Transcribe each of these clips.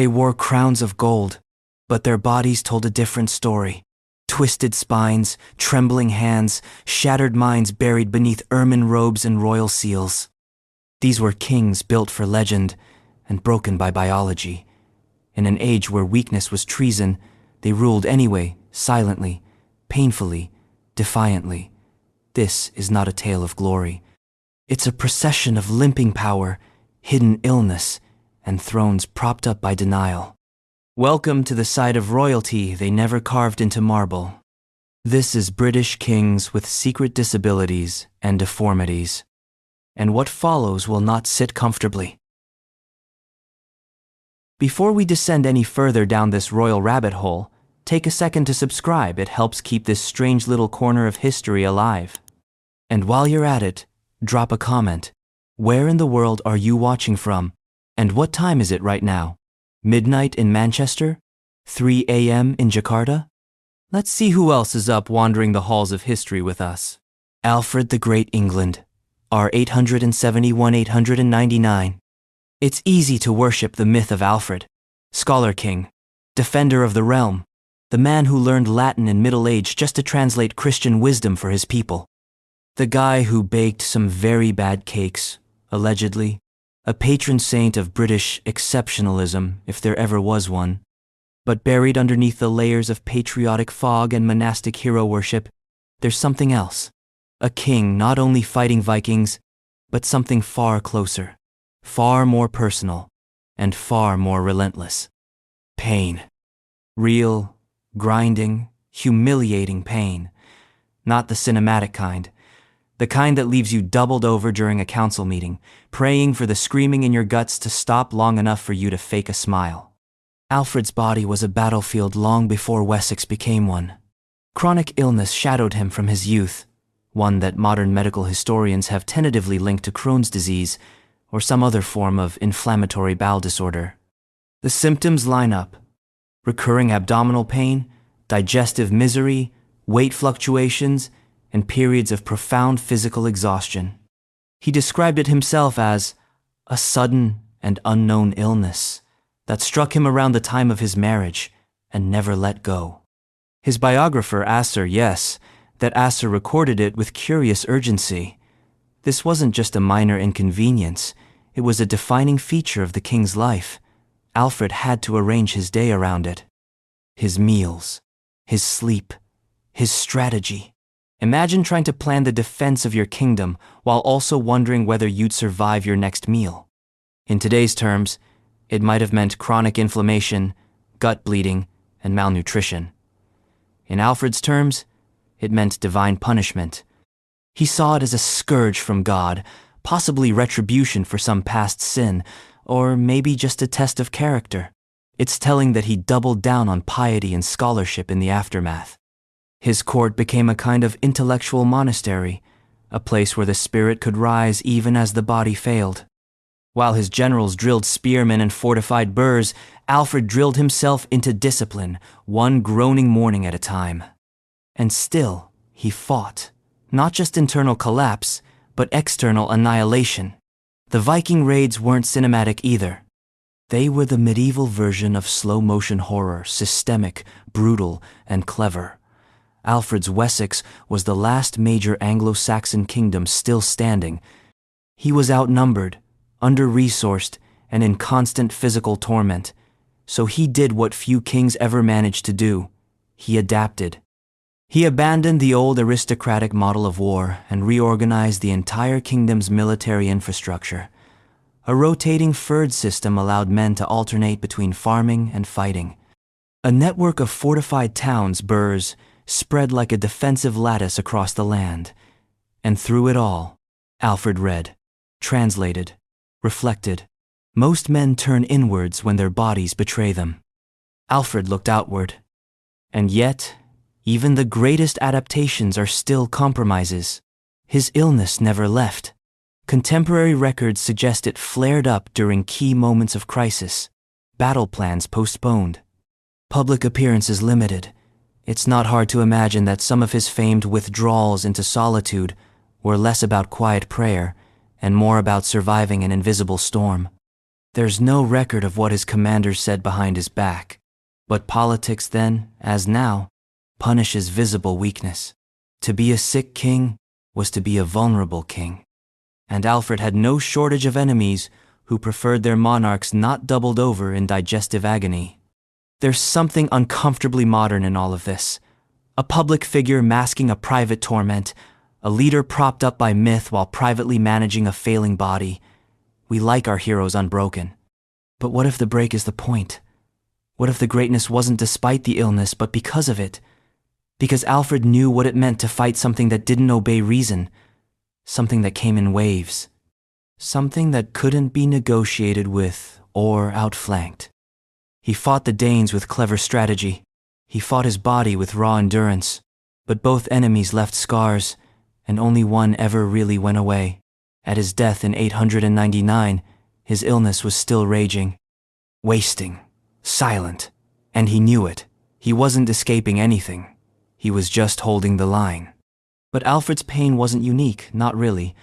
They wore crowns of gold, but their bodies told a different story. Twisted spines, trembling hands, shattered minds buried beneath ermine robes and royal seals. These were kings built for legend and broken by biology. In an age where weakness was treason, they ruled anyway, silently, painfully, defiantly. This is not a tale of glory. It's a procession of limping power, hidden illness, and thrones propped up by denial. Welcome to the side of royalty they never carved into marble. This is British kings with secret disabilities and deformities. And what follows will not sit comfortably. Before we descend any further down this royal rabbit hole, take a second to subscribe. It helps keep this strange little corner of history alive. And while you're at it, drop a comment. Where in the world are you watching from? And what time is it right now? Midnight in Manchester? 3 a.m. in Jakarta? Let's see who else is up wandering the halls of history with us. Alfred the Great, England, R871-899. It's easy to worship the myth of Alfred, scholar king, defender of the realm, the man who learned Latin in middle age just to translate Christian wisdom for his people. The guy who baked some very bad cakes, allegedly, a patron saint of British exceptionalism, if there ever was one. But buried underneath the layers of patriotic fog and monastic hero worship, there's something else. A king not only fighting Vikings, but something far closer, far more personal, and far more relentless. Pain. Real, grinding, humiliating pain. Not the cinematic kind. The kind that leaves you doubled over during a council meeting, praying for the screaming in your guts to stop long enough for you to fake a smile. Alfred's body was a battlefield long before Wessex became one. Chronic illness shadowed him from his youth, one that modern medical historians have tentatively linked to Crohn's disease or some other form of inflammatory bowel disorder. The symptoms line up: recurring abdominal pain, digestive misery, weight fluctuations, and periods of profound physical exhaustion. He described it himself as a sudden and unknown illness that struck him around the time of his marriage and never let go. His biographer, Asser, that Asser recorded it with curious urgency. This wasn't just a minor inconvenience, it was a defining feature of the king's life. Alfred had to arrange his day around it. His meals, his sleep, his strategy. Imagine trying to plan the defense of your kingdom while also wondering whether you'd survive your next meal. In today's terms, it might have meant chronic inflammation, gut bleeding, and malnutrition. In Alfred's terms, it meant divine punishment. He saw it as a scourge from God, possibly retribution for some past sin, or maybe just a test of character. It's telling that he doubled down on piety and scholarship in the aftermath. His court became a kind of intellectual monastery, a place where the spirit could rise even as the body failed. While his generals drilled spearmen and fortified burhs, Alfred drilled himself into discipline, one groaning morning at a time. And still, he fought, not just internal collapse, but external annihilation. The Viking raids weren't cinematic either. They were the medieval version of slow-motion horror, systemic, brutal, and clever. Alfred's Wessex was the last major Anglo-Saxon kingdom still standing. He was outnumbered, under-resourced, and in constant physical torment. So he did what few kings ever managed to do. He adapted. He abandoned the old aristocratic model of war and reorganized the entire kingdom's military infrastructure. A rotating fyrd system allowed men to alternate between farming and fighting. A network of fortified towns, burhs, spread like a defensive lattice across the land. And through it all, Alfred read, translated, reflected. Most men turn inwards when their bodies betray them. Alfred looked outward. And yet, even the greatest adaptations are still compromises. His illness never left. Contemporary records suggest it flared up during key moments of crisis. Battle plans postponed. Public appearances limited. It's not hard to imagine that some of his famed withdrawals into solitude were less about quiet prayer and more about surviving an invisible storm. There's no record of what his commanders said behind his back, but politics then, as now, punishes visible weakness. To be a sick king was to be a vulnerable king. And Alfred had no shortage of enemies who preferred their monarchs not doubled over in digestive agony. There's something uncomfortably modern in all of this. A public figure masking a private torment, a leader propped up by myth while privately managing a failing body. We like our heroes unbroken. But what if the break is the point? What if the greatness wasn't despite the illness, but because of it? Because Alfred knew what it meant to fight something that didn't obey reason, something that came in waves, something that couldn't be negotiated with or outflanked. He fought the Danes with clever strategy. He fought his body with raw endurance. But both enemies left scars, and only one ever really went away. At his death in 899, his illness was still raging. Wasting. Silent. And he knew it. He wasn't escaping anything. He was just holding the line. But Alfred's pain wasn't unique, not really.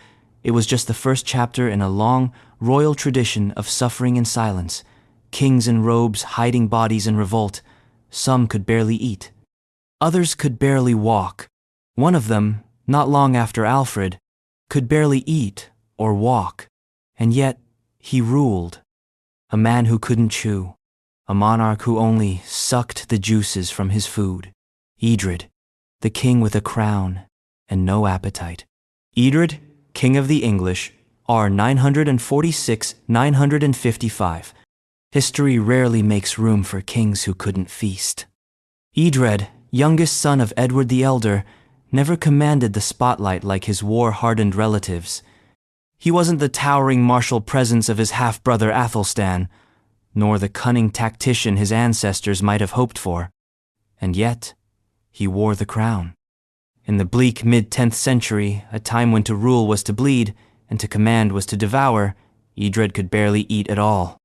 It was just the first chapter in a long, royal tradition of suffering in silence. Kings in robes hiding bodies in revolt. Some could barely eat. Others could barely walk. One of them, not long after Alfred, could barely eat or walk. And yet, he ruled. A man who couldn't chew. A monarch who only sucked the juices from his food. Edred, the king with a crown and no appetite. Edred, king of the English, R 946-955. History rarely makes room for kings who couldn't feast. Edred, youngest son of Edward the Elder, never commanded the spotlight like his war-hardened relatives. He wasn't the towering martial presence of his half-brother Athelstan, nor the cunning tactician his ancestors might have hoped for. And yet, he wore the crown. In the bleak mid-10th century, a time when to rule was to bleed, and to command was to devour, Edred could barely eat at all.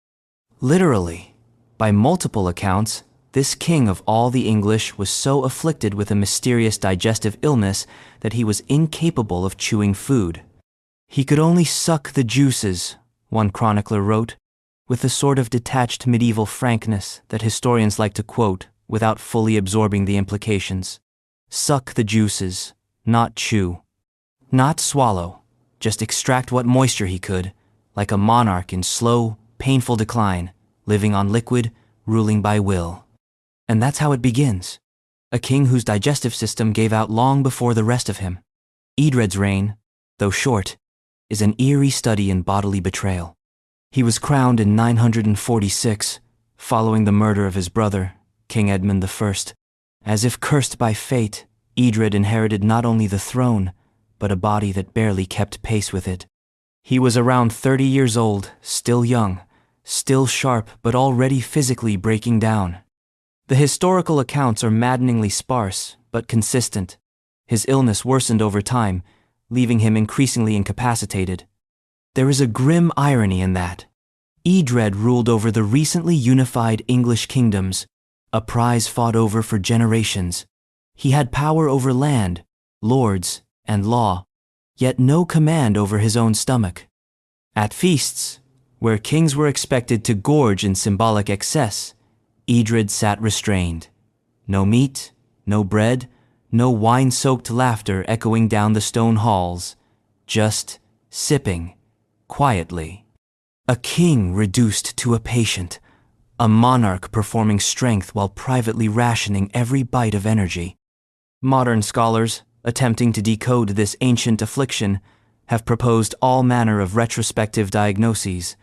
Literally, by multiple accounts, this king of all the English was so afflicted with a mysterious digestive illness that he was incapable of chewing food. He could only suck the juices, one chronicler wrote, with a sort of detached medieval frankness that historians like to quote without fully absorbing the implications. Suck the juices, not chew. Not swallow, just extract what moisture he could, like a monarch in slow, painful decline, living on liquid, ruling by will. And that's how it begins. A king whose digestive system gave out long before the rest of him. Edred's reign, though short, is an eerie study in bodily betrayal. He was crowned in 946, following the murder of his brother, King Edmund I. As if cursed by fate, Edred inherited not only the throne, but a body that barely kept pace with it. He was around 30 years old, still young, still sharp, but already physically breaking down. The historical accounts are maddeningly sparse, but consistent. His illness worsened over time, leaving him increasingly incapacitated. There is a grim irony in that. Edred ruled over the recently unified English kingdoms, a prize fought over for generations. He had power over land, lords, and law, yet no command over his own stomach. At feasts, where kings were expected to gorge in symbolic excess, Edred sat restrained. No meat, no bread, no wine-soaked laughter echoing down the stone halls, just sipping, quietly. A king reduced to a patient, a monarch performing strength while privately rationing every bite of energy. Modern scholars, attempting to decode this ancient affliction, have proposed all manner of retrospective diagnoses: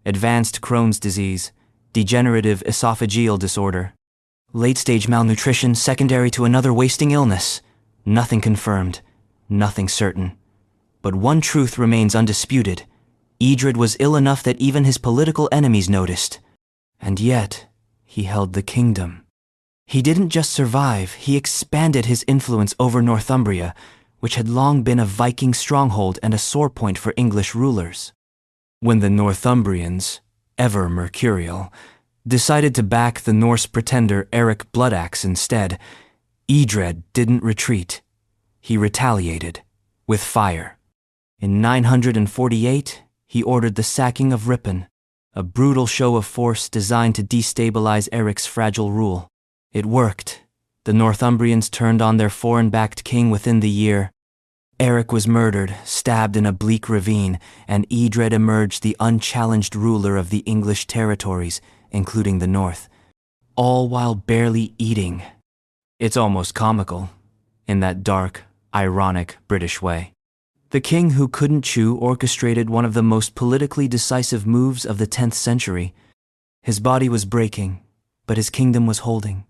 advanced Crohn's disease, degenerative esophageal disorder, late-stage malnutrition secondary to another wasting illness. Nothing confirmed, nothing certain. But one truth remains undisputed. Edred was ill enough that even his political enemies noticed. And yet, he held the kingdom. He didn't just survive, he expanded his influence over Northumbria, which had long been a Viking stronghold and a sore point for English rulers. When the Northumbrians, ever mercurial, decided to back the Norse pretender Eric Bloodaxe instead, Edred didn't retreat. He retaliated, with fire. In 948, he ordered the sacking of Ripon, A brutal show of force designed to destabilize Eric's fragile rule. It worked. The Northumbrians turned on their foreign-backed king within the year. Eric was murdered, stabbed in a bleak ravine, and Edred emerged the unchallenged ruler of the English territories, including the North, all while barely eating. It's almost comical, in that dark, ironic British way. The king who couldn't chew orchestrated one of the most politically decisive moves of the 10th century. His body was breaking, but his kingdom was holding.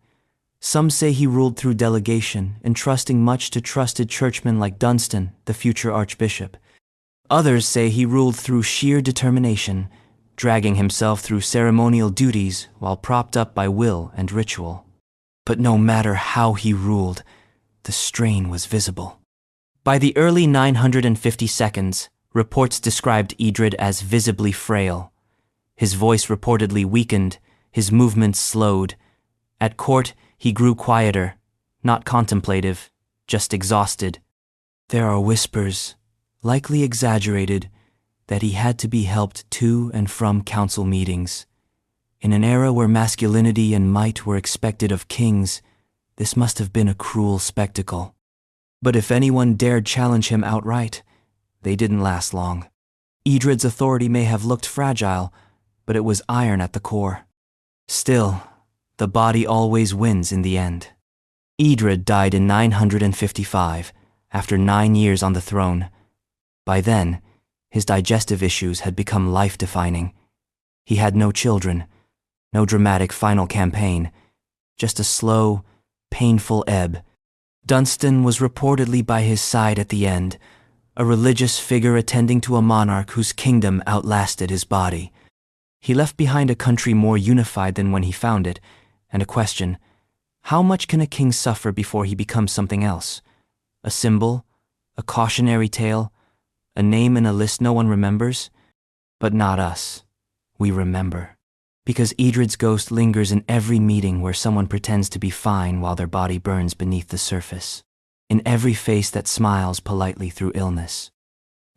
Some say he ruled through delegation, entrusting much to trusted churchmen like Dunstan, the future archbishop. Others say he ruled through sheer determination, dragging himself through ceremonial duties while propped up by will and ritual. But no matter how he ruled, the strain was visible. By the early 952s, reports described Edred as visibly frail. His voice reportedly weakened, his movements slowed. At court, he grew quieter, not contemplative, just exhausted. There are whispers, likely exaggerated, that he had to be helped to and from council meetings. In an era where masculinity and might were expected of kings, this must have been a cruel spectacle. But if anyone dared challenge him outright, they didn't last long. Edred's authority may have looked fragile, but it was iron at the core. Still, the body always wins in the end. Edred died in 955, after 9 years on the throne. By then, his digestive issues had become life-defining. He had no children, no dramatic final campaign, just a slow, painful ebb. Dunstan was reportedly by his side at the end, a religious figure attending to a monarch whose kingdom outlasted his body. He left behind a country more unified than when he found it, and a question: how much can a king suffer before he becomes something else? A symbol? A cautionary tale? A name in a list no one remembers? But not us. We remember. Because Edred's ghost lingers in every meeting where someone pretends to be fine while their body burns beneath the surface. In every face that smiles politely through illness.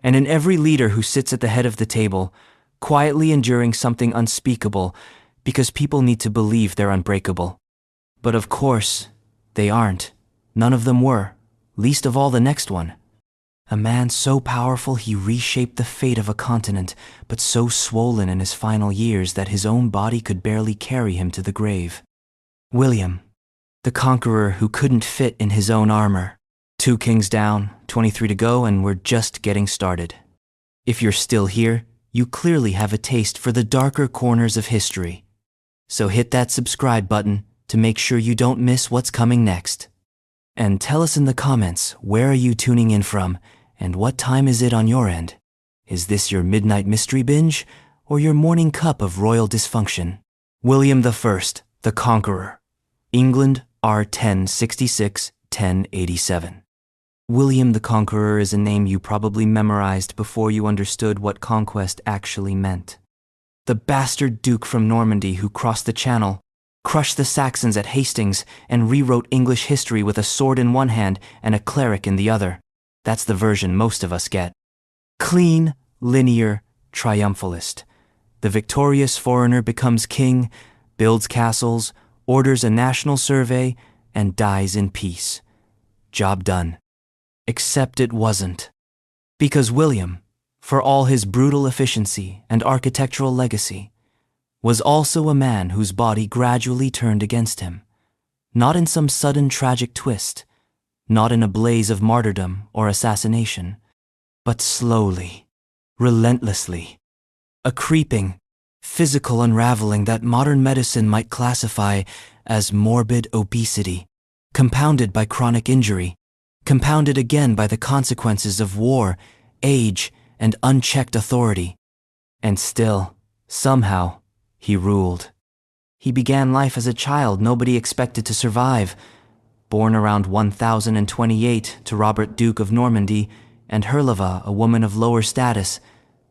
And in every leader who sits at the head of the table, quietly enduring something unspeakable, because people need to believe they're unbreakable. But of course, they aren't. None of them were, least of all the next one. A man so powerful he reshaped the fate of a continent, but so swollen in his final years that his own body could barely carry him to the grave. William, the conqueror who couldn't fit in his own armor. 2 kings down, 23 to go, and we're just getting started. If you're still here, you clearly have a taste for the darker corners of history. So hit that subscribe button to make sure you don't miss what's coming next. And tell us in the comments, where are you tuning in from, and what time is it on your end? Is this your midnight mystery binge, or your morning cup of royal dysfunction? William I, the Conqueror. England, R1066, 1087. William the Conqueror is a name you probably memorized before you understood what conquest actually meant. The bastard duke from Normandy who crossed the Channel, crushed the Saxons at Hastings, and rewrote English history with a sword in one hand and a cleric in the other. That's the version most of us get. Clean, linear, triumphalist. The victorious foreigner becomes king, builds castles, orders a national survey, and dies in peace. Job done. Except it wasn't. Because William, for all his brutal efficiency and architectural legacy, was also a man whose body gradually turned against him. Not in some sudden tragic twist, not in a blaze of martyrdom or assassination, but slowly, relentlessly. A creeping, physical unraveling that modern medicine might classify as morbid obesity, compounded by chronic injury, compounded again by the consequences of war, age, and unchecked authority. And still, somehow, he ruled. He began life as a child nobody expected to survive. Born around 1028 to Robert, Duke of Normandy, and Herleva, a woman of lower status,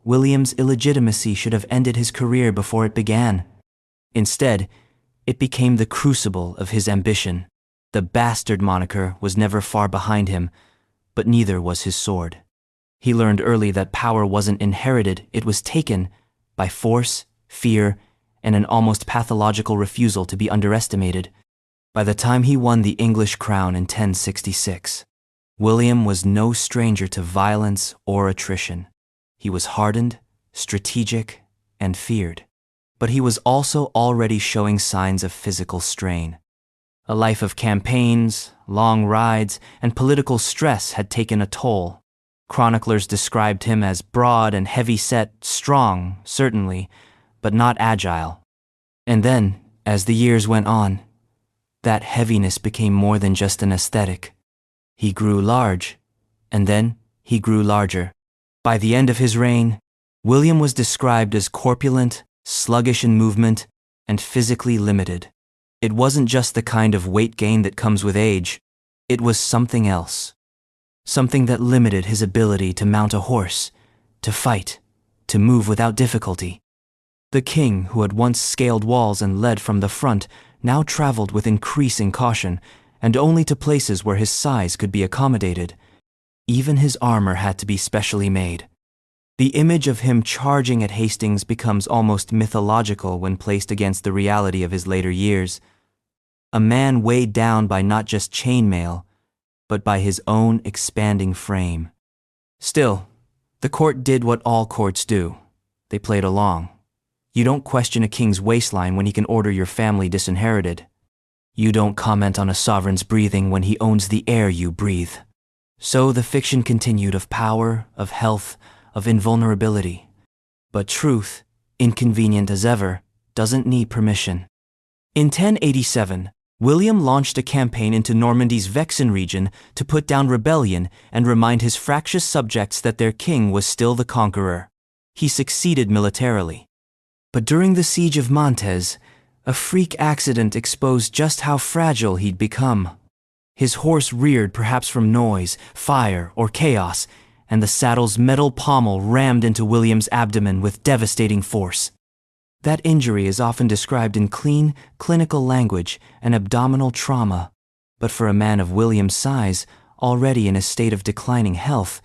William's illegitimacy should have ended his career before it began. Instead, it became the crucible of his ambition. The bastard moniker was never far behind him, but neither was his sword. He learned early that power wasn't inherited, it was taken by force, fear, and an almost pathological refusal to be underestimated. By the time he won the English crown in 1066, William was no stranger to violence or attrition. He was hardened, strategic, and feared. But he was also already showing signs of physical strain. A life of campaigns, long rides, and political stress had taken a toll. Chroniclers described him as broad and heavy-set, strong, certainly, but not agile. And then, as the years went on, that heaviness became more than just an aesthetic. He grew large, and then he grew larger. By the end of his reign, William was described as corpulent, sluggish in movement, and physically limited. It wasn't just the kind of weight gain that comes with age. It was something else. Something that limited his ability to mount a horse, to fight, to move without difficulty. The king, who had once scaled walls and led from the front, now traveled with increasing caution, and only to places where his size could be accommodated. Even his armor had to be specially made. The image of him charging at Hastings becomes almost mythological when placed against the reality of his later years. A man weighed down by not just chainmail, but by his own expanding frame. Still, the court did what all courts do. They played along. You don't question a king's waistline when he can order your family disinherited. You don't comment on a sovereign's breathing when he owns the air you breathe. So the fiction continued of power, of health, of invulnerability. But truth, inconvenient as ever, doesn't need permission. In 1087, William launched a campaign into Normandy's Vexin region to put down rebellion and remind his fractious subjects that their king was still the conqueror. He succeeded militarily. But during the siege of Mantes, a freak accident exposed just how fragile he'd become. His horse reared perhaps from noise, fire, or chaos, and the saddle's metal pommel rammed into William's abdomen with devastating force. That injury is often described in clean, clinical language, an abdominal trauma. But for a man of William's size, already in a state of declining health,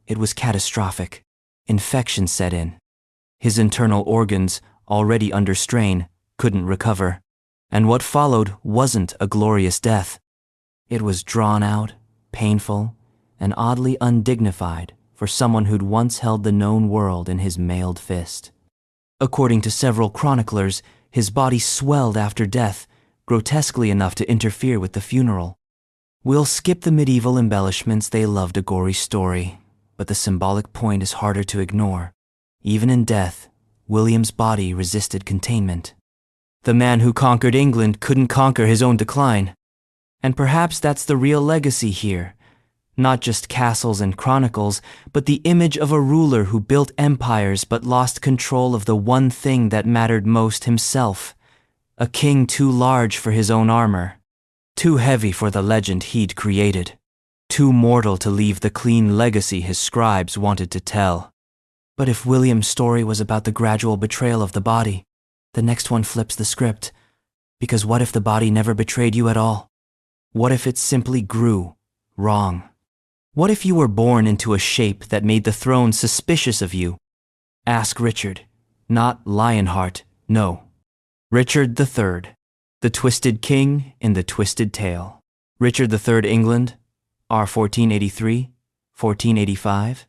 it was catastrophic. Infection set in. His internal organs, already under strain, couldn't recover. And what followed wasn't a glorious death. It was drawn out, painful, and oddly undignified for someone who'd once held the known world in his mailed fist. According to several chroniclers, his body swelled after death, grotesquely enough to interfere with the funeral. We'll skip the medieval embellishments. They loved a gory story, but the symbolic point is harder to ignore. Even in death, William's body resisted containment. The man who conquered England couldn't conquer his own decline. And perhaps that's the real legacy here. Not just castles and chronicles, but the image of a ruler who built empires but lost control of the one thing that mattered most, himself. A king too large for his own armor. Too heavy for the legend he'd created. Too mortal to leave the clean legacy his scribes wanted to tell. But if William's story was about the gradual betrayal of the body, the next one flips the script. Because what if the body never betrayed you at all? What if it simply grew wrong? What if you were born into a shape that made the throne suspicious of you? Ask Richard, not Lionheart, no. Richard III, the twisted king in the twisted tale. Richard III, England, R. 1483, 1485.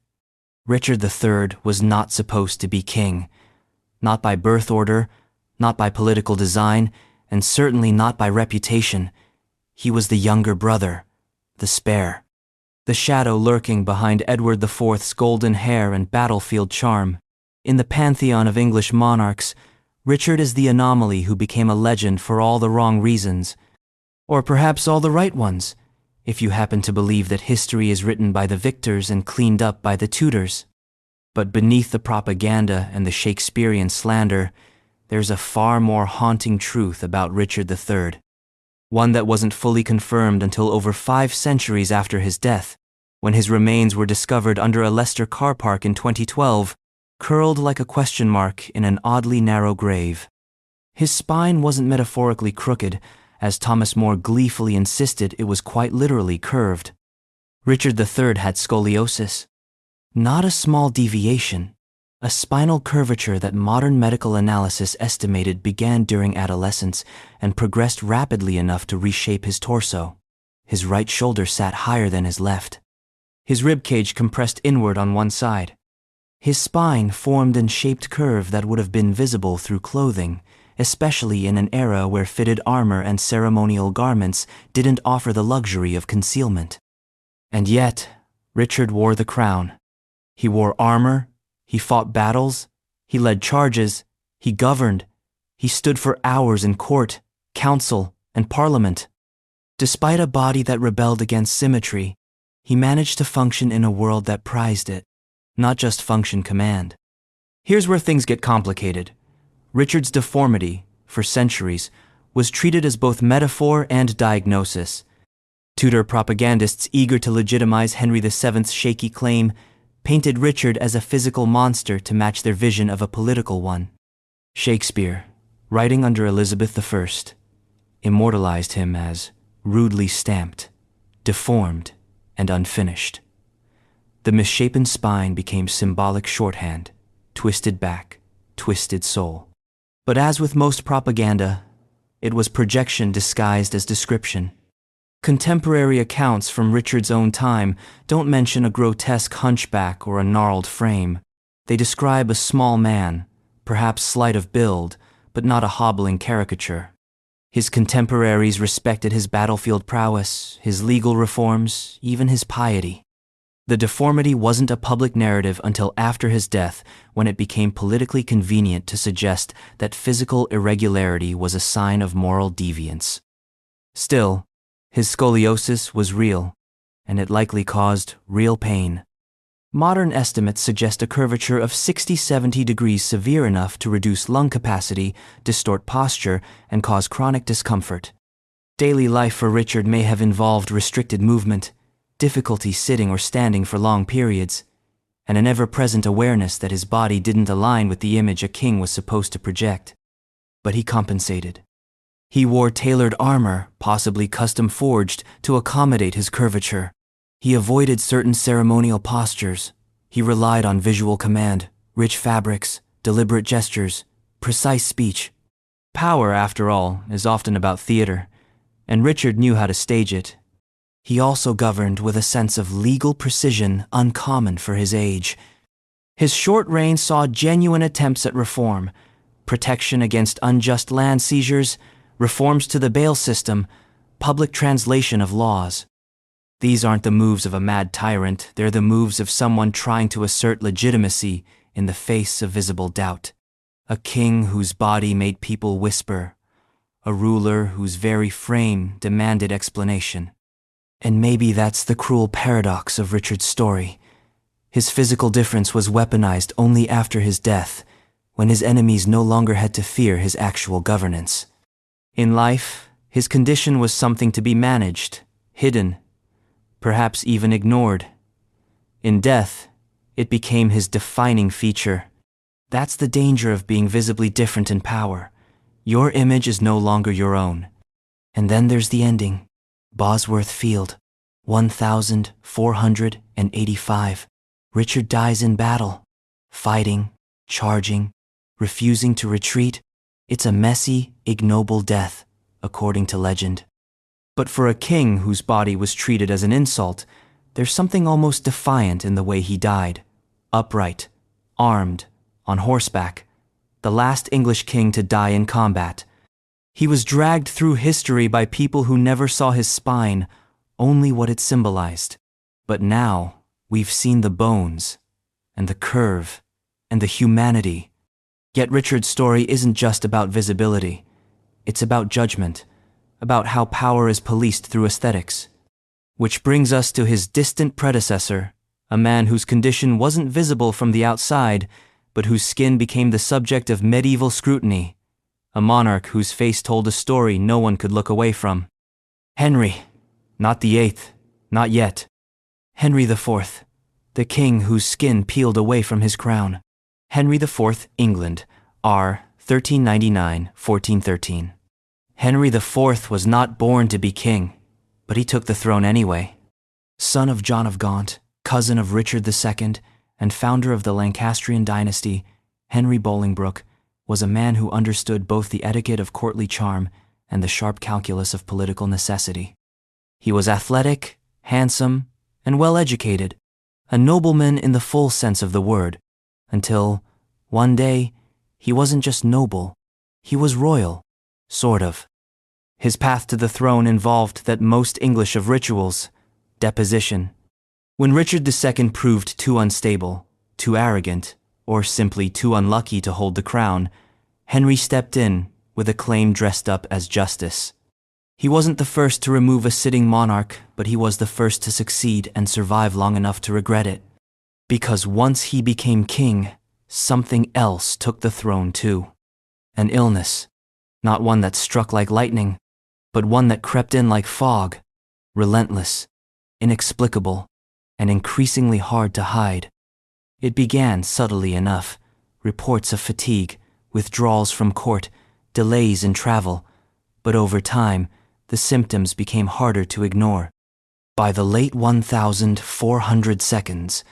Richard III was not supposed to be king, not by birth order, not by political design, and certainly not by reputation. He was the younger brother, the spare. The shadow lurking behind Edward IV's golden hair and battlefield charm. In the pantheon of English monarchs, Richard is the anomaly who became a legend for all the wrong reasons. Or perhaps all the right ones, if you happen to believe that history is written by the victors and cleaned up by the Tudors. But beneath the propaganda and the Shakespearean slander, there's a far more haunting truth about Richard III. One that wasn't fully confirmed until over 5 centuries after his death, when his remains were discovered under a Leicester car park in 2012, curled like a question mark in an oddly narrow grave. His spine wasn't metaphorically crooked, as Thomas More gleefully insisted. It was quite literally curved. Richard III had scoliosis. Not a small deviation, a spinal curvature that modern medical analysis estimated began during adolescence and progressed rapidly enough to reshape his torso. His right shoulder sat higher than his left. His ribcage compressed inward on one side. His spine formed a shaped curve that would have been visible through clothing, especially in an era where fitted armor and ceremonial garments didn't offer the luxury of concealment. And yet, Richard wore the crown. He wore armor, he fought battles, he led charges, he governed, he stood for hours in court, council, and parliament. Despite a body that rebelled against symmetry, he managed to function in a world that prized it, not just function command. Here's where things get complicated. Richard's deformity, for centuries, was treated as both metaphor and diagnosis. Tudor propagandists eager to legitimize Henry VII's shaky claim painted Richard as a physical monster to match their vision of a political one. Shakespeare, writing under Elizabeth I, immortalized him as rudely stamped, deformed, and unfinished. The misshapen spine became symbolic shorthand, twisted back, twisted soul. But as with most propaganda, it was projection disguised as description. Contemporary accounts from Richard's own time don't mention a grotesque hunchback or a gnarled frame. They describe a small man, perhaps slight of build, but not a hobbling caricature. His contemporaries respected his battlefield prowess, his legal reforms, even his piety. The deformity wasn't a public narrative until after his death, when it became politically convenient to suggest that physical irregularity was a sign of moral deviance. Still, his scoliosis was real, and it likely caused real pain. Modern estimates suggest a curvature of 60-70 degrees severe enough to reduce lung capacity, distort posture, and cause chronic discomfort. Daily life for Richard may have involved restricted movement, difficulty sitting or standing for long periods, and an ever-present awareness that his body didn't align with the image a king was supposed to project. But he compensated. He wore tailored armor, possibly custom-forged, to accommodate his curvature. He avoided certain ceremonial postures. He relied on visual command, rich fabrics, deliberate gestures, precise speech. Power, after all, is often about theater, and Richard knew how to stage it. He also governed with a sense of legal precision uncommon for his age. His short reign saw genuine attempts at reform, protection against unjust land seizures, reforms to the bail system, public translation of laws. These aren't the moves of a mad tyrant, they're the moves of someone trying to assert legitimacy in the face of visible doubt. A king whose body made people whisper, a ruler whose very frame demanded explanation. And maybe that's the cruel paradox of Richard's story. His physical difference was weaponized only after his death, when his enemies no longer had to fear his actual governance. In life, his condition was something to be managed, hidden, perhaps even ignored. In death, it became his defining feature. That's the danger of being visibly different in power. Your image is no longer your own. And then there's the ending. Bosworth Field, 1485. Richard dies in battle, fighting, charging, refusing to retreat. It's a messy, ignoble death, according to legend. But for a king whose body was treated as an insult, there's something almost defiant in the way he died. Upright, armed, on horseback, the last English king to die in combat. He was dragged through history by people who never saw his spine, only what it symbolized. But now, we've seen the bones, and the curve, and the humanity. Yet Richard's story isn't just about visibility. It's about judgment, about how power is policed through aesthetics. Which brings us to his distant predecessor, a man whose condition wasn't visible from the outside, but whose skin became the subject of medieval scrutiny. A monarch whose face told a story no one could look away from. Henry, not the eighth, not yet. Henry IV, the king whose skin peeled away from his crown. Henry IV, England, R. 1399-1413. Henry IV was not born to be king, but he took the throne anyway. Son of John of Gaunt, cousin of Richard II, and founder of the Lancastrian dynasty, Henry Bolingbroke was a man who understood both the etiquette of courtly charm and the sharp calculus of political necessity. He was athletic, handsome, and well-educated, a nobleman in the full sense of the word, until, one day, he wasn't just noble, he was royal, sort of. His path to the throne involved that most English of rituals, deposition. When Richard II proved too unstable, too arrogant, or simply too unlucky to hold the crown, Henry stepped in with a claim dressed up as justice. He wasn't the first to remove a sitting monarch, but he was the first to succeed and survive long enough to regret it. Because once he became king, something else took the throne too. An illness, not one that struck like lightning, but one that crept in like fog, relentless, inexplicable, and increasingly hard to hide. It began subtly enough, reports of fatigue, withdrawals from court, delays in travel, but over time, the symptoms became harder to ignore. By the late 1400 seconds,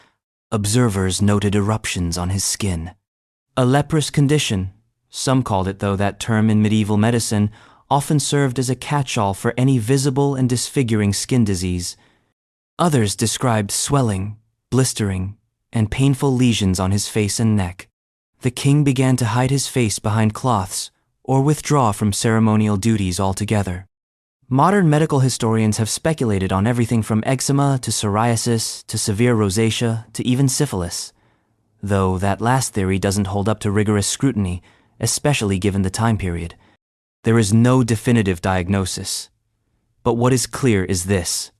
observers noted eruptions on his skin. A leprous condition, some called it, though that term in medieval medicine often served as a catch-all for any visible and disfiguring skin disease. Others described swelling, blistering, and painful lesions on his face and neck. The king began to hide his face behind cloths or withdraw from ceremonial duties altogether. Modern medical historians have speculated on everything from eczema to psoriasis to severe rosacea to even syphilis, though that last theory doesn't hold up to rigorous scrutiny, especially given the time period. There is no definitive diagnosis. But what is clear is this: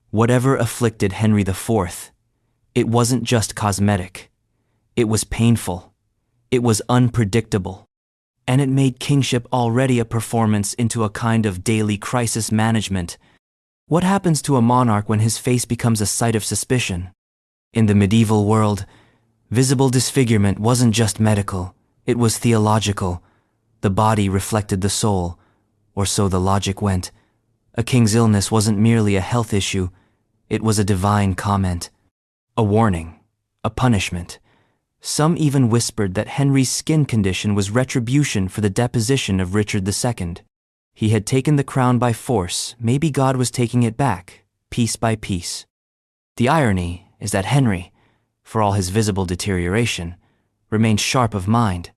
whatever afflicted Henry IV, it wasn't just cosmetic. It was painful. It was unpredictable. And it made kingship already a performance into a kind of daily crisis management. What happens to a monarch when his face becomes a site of suspicion? In the medieval world, visible disfigurement wasn't just medical, it was theological. The body reflected the soul, or so the logic went. A king's illness wasn't merely a health issue, it was a divine comment, a warning, a punishment. Some even whispered that Henry's skin condition was retribution for the deposition of Richard II. He had taken the crown by force, maybe God was taking it back, piece by piece. The irony is that Henry, for all his visible deterioration, remained sharp of mind.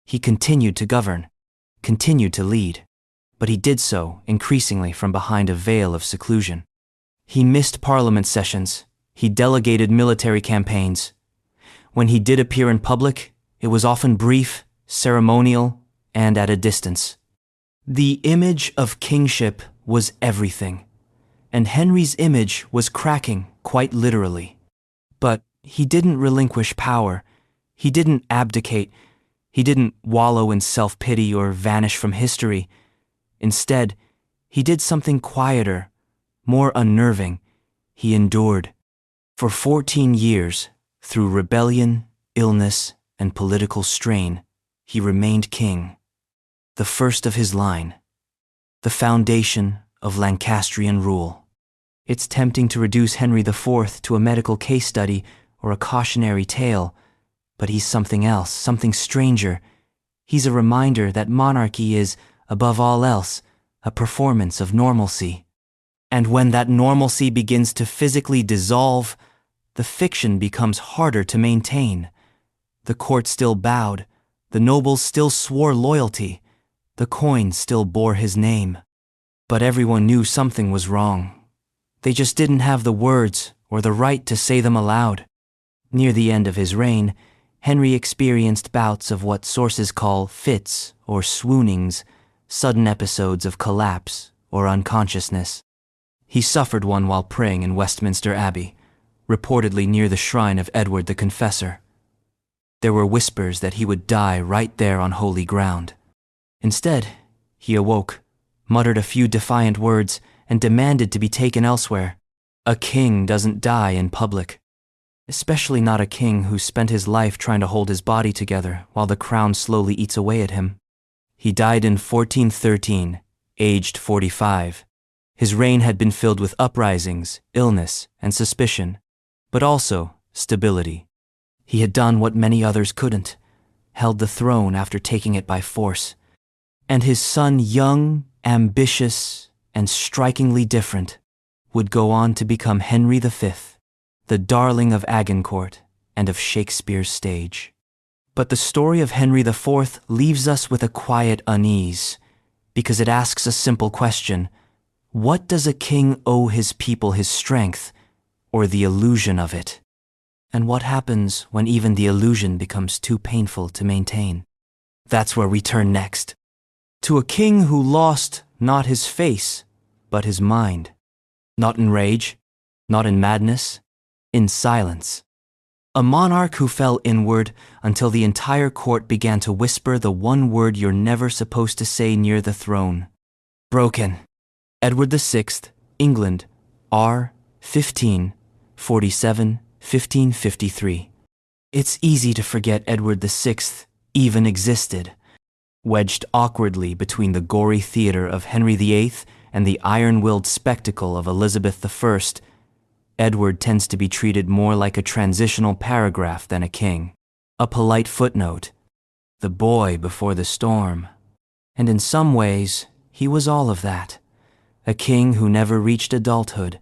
He continued to govern, continued to lead, but he did so increasingly from behind a veil of seclusion. He missed parliament sessions, he delegated military campaigns. When he did appear in public, it was often brief, ceremonial, and at a distance. The image of kingship was everything, and Henry's image was cracking, quite literally. But he didn't relinquish power, he didn't abdicate, he didn't wallow in self-pity or vanish from history. Instead, he did something quieter, more unnerving. He endured. For 14 years, through rebellion, illness, and political strain, he remained king, the first of his line, the foundation of Lancastrian rule. It's tempting to reduce Henry IV to a medical case study or a cautionary tale, but he's something else, something stranger. He's a reminder that monarchy is, above all else, a performance of normalcy. And when that normalcy begins to physically dissolve, the fiction becomes harder to maintain. The court still bowed, the nobles still swore loyalty, the coin still bore his name. But everyone knew something was wrong. They just didn't have the words or the right to say them aloud. Near the end of his reign, Henry experienced bouts of what sources call fits or swoonings, sudden episodes of collapse or unconsciousness. He suffered one while praying in Westminster Abbey, reportedly near the shrine of Edward the Confessor. There were whispers that he would die right there on holy ground. Instead, he awoke, muttered a few defiant words, and demanded to be taken elsewhere. A king doesn't die in public, especially not a king who spent his life trying to hold his body together while the crown slowly eats away at him. He died in 1413, aged 45. His reign had been filled with uprisings, illness, and suspicion, but also stability. He had done what many others couldn't, held the throne after taking it by force. And his son, young, ambitious, and strikingly different, would go on to become Henry V, the darling of Agincourt and of Shakespeare's stage. But the story of Henry IV leaves us with a quiet unease, because it asks a simple question: what does a king owe his people, his strength, or the illusion of it? And what happens when even the illusion becomes too painful to maintain? That's where we turn next. To a king who lost not his face, but his mind. Not in rage, not in madness, in silence. A monarch who fell inward until the entire court began to whisper the one word you're never supposed to say near the throne. Broken. Edward VI, England, R. 1547, 1553. It's easy to forget Edward VI even existed. Wedged awkwardly between the gory theater of Henry VIII and the iron-willed spectacle of Elizabeth I, Edward tends to be treated more like a transitional paragraph than a king, a polite footnote, the boy before the storm. And in some ways, he was all of that. A king who never reached adulthood,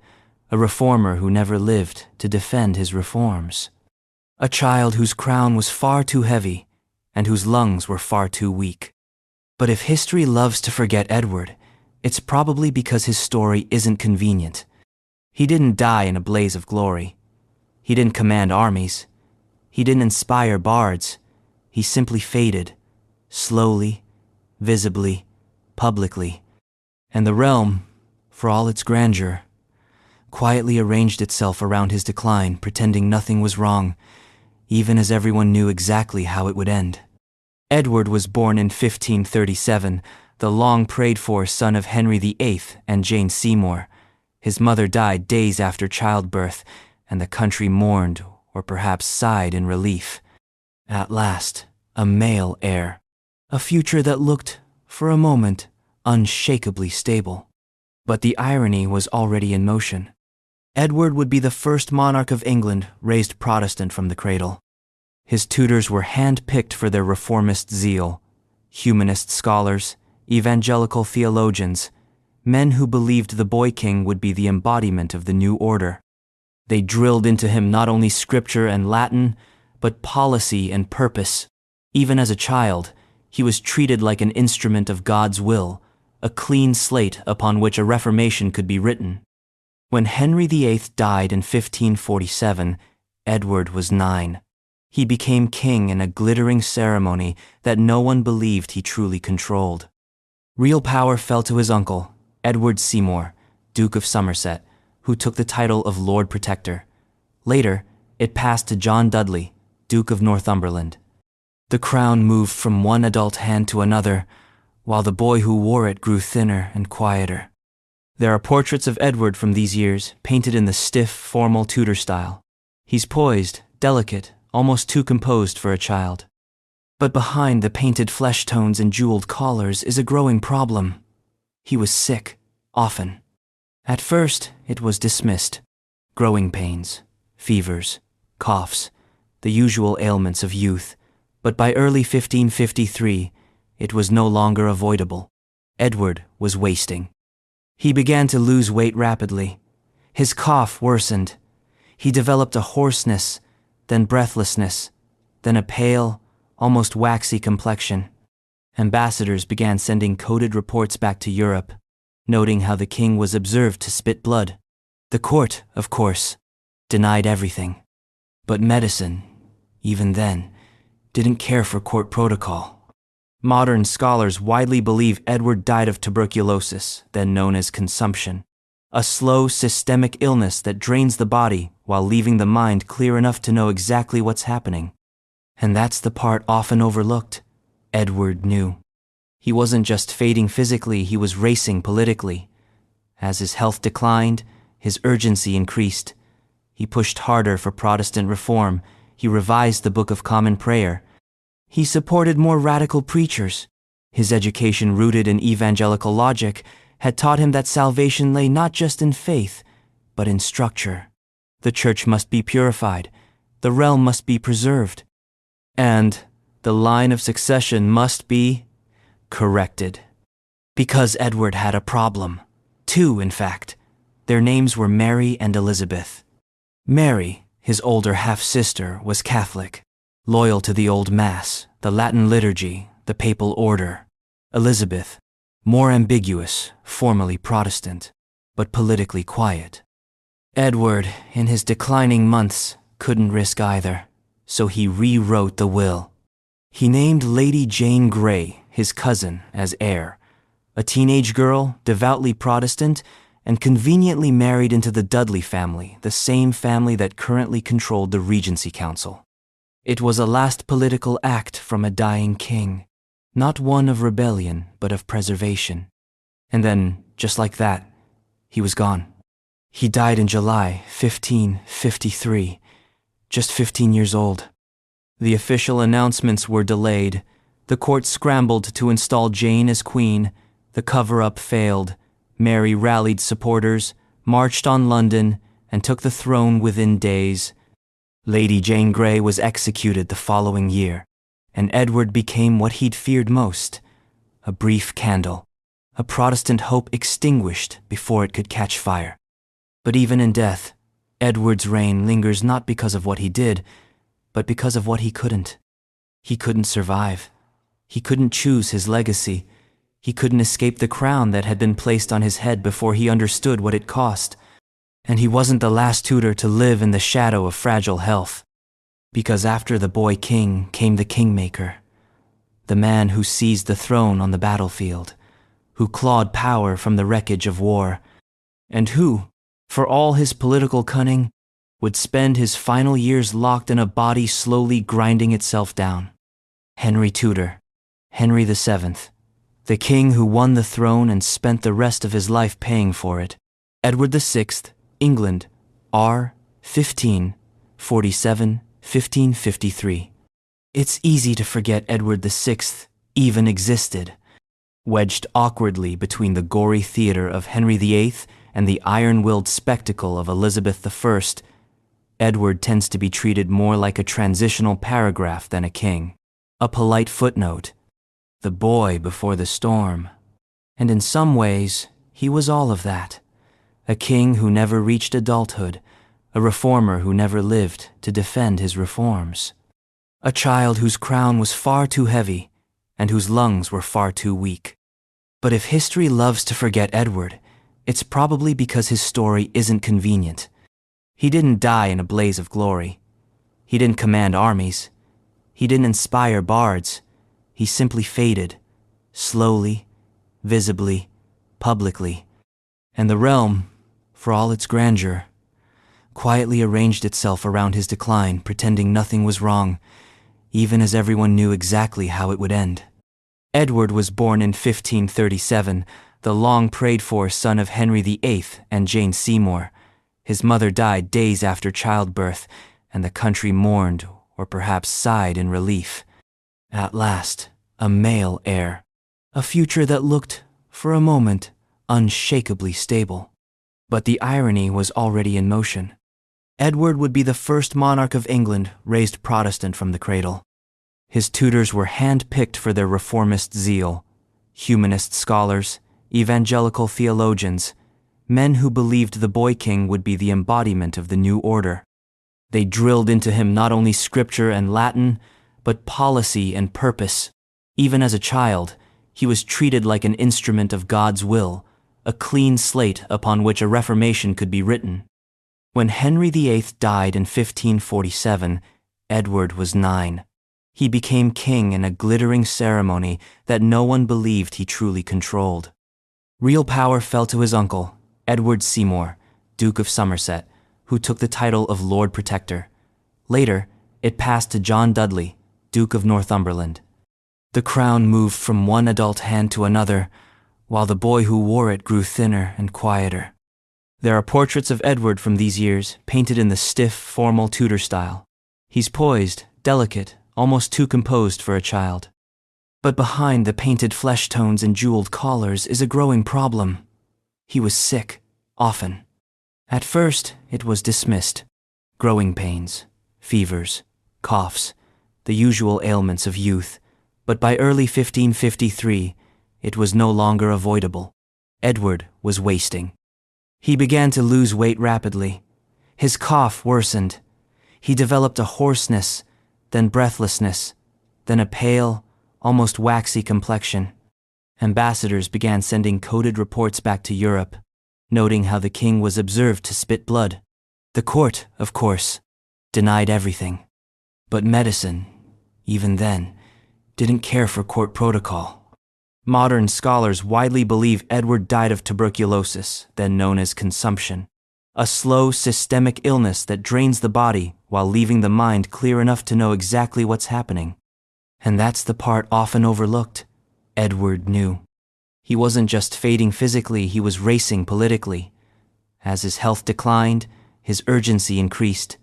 a reformer who never lived to defend his reforms. A child whose crown was far too heavy and whose lungs were far too weak. But if history loves to forget Edward, it's probably because his story isn't convenient. He didn't die in a blaze of glory. He didn't command armies. He didn't inspire bards. He simply faded, slowly, visibly, publicly. And the realm, for all its grandeur, quietly arranged itself around his decline, pretending nothing was wrong, even as everyone knew exactly how it would end. Edward was born in 1537, the long-prayed-for son of Henry VIII and Jane Seymour. His mother died days after childbirth, and the country mourned, or perhaps sighed in relief. At last, a male heir. A future that looked, for a moment, unshakably stable. But the irony was already in motion. Edward would be the first monarch of England raised Protestant from the cradle. His tutors were hand-picked for their reformist zeal, humanist scholars, evangelical theologians, men who believed the boy king would be the embodiment of the new order. They drilled into him not only scripture and Latin, but policy and purpose. Even as a child, he was treated like an instrument of God's will, a clean slate upon which a reformation could be written. When Henry VIII died in 1547, Edward was 9. He became king in a glittering ceremony that no one believed he truly controlled. Real power fell to his uncle, Edward Seymour, Duke of Somerset, who took the title of Lord Protector. Later, it passed to John Dudley, Duke of Northumberland. The crown moved from one adult hand to another, while the boy who wore it grew thinner and quieter. There are portraits of Edward from these years, painted in the stiff, formal Tudor style. He's poised, delicate, almost too composed for a child. But behind the painted flesh tones and jeweled collars is a growing problem. He was sick, often. At first, it was dismissed. Growing pains, fevers, coughs, the usual ailments of youth. But by early 1553, it was no longer avoidable. Edward was wasting. He began to lose weight rapidly. His cough worsened. He developed a hoarseness, then breathlessness, then a pale, almost waxy complexion. Ambassadors began sending coded reports back to Europe, noting how the king was observed to spit blood. The court, of course, denied everything. But medicine, even then, didn't care for court protocol. Modern scholars widely believe Edward died of tuberculosis, then known as consumption, a slow systemic illness that drains the body while leaving the mind clear enough to know exactly what's happening. And that's the part often overlooked. Edward knew. He wasn't just fading physically, he was racing politically. As his health declined, his urgency increased. He pushed harder for Protestant reform. He revised the Book of Common Prayer. He supported more radical preachers. His education, rooted in evangelical logic, had taught him that salvation lay not just in faith, but in structure. The church must be purified. The realm must be preserved. And the line of succession must be corrected. Because Edward had a problem. Two, in fact. Their names were Mary and Elizabeth. Mary, his older half-sister, was Catholic, loyal to the Old Mass, the Latin liturgy, the papal order. Elizabeth, more ambiguous, formally Protestant, but politically quiet. Edward, in his declining months, couldn't risk either, so he rewrote the will. He named Lady Jane Grey, his cousin, as heir, a teenage girl, devoutly Protestant, and conveniently married into the Dudley family, the same family that currently controlled the Regency Council. It was a last political act from a dying king, not one of rebellion, but of preservation. And then, just like that, he was gone. He died in July 1553, just 15 years old. The official announcements were delayed. The court scrambled to install Jane as queen. The cover-up failed. Mary rallied supporters, marched on London, and took the throne within days. Lady Jane Grey was executed the following year, and Edward became what he'd feared most, a brief candle, a Protestant hope extinguished before it could catch fire. But even in death, Edward's reign lingers not because of what he did, but because of what he couldn't. He couldn't survive. He couldn't choose his legacy. He couldn't escape the crown that had been placed on his head before he understood what it cost. And he wasn't the last Tudor to live in the shadow of fragile health. Because after the boy king came the kingmaker, the man who seized the throne on the battlefield, who clawed power from the wreckage of war, and who, for all his political cunning, would spend his final years locked in a body slowly grinding itself down. Henry Tudor, Henry VII, the king who won the throne and spent the rest of his life paying for it. Edward VI, England, R. 1547-1553. It's easy to forget Edward VI even existed. Wedged awkwardly between the gory theater of Henry VIII and the iron-willed spectacle of Elizabeth I, Edward tends to be treated more like a transitional paragraph than a king, a polite footnote, the boy before the storm. And in some ways, he was all of that. A king who never reached adulthood, a reformer who never lived to defend his reforms. A child whose crown was far too heavy and whose lungs were far too weak. But if history loves to forget Edward, it's probably because his story isn't convenient. He didn't die in a blaze of glory. He didn't command armies. He didn't inspire bards. He simply faded, slowly, visibly, publicly. And the realm, for all its grandeur, quietly arranged itself around his decline, pretending nothing was wrong, even as everyone knew exactly how it would end. Edward was born in 1537, the long-prayed-for son of Henry VIII and Jane Seymour. His mother died days after childbirth, and the country mourned, or perhaps sighed in relief. At last, a male heir, a future that looked, for a moment, unshakably stable. But the irony was already in motion. Edward would be the first monarch of England raised Protestant from the cradle. His tutors were hand-picked for their reformist zeal, humanist scholars, evangelical theologians, men who believed the boy king would be the embodiment of the new order. They drilled into him not only scripture and Latin, but policy and purpose. Even as a child, he was treated like an instrument of God's will, a clean slate upon which a reformation could be written. When Henry VIII died in 1547, Edward was 9. He became king in a glittering ceremony that no one believed he truly controlled. Real power fell to his uncle, Edward Seymour, Duke of Somerset, who took the title of Lord Protector. Later, it passed to John Dudley, Duke of Northumberland. The crown moved from one adult hand to another, while the boy who wore it grew thinner and quieter. There are portraits of Edward from these years, painted in the stiff, formal Tudor style. He's poised, delicate, almost too composed for a child. But behind the painted flesh tones and jeweled collars is a growing problem. He was sick, often. At first, it was dismissed. Growing pains, fevers, coughs, the usual ailments of youth, but by early 1553, it was no longer avoidable. Edward was wasting. He began to lose weight rapidly. His cough worsened. He developed a hoarseness, then breathlessness, then a pale, almost waxy complexion. Ambassadors began sending coded reports back to Europe, noting how the king was observed to spit blood. The court, of course, denied everything. But medicine, even then, didn't care for court protocol. Modern scholars widely believe Edward died of tuberculosis, then known as consumption, a slow systemic illness that drains the body while leaving the mind clear enough to know exactly what's happening. And that's the part often overlooked. Edward knew. He wasn't just fading physically, he was racing politically. As his health declined, his urgency increased.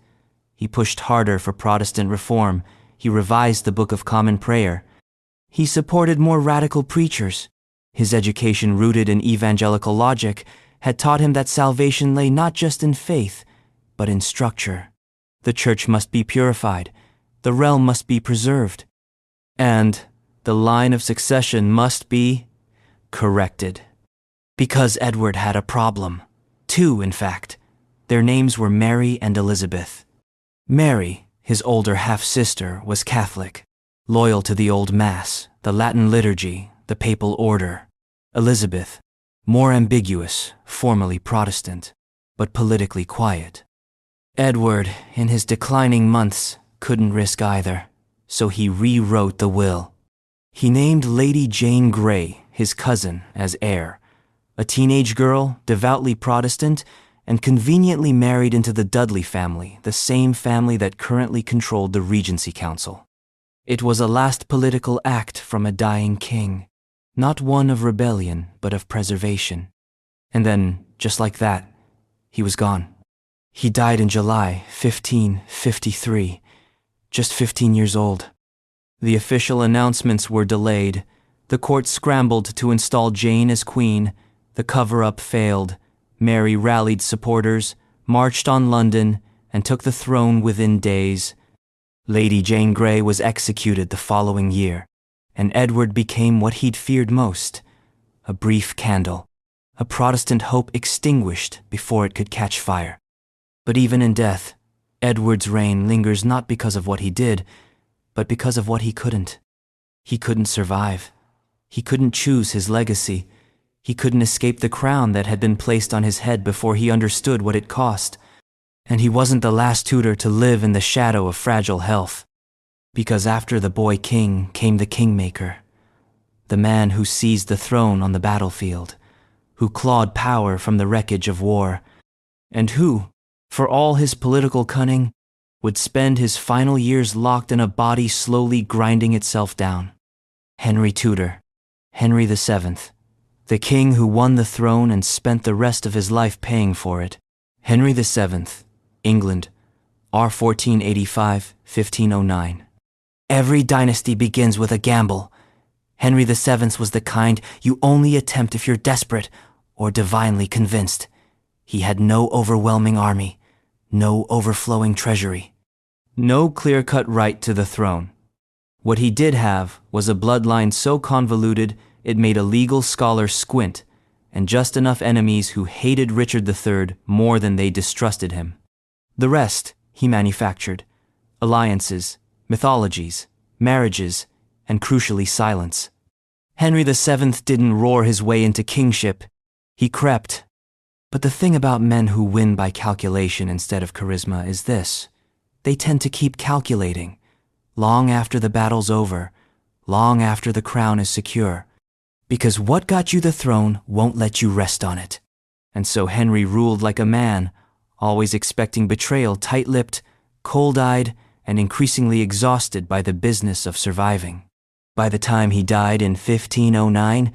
He pushed harder for Protestant reform. He revised the Book of Common Prayer. He supported more radical preachers. His education, rooted in evangelical logic, had taught him that salvation lay not just in faith, but in structure. The church must be purified. The realm must be preserved. And the line of succession must be corrected. Because Edward had a problem. Two, in fact. Their names were Mary and Elizabeth. Mary, his older half-sister, was Catholic, loyal to the old Mass, the Latin liturgy, the papal order. Elizabeth, more ambiguous, formally Protestant, but politically quiet. Edward, in his declining months, couldn't risk either, so he rewrote the will. He named Lady Jane Grey, his cousin, as heir, a teenage girl, devoutly Protestant, and conveniently married into the Dudley family, the same family that currently controlled the Regency Council. It was a last political act from a dying king, not one of rebellion, but of preservation. And then, just like that, he was gone. He died in July 1553, just 15 years old. The official announcements were delayed. The court scrambled to install Jane as queen. The cover-up failed. Mary rallied supporters, marched on London, and took the throne within days. Lady Jane Grey was executed the following year, and Edward became what he'd feared most, a brief candle, a Protestant hope extinguished before it could catch fire. But even in death, Edward's reign lingers not because of what he did, but because of what he couldn't. He couldn't survive. He couldn't choose his legacy. He couldn't escape the crown that had been placed on his head before he understood what it cost. And he wasn't the last Tudor to live in the shadow of fragile health. Because after the boy king came the kingmaker, the man who seized the throne on the battlefield, who clawed power from the wreckage of war, and who, for all his political cunning, would spend his final years locked in a body slowly grinding itself down. Henry Tudor, Henry VII, the king who won the throne and spent the rest of his life paying for it. Henry VII, England, R. 1485-1509. Every dynasty begins with a gamble. Henry VII's was the kind you only attempt if you're desperate or divinely convinced. He had no overwhelming army, no overflowing treasury, no clear-cut right to the throne. What he did have was a bloodline so convoluted it made a legal scholar squint, and just enough enemies who hated Richard III more than they distrusted him. The rest he manufactured: alliances, mythologies, marriages, and crucially silence. Henry VII didn't roar his way into kingship, he crept. But the thing about men who win by calculation instead of charisma is this: they tend to keep calculating, long after the battle's over, long after the crown is secure. Because what got you the throne won't let you rest on it. And so Henry ruled like a man, always expecting betrayal, tight-lipped, cold-eyed, and increasingly exhausted by the business of surviving. By the time he died in 1509,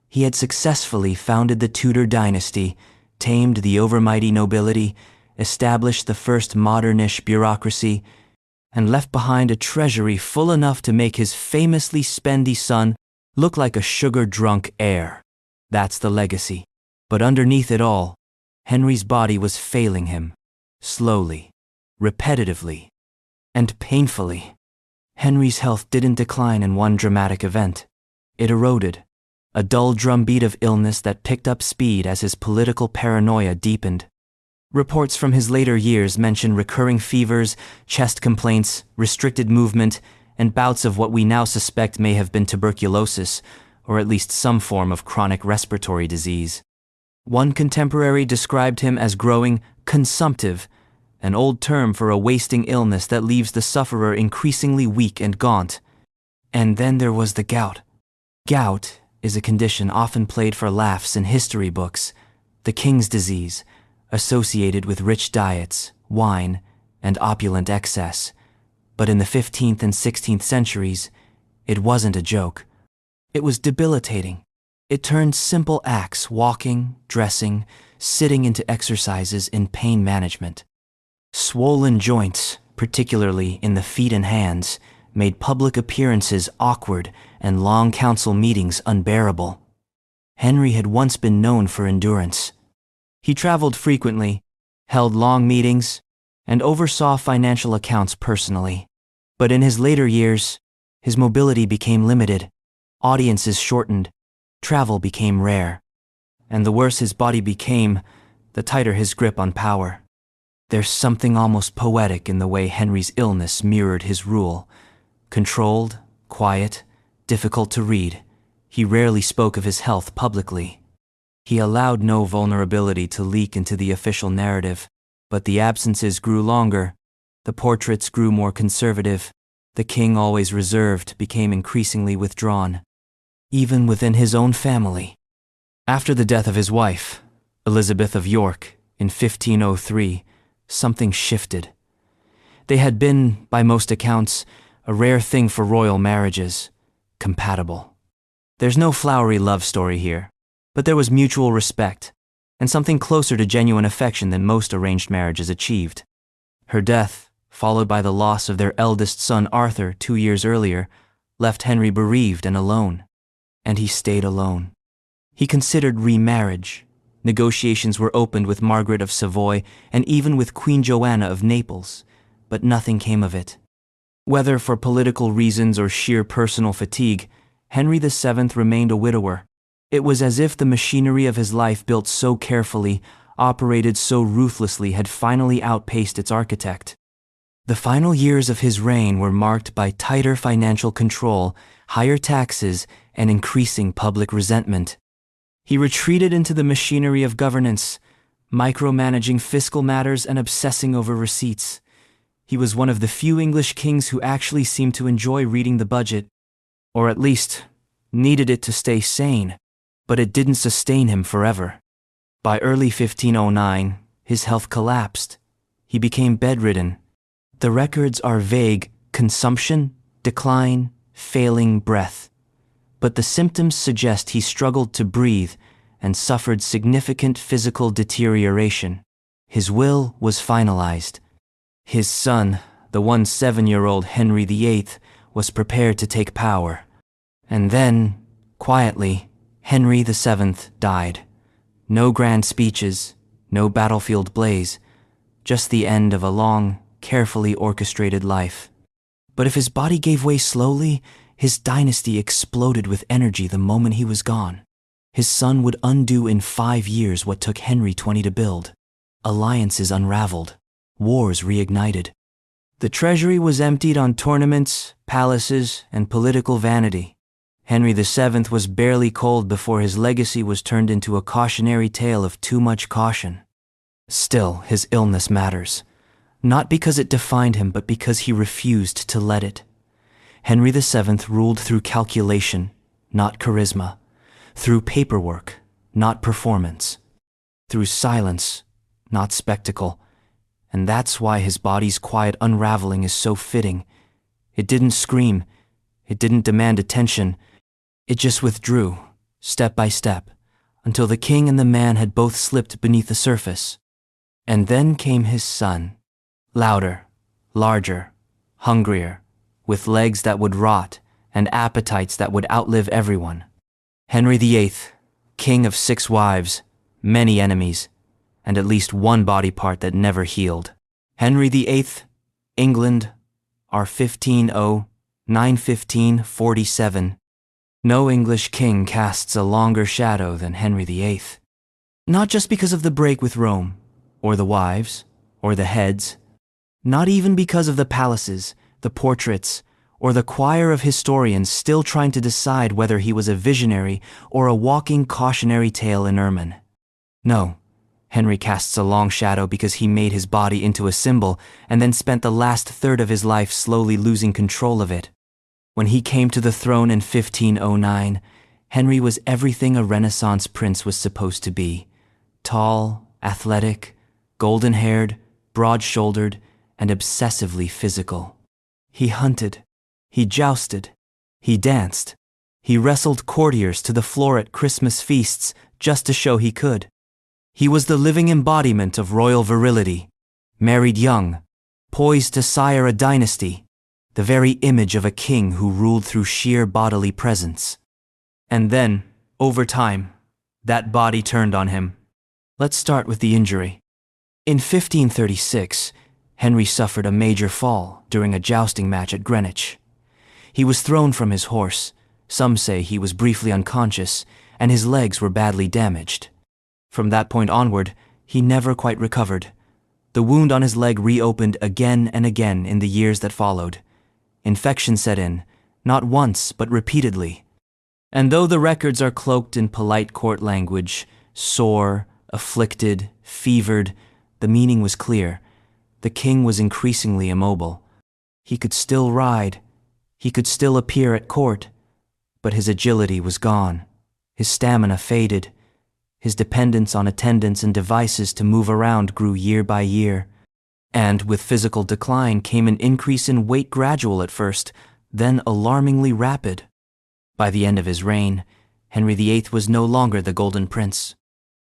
he had successfully founded the Tudor dynasty, tamed the overmighty nobility, established the first modernish bureaucracy, and left behind a treasury full enough to make his famously spendy son look like a sugar-drunk heir. That's the legacy. But underneath it all, Henry's body was failing him, slowly, repetitively. And painfully. Henry's health didn't decline in one dramatic event. It eroded, a dull drumbeat of illness that picked up speed as his political paranoia deepened. Reports from his later years mention recurring fevers, chest complaints, restricted movement, and bouts of what we now suspect may have been tuberculosis, or at least some form of chronic respiratory disease. One contemporary described him as growing consumptive, an old term for a wasting illness that leaves the sufferer increasingly weak and gaunt. And then there was the gout. Gout is a condition often played for laughs in history books, the king's disease, associated with rich diets, wine, and opulent excess. But in the 15th and 16th centuries, it wasn't a joke. It was debilitating. It turned simple acts, walking, dressing, sitting, into exercises in pain management. Swollen joints, particularly in the feet and hands, made public appearances awkward and long council meetings unbearable. Henry had once been known for endurance. He traveled frequently, held long meetings, and oversaw financial accounts personally. But in his later years, his mobility became limited, audiences shortened, travel became rare. And the worse his body became, the tighter his grip on power. There's something almost poetic in the way Henry's illness mirrored his rule. Controlled, quiet, difficult to read, he rarely spoke of his health publicly. He allowed no vulnerability to leak into the official narrative, but the absences grew longer, the portraits grew more conservative, the king, always reserved, became increasingly withdrawn, even within his own family. After the death of his wife, Elizabeth of York, in 1503, something shifted. They had been, by most accounts, a rare thing for royal marriages, compatible. There's no flowery love story here, but there was mutual respect, and something closer to genuine affection than most arranged marriages achieved. Her death, followed by the loss of their eldest son Arthur 2 years earlier, left Henry bereaved and alone. And he stayed alone. He considered remarriage. Negotiations were opened with Margaret of Savoy and even with Queen Joanna of Naples, but nothing came of it. Whether for political reasons or sheer personal fatigue, Henry VII remained a widower. It was as if the machinery of his life, built so carefully, operated so ruthlessly, had finally outpaced its architect. The final years of his reign were marked by tighter financial control, higher taxes, and increasing public resentment. He retreated into the machinery of governance, micromanaging fiscal matters and obsessing over receipts. He was one of the few English kings who actually seemed to enjoy reading the budget, or at least needed it to stay sane, but it didn't sustain him forever. By early 1509, his health collapsed. He became bedridden. The records are vague: consumption, decline, failing breath. But the symptoms suggest he struggled to breathe and suffered significant physical deterioration. His will was finalized. His son, the 17-year-old Henry VIII, was prepared to take power. And then, quietly, Henry VII died. No grand speeches, no battlefield blaze, just the end of a long, carefully orchestrated life. But if his body gave way slowly, his dynasty exploded with energy the moment he was gone. His son would undo in 5 years what took Henry 20 to build. Alliances unraveled. Wars reignited. The treasury was emptied on tournaments, palaces, and political vanity. Henry VII was barely cold before his legacy was turned into a cautionary tale of too much caution. Still, his illness matters. Not because it defined him, but because he refused to let it. Henry VII ruled through calculation, not charisma, through paperwork, not performance, through silence, not spectacle. And that's why his body's quiet unraveling is so fitting. It didn't scream. It didn't demand attention. It just withdrew, step by step, until the king and the man had both slipped beneath the surface. And then came his son, louder, larger, hungrier, with legs that would rot and appetites that would outlive everyone. Henry VIII, king of 6 wives, many enemies, and at least one body part that never healed. Henry VIII, England, are 1509-1547. No English king casts a longer shadow than Henry VIII. Not just because of the break with Rome, or the wives, or the heads, not even because of the palaces, the portraits, or the choir of historians still trying to decide whether he was a visionary or a walking cautionary tale in ermine. No, Henry casts a long shadow because he made his body into a symbol and then spent the last third of his life slowly losing control of it. When he came to the throne in 1509, Henry was everything a Renaissance prince was supposed to be: tall, athletic, golden-haired, broad-shouldered, and obsessively physical. He hunted, he jousted, he danced, he wrestled courtiers to the floor at Christmas feasts just to show he could. He was the living embodiment of royal virility, married young, poised to sire a dynasty, the very image of a king who ruled through sheer bodily presence. And then, over time, that body turned on him. Let's start with the injury. In 1536, Henry suffered a major fall during a jousting match at Greenwich. He was thrown from his horse. Some say he was briefly unconscious, and his legs were badly damaged. From that point onward, he never quite recovered. The wound on his leg reopened again and again in the years that followed. Infection set in, not once but repeatedly. And though the records are cloaked in polite court language, sore, afflicted, fevered, the meaning was clear. The king was increasingly immobile. He could still ride. He could still appear at court. But his agility was gone. His stamina faded. His dependence on attendants and devices to move around grew year by year. And with physical decline came an increase in weight, gradual at first, then alarmingly rapid. By the end of his reign, Henry VIII was no longer the Golden Prince.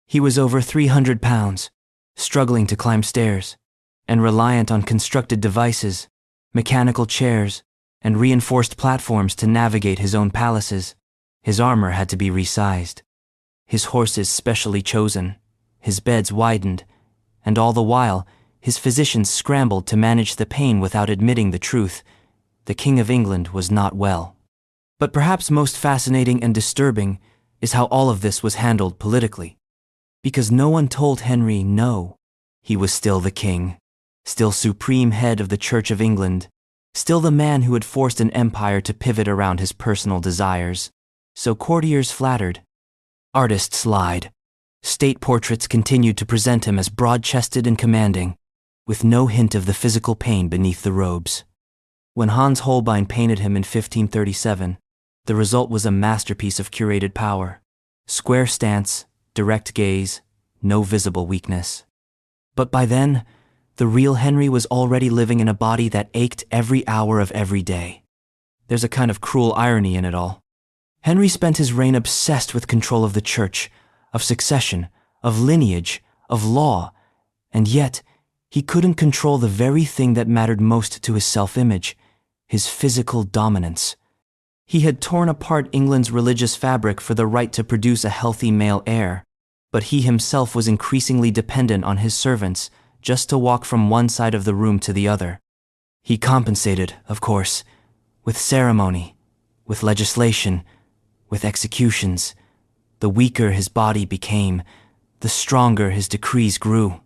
He was over 300 pounds, struggling to climb stairs, and reliant on constructed devices, mechanical chairs, and reinforced platforms to navigate his own palaces. His armor had to be resized, his horses specially chosen, his beds widened, and all the while, his physicians scrambled to manage the pain without admitting the truth: the King of England was not well. But perhaps most fascinating and disturbing is how all of this was handled politically. Because no one told Henry no. He was still the king, still supreme head of the Church of England, still the man who had forced an empire to pivot around his personal desires. So courtiers flattered, artists lied, state portraits continued to present him as broad-chested and commanding, with no hint of the physical pain beneath the robes. When Hans Holbein painted him in 1537, the result was a masterpiece of curated power: square stance, direct gaze, no visible weakness. But by then, the real Henry was already living in a body that ached every hour of every day. There's a kind of cruel irony in it all. Henry spent his reign obsessed with control of the church, of succession, of lineage, of law, and yet he couldn't control the very thing that mattered most to his self-image: his physical dominance. He had torn apart England's religious fabric for the right to produce a healthy male heir, but he himself was increasingly dependent on his servants just to walk from one side of the room to the other. He compensated, of course, with ceremony, with legislation, with executions. The weaker his body became, the stronger his decrees grew.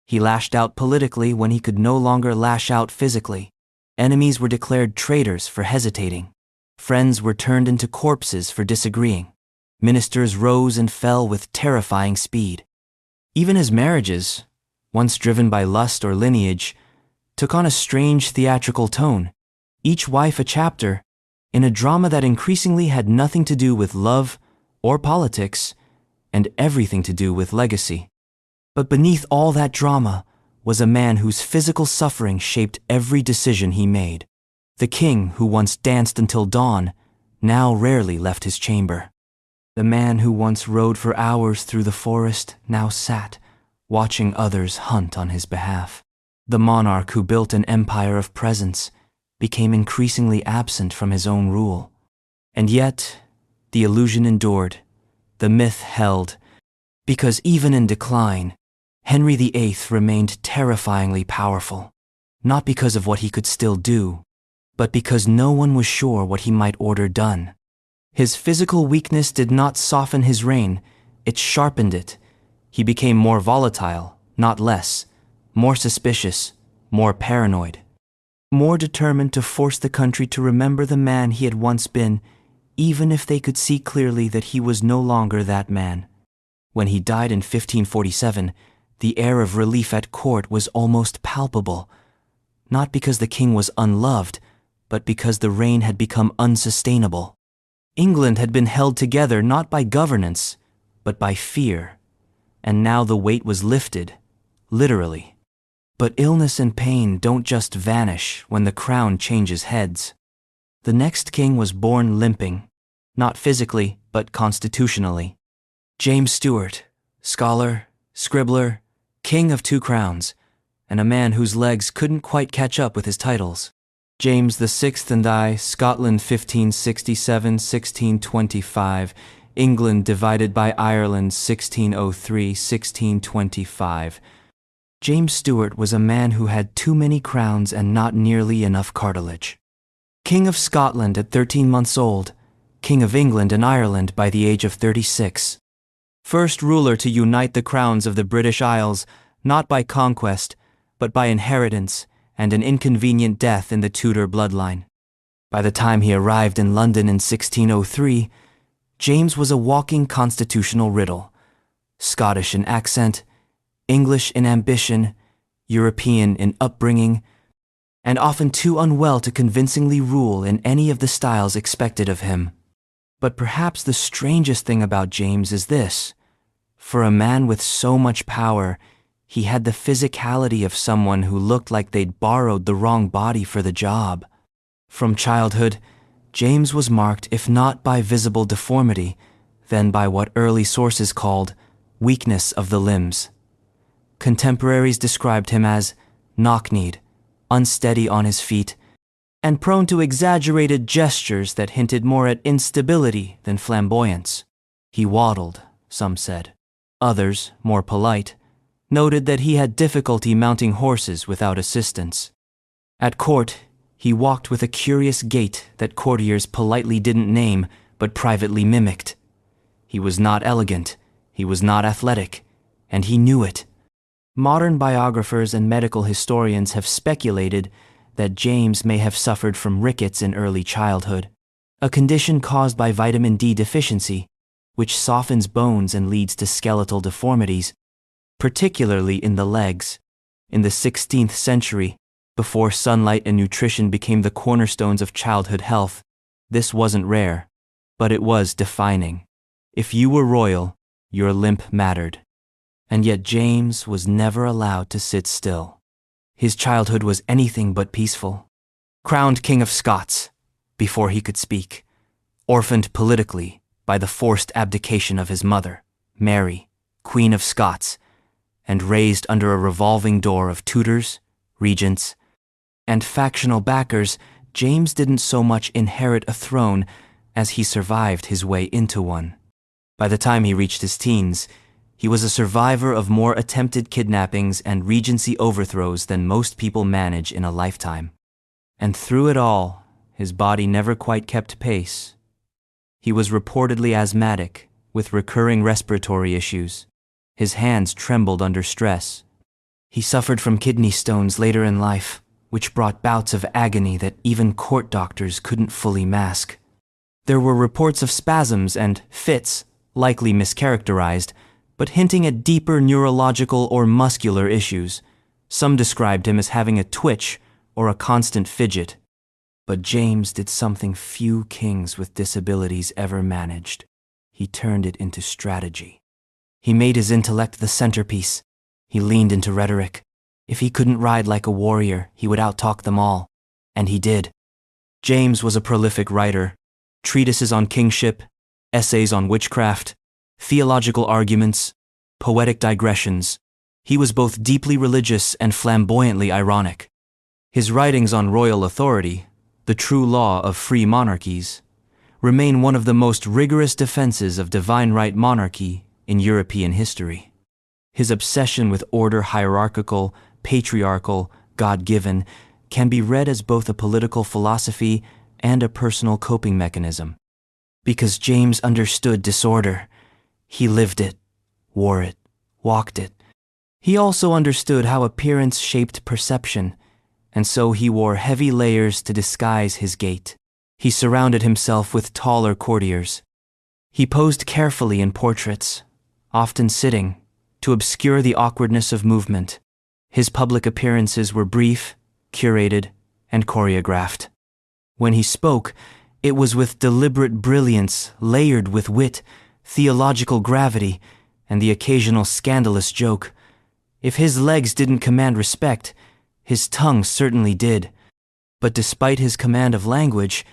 He lashed out politically when he could no longer lash out physically. Enemies were declared traitors for hesitating. Friends were turned into corpses for disagreeing. Ministers rose and fell with terrifying speed. Even his marriages, once driven by lust or lineage, took on a strange theatrical tone, each wife a chapter, in a drama that increasingly had nothing to do with love or politics, and everything to do with legacy. But beneath all that drama was a man whose physical suffering shaped every decision he made. The king who once danced until dawn now rarely left his chamber. The man who once rode for hours through the forest now sat, watching others hunt on his behalf. The monarch who built an empire of presence became increasingly absent from his own rule. And yet, the illusion endured, the myth held, because even in decline, Henry VIII remained terrifyingly powerful. not because of what he could still do, but because no one was sure what he might order done. His physical weakness did not soften his reign, it sharpened it. He became more volatile, not less, more suspicious, more paranoid, more determined to force the country to remember the man he had once been, even if they could see clearly that he was no longer that man. When he died in 1547, the air of relief at court was almost palpable, not because the king was unloved, but because the reign had become unsustainable. England had been held together not by governance, but by fear, and now the weight was lifted, literally. But illness and pain don't just vanish when the crown changes heads. The next king was born limping, not physically, but constitutionally. James Stuart, scholar, scribbler, king of 2 crowns, and a man whose legs couldn't quite catch up with his titles. James VI and I, Scotland 1567-1625, England divided by Ireland 1603-1625. James Stuart was a man who had too many crowns and not nearly enough cartilage. King of Scotland at 13 months old, King of England and Ireland by the age of 36. First ruler to unite the crowns of the British Isles, not by conquest, but by inheritance and an inconvenient death in the Tudor bloodline. By the time he arrived in London in 1603, James was a walking constitutional riddle, Scottish in accent, English in ambition, European in upbringing, and often too unwell to convincingly rule in any of the styles expected of him. But perhaps the strangest thing about James is this: for a man with so much power, he had the physicality of someone who looked like they'd borrowed the wrong body for the job. From childhood, James was marked if not by visible deformity, then by what early sources called weakness of the limbs. Contemporaries described him as knock-kneed, unsteady on his feet, and prone to exaggerated gestures that hinted more at instability than flamboyance. He waddled, some said. Others, more polite, noted that he had difficulty mounting horses without assistance. At court, he walked with a curious gait that courtiers politely didn't name but privately mimicked. He was not elegant, he was not athletic, and he knew it. Modern biographers and medical historians have speculated that James may have suffered from rickets in early childhood, a condition caused by vitamin D deficiency, which softens bones and leads to skeletal deformities, particularly in the legs. In the 16th century, before sunlight and nutrition became the cornerstones of childhood health, this wasn't rare, but it was defining. If you were royal, your limp mattered. And yet James was never allowed to sit still. His childhood was anything but peaceful. Crowned King of Scots before he could speak, orphaned politically by the forced abdication of his mother, Mary, Queen of Scots, and raised under a revolving door of tutors, regents, and factional backers, James didn't so much inherit a throne as he survived his way into one. By the time he reached his teens, he was a survivor of more attempted kidnappings and regency overthrows than most people manage in a lifetime. And through it all, his body never quite kept pace. He was reportedly asthmatic, with recurring respiratory issues. His hands trembled under stress. He suffered from kidney stones later in life, which brought bouts of agony that even court doctors couldn't fully mask. There were reports of spasms and fits, likely mischaracterized, but hinting at deeper neurological or muscular issues. Some described him as having a twitch or a constant fidget. But James did something few kings with disabilities ever managed. He turned it into strategy. He made his intellect the centerpiece. He leaned into rhetoric. If he couldn't ride like a warrior, he would outtalk them all. And he did. James was a prolific writer. Treatises on kingship, essays on witchcraft, theological arguments, poetic digressions. He was both deeply religious and flamboyantly ironic. His writings on royal authority, the true law of free monarchies, remain one of the most rigorous defenses of divine right monarchy in European history. His obsession with order hierarchical, patriarchal, God-given, can be read as both a political philosophy and a personal coping mechanism. Because James understood disorder. He lived it, wore it, walked it. He also understood how appearance shaped perception, and so he wore heavy layers to disguise his gait. He surrounded himself with taller courtiers. He posed carefully in portraits, often sitting, to obscure the awkwardness of movement. His public appearances were brief, curated, and choreographed. When he spoke, it was with deliberate brilliance layered with wit, theological gravity, and the occasional scandalous joke. If his legs didn't command respect, his tongue certainly did. But despite his command of language,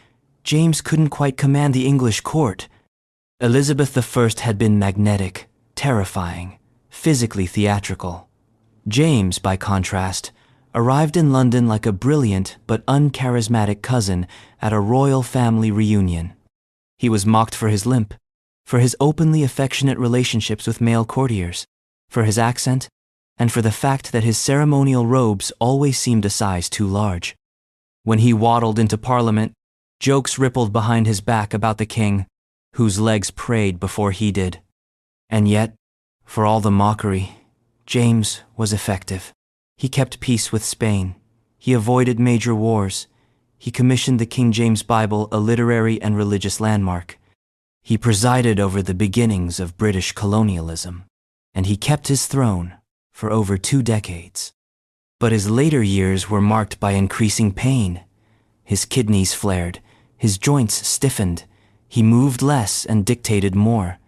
James couldn't quite command the English court. Elizabeth I had been magnetic, terrifying, physically theatrical. James, by contrast, arrived in London like a brilliant but uncharismatic cousin at a royal family reunion. He was mocked for his limp, for his openly affectionate relationships with male courtiers, for his accent, and for the fact that his ceremonial robes always seemed a size too large. When he waddled into Parliament, jokes rippled behind his back about the king, whose legs prayed before he did. And yet, for all the mockery, James was effective. He kept peace with Spain. He avoided major wars. He commissioned the King James Bible a literary and religious landmark. He presided over the beginnings of British colonialism, and he kept his throne for over 2 decades. But his later years were marked by increasing pain. His kidneys flared, his joints stiffened, he moved less and dictated more.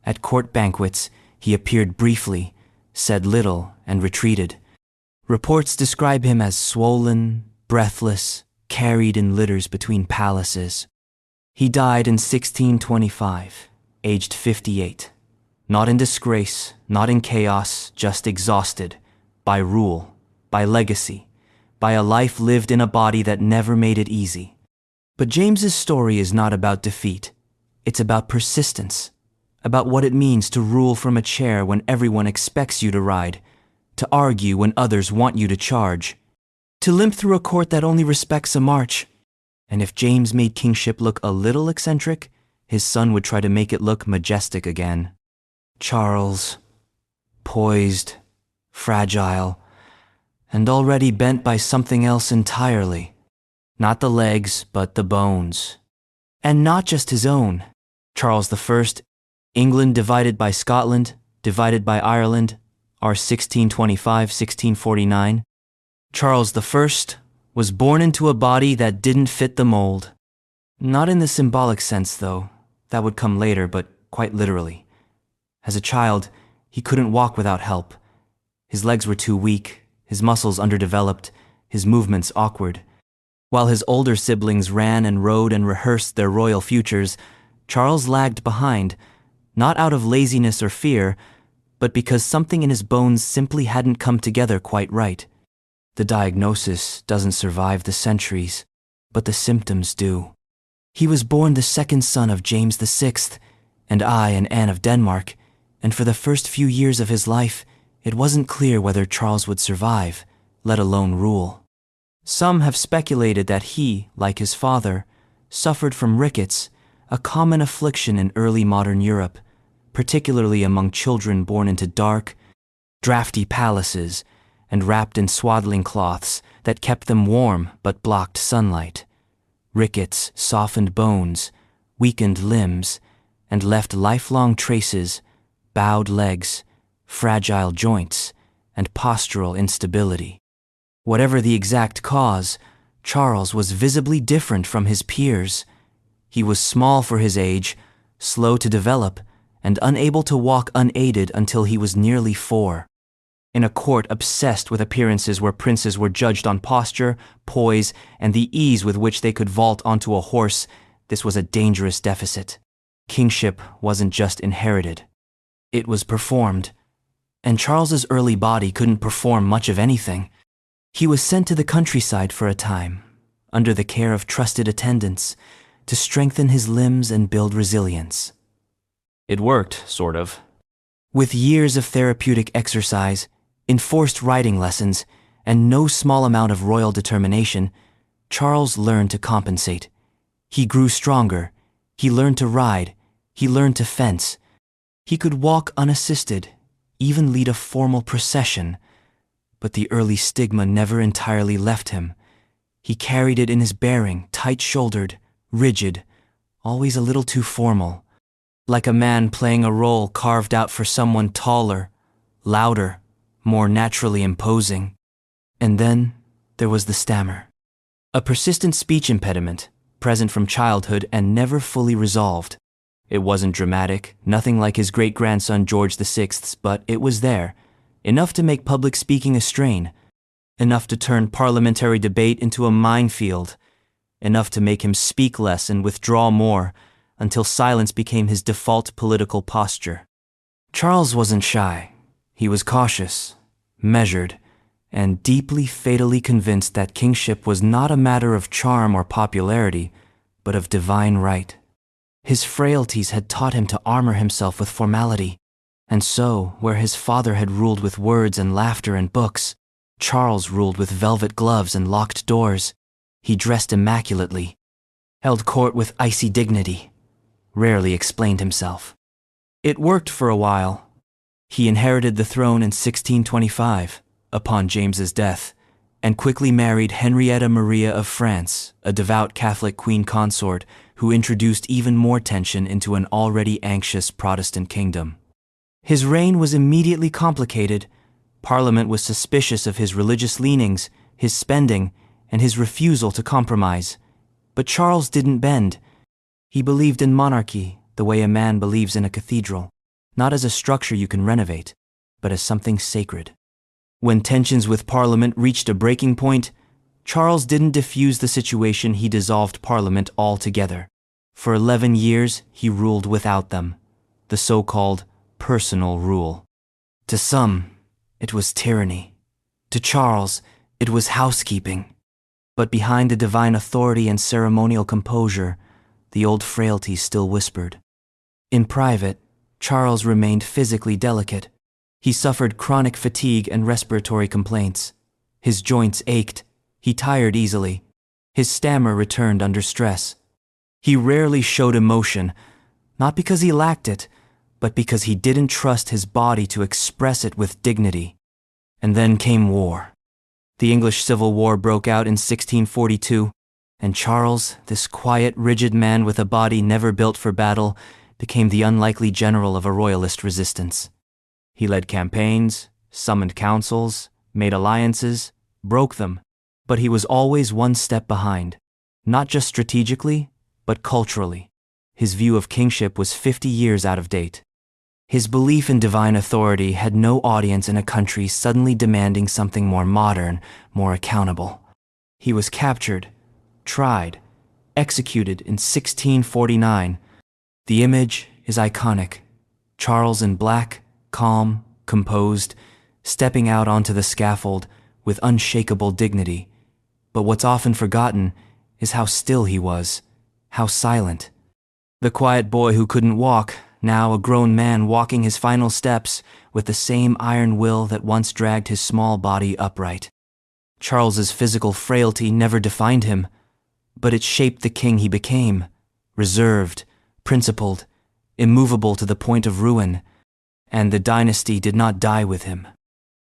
At court banquets, he appeared briefly, said little, and retreated. Reports describe him as swollen, breathless, carried in litters between palaces. He died in 1625, aged 58. Not in disgrace, not in chaos, just exhausted, by rule, by legacy, by a life lived in a body that never made it easy. But James's story is not about defeat. It's about persistence, about what it means to rule from a chair when everyone expects you to ride, to argue when others want you to charge, to limp through a court that only respects a march. And if James made kingship look a little eccentric, his son would try to make it look majestic again. Charles, poised, fragile, and already bent by something else entirely. Not the legs, but the bones. And not just his own. Charles I, England divided by Scotland, divided by Ireland, are 1625-1649. Charles I was born into a body that didn't fit the mold. Not in the symbolic sense, though. That would come later, but quite literally. As a child, he couldn't walk without help. His legs were too weak, his muscles underdeveloped, his movements awkward. While his older siblings ran and rode and rehearsed their royal futures, Charles lagged behind, not out of laziness or fear, but because something in his bones simply hadn't come together quite right. The diagnosis doesn't survive the centuries, but the symptoms do. He was born the second son of James VI, and Anne of Denmark, and for the first few years of his life, it wasn't clear whether Charles would survive, let alone rule. Some have speculated that he, like his father, suffered from rickets, a common affliction in early modern Europe, particularly among children born into dark, drafty palaces and wrapped in swaddling cloths that kept them warm but blocked sunlight. Rickets softened bones, weakened limbs, and left lifelong traces, bowed legs, fragile joints, and postural instability. Whatever the exact cause, Charles was visibly different from his peers. He was small for his age, slow to develop, and unable to walk unaided until he was nearly 4. In a court obsessed with appearances where princes were judged on posture, poise, and the ease with which they could vault onto a horse, this was a dangerous deficit. Kingship wasn't just inherited. It was performed. And Charles's early body couldn't perform much of anything. He was sent to the countryside for a time, under the care of trusted attendants, to strengthen his limbs and build resilience. It worked, sort of. With years of therapeutic exercise, enforced riding lessons, and no small amount of royal determination, Charles learned to compensate. He grew stronger. He learned to ride. He learned to fence. He could walk unassisted, even lead a formal procession. But the early stigma never entirely left him. He carried it in his bearing, tight-shouldered, rigid, always a little too formal, like a man playing a role carved out for someone taller, louder, more naturally imposing. And then there was the stammer. A persistent speech impediment, present from childhood and never fully resolved. It wasn't dramatic, nothing like his great-grandson George VI's, but it was there, enough to make public speaking a strain, enough to turn parliamentary debate into a minefield, enough to make him speak less and withdraw more, until silence became his default political posture. Charles wasn't shy. He was cautious, measured, and deeply fatally convinced that kingship was not a matter of charm or popularity, but of divine right. His frailties had taught him to armor himself with formality, and so, where his father had ruled with words and laughter and books, Charles ruled with velvet gloves and locked doors. He dressed immaculately, held court with icy dignity, rarely explained himself. It worked for a while. He inherited the throne in 1625, upon James's death, and quickly married Henrietta Maria of France, a devout Catholic queen consort who introduced even more tension into an already anxious Protestant kingdom. His reign was immediately complicated. Parliament was suspicious of his religious leanings, his spending, and his refusal to compromise. But Charles didn't bend. He believed in monarchy the way a man believes in a cathedral, not as a structure you can renovate, but as something sacred. When tensions with Parliament reached a breaking point, Charles didn't diffuse the situation, he dissolved Parliament altogether. For 11 years, he ruled without them, the so-called personal rule. To some, it was tyranny. To Charles, it was housekeeping. But behind the divine authority and ceremonial composure, the old frailty still whispered. In private, Charles remained physically delicate. He suffered chronic fatigue and respiratory complaints. His joints ached. He tired easily. His stammer returned under stress. He rarely showed emotion, not because he lacked it, but because he didn't trust his body to express it with dignity. And then came war. The English Civil War broke out in 1642, and Charles, this quiet, rigid man with a body never built for battle, became the unlikely general of a royalist resistance. He led campaigns, summoned councils, made alliances, broke them, but he was always one step behind, not just strategically, but culturally. His view of kingship was 50 years out of date. His belief in divine authority had no audience in a country suddenly demanding something more modern, more accountable. He was captured, tried, executed in 1649. The image is iconic. Charles in black, calm, composed, stepping out onto the scaffold with unshakable dignity. But what's often forgotten is how still he was, how silent. The quiet boy who couldn't walk, now a grown man walking his final steps with the same iron will that once dragged his small body upright. Charles's physical frailty never defined him, but it shaped the king he became, reserved, principled, immovable to the point of ruin, and the dynasty did not die with him.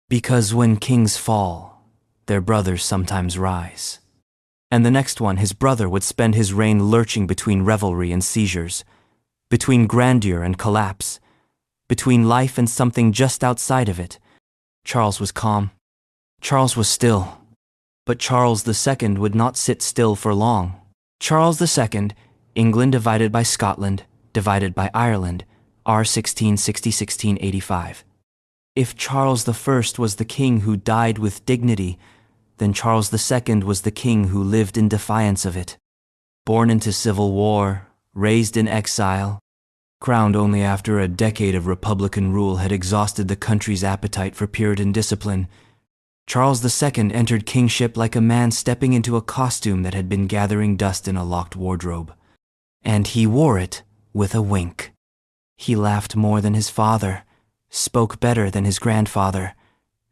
Because when kings fall, their brothers sometimes rise. And the next one, his brother, would spend his reign lurching between revelry and seizures, between grandeur and collapse, between life and something just outside of it. Charles was calm. Charles was still. But Charles II would not sit still for long. Charles II, England divided by Scotland, divided by Ireland, R. 1660–1685. If Charles I was the king who died with dignity, then Charles II was the king who lived in defiance of it. Born into civil war, raised in exile, crowned only after a decade of Republican rule had exhausted the country's appetite for Puritan discipline, Charles II entered kingship like a man stepping into a costume that had been gathering dust in a locked wardrobe. And he wore it with a wink. He laughed more than his father, spoke better than his grandfather,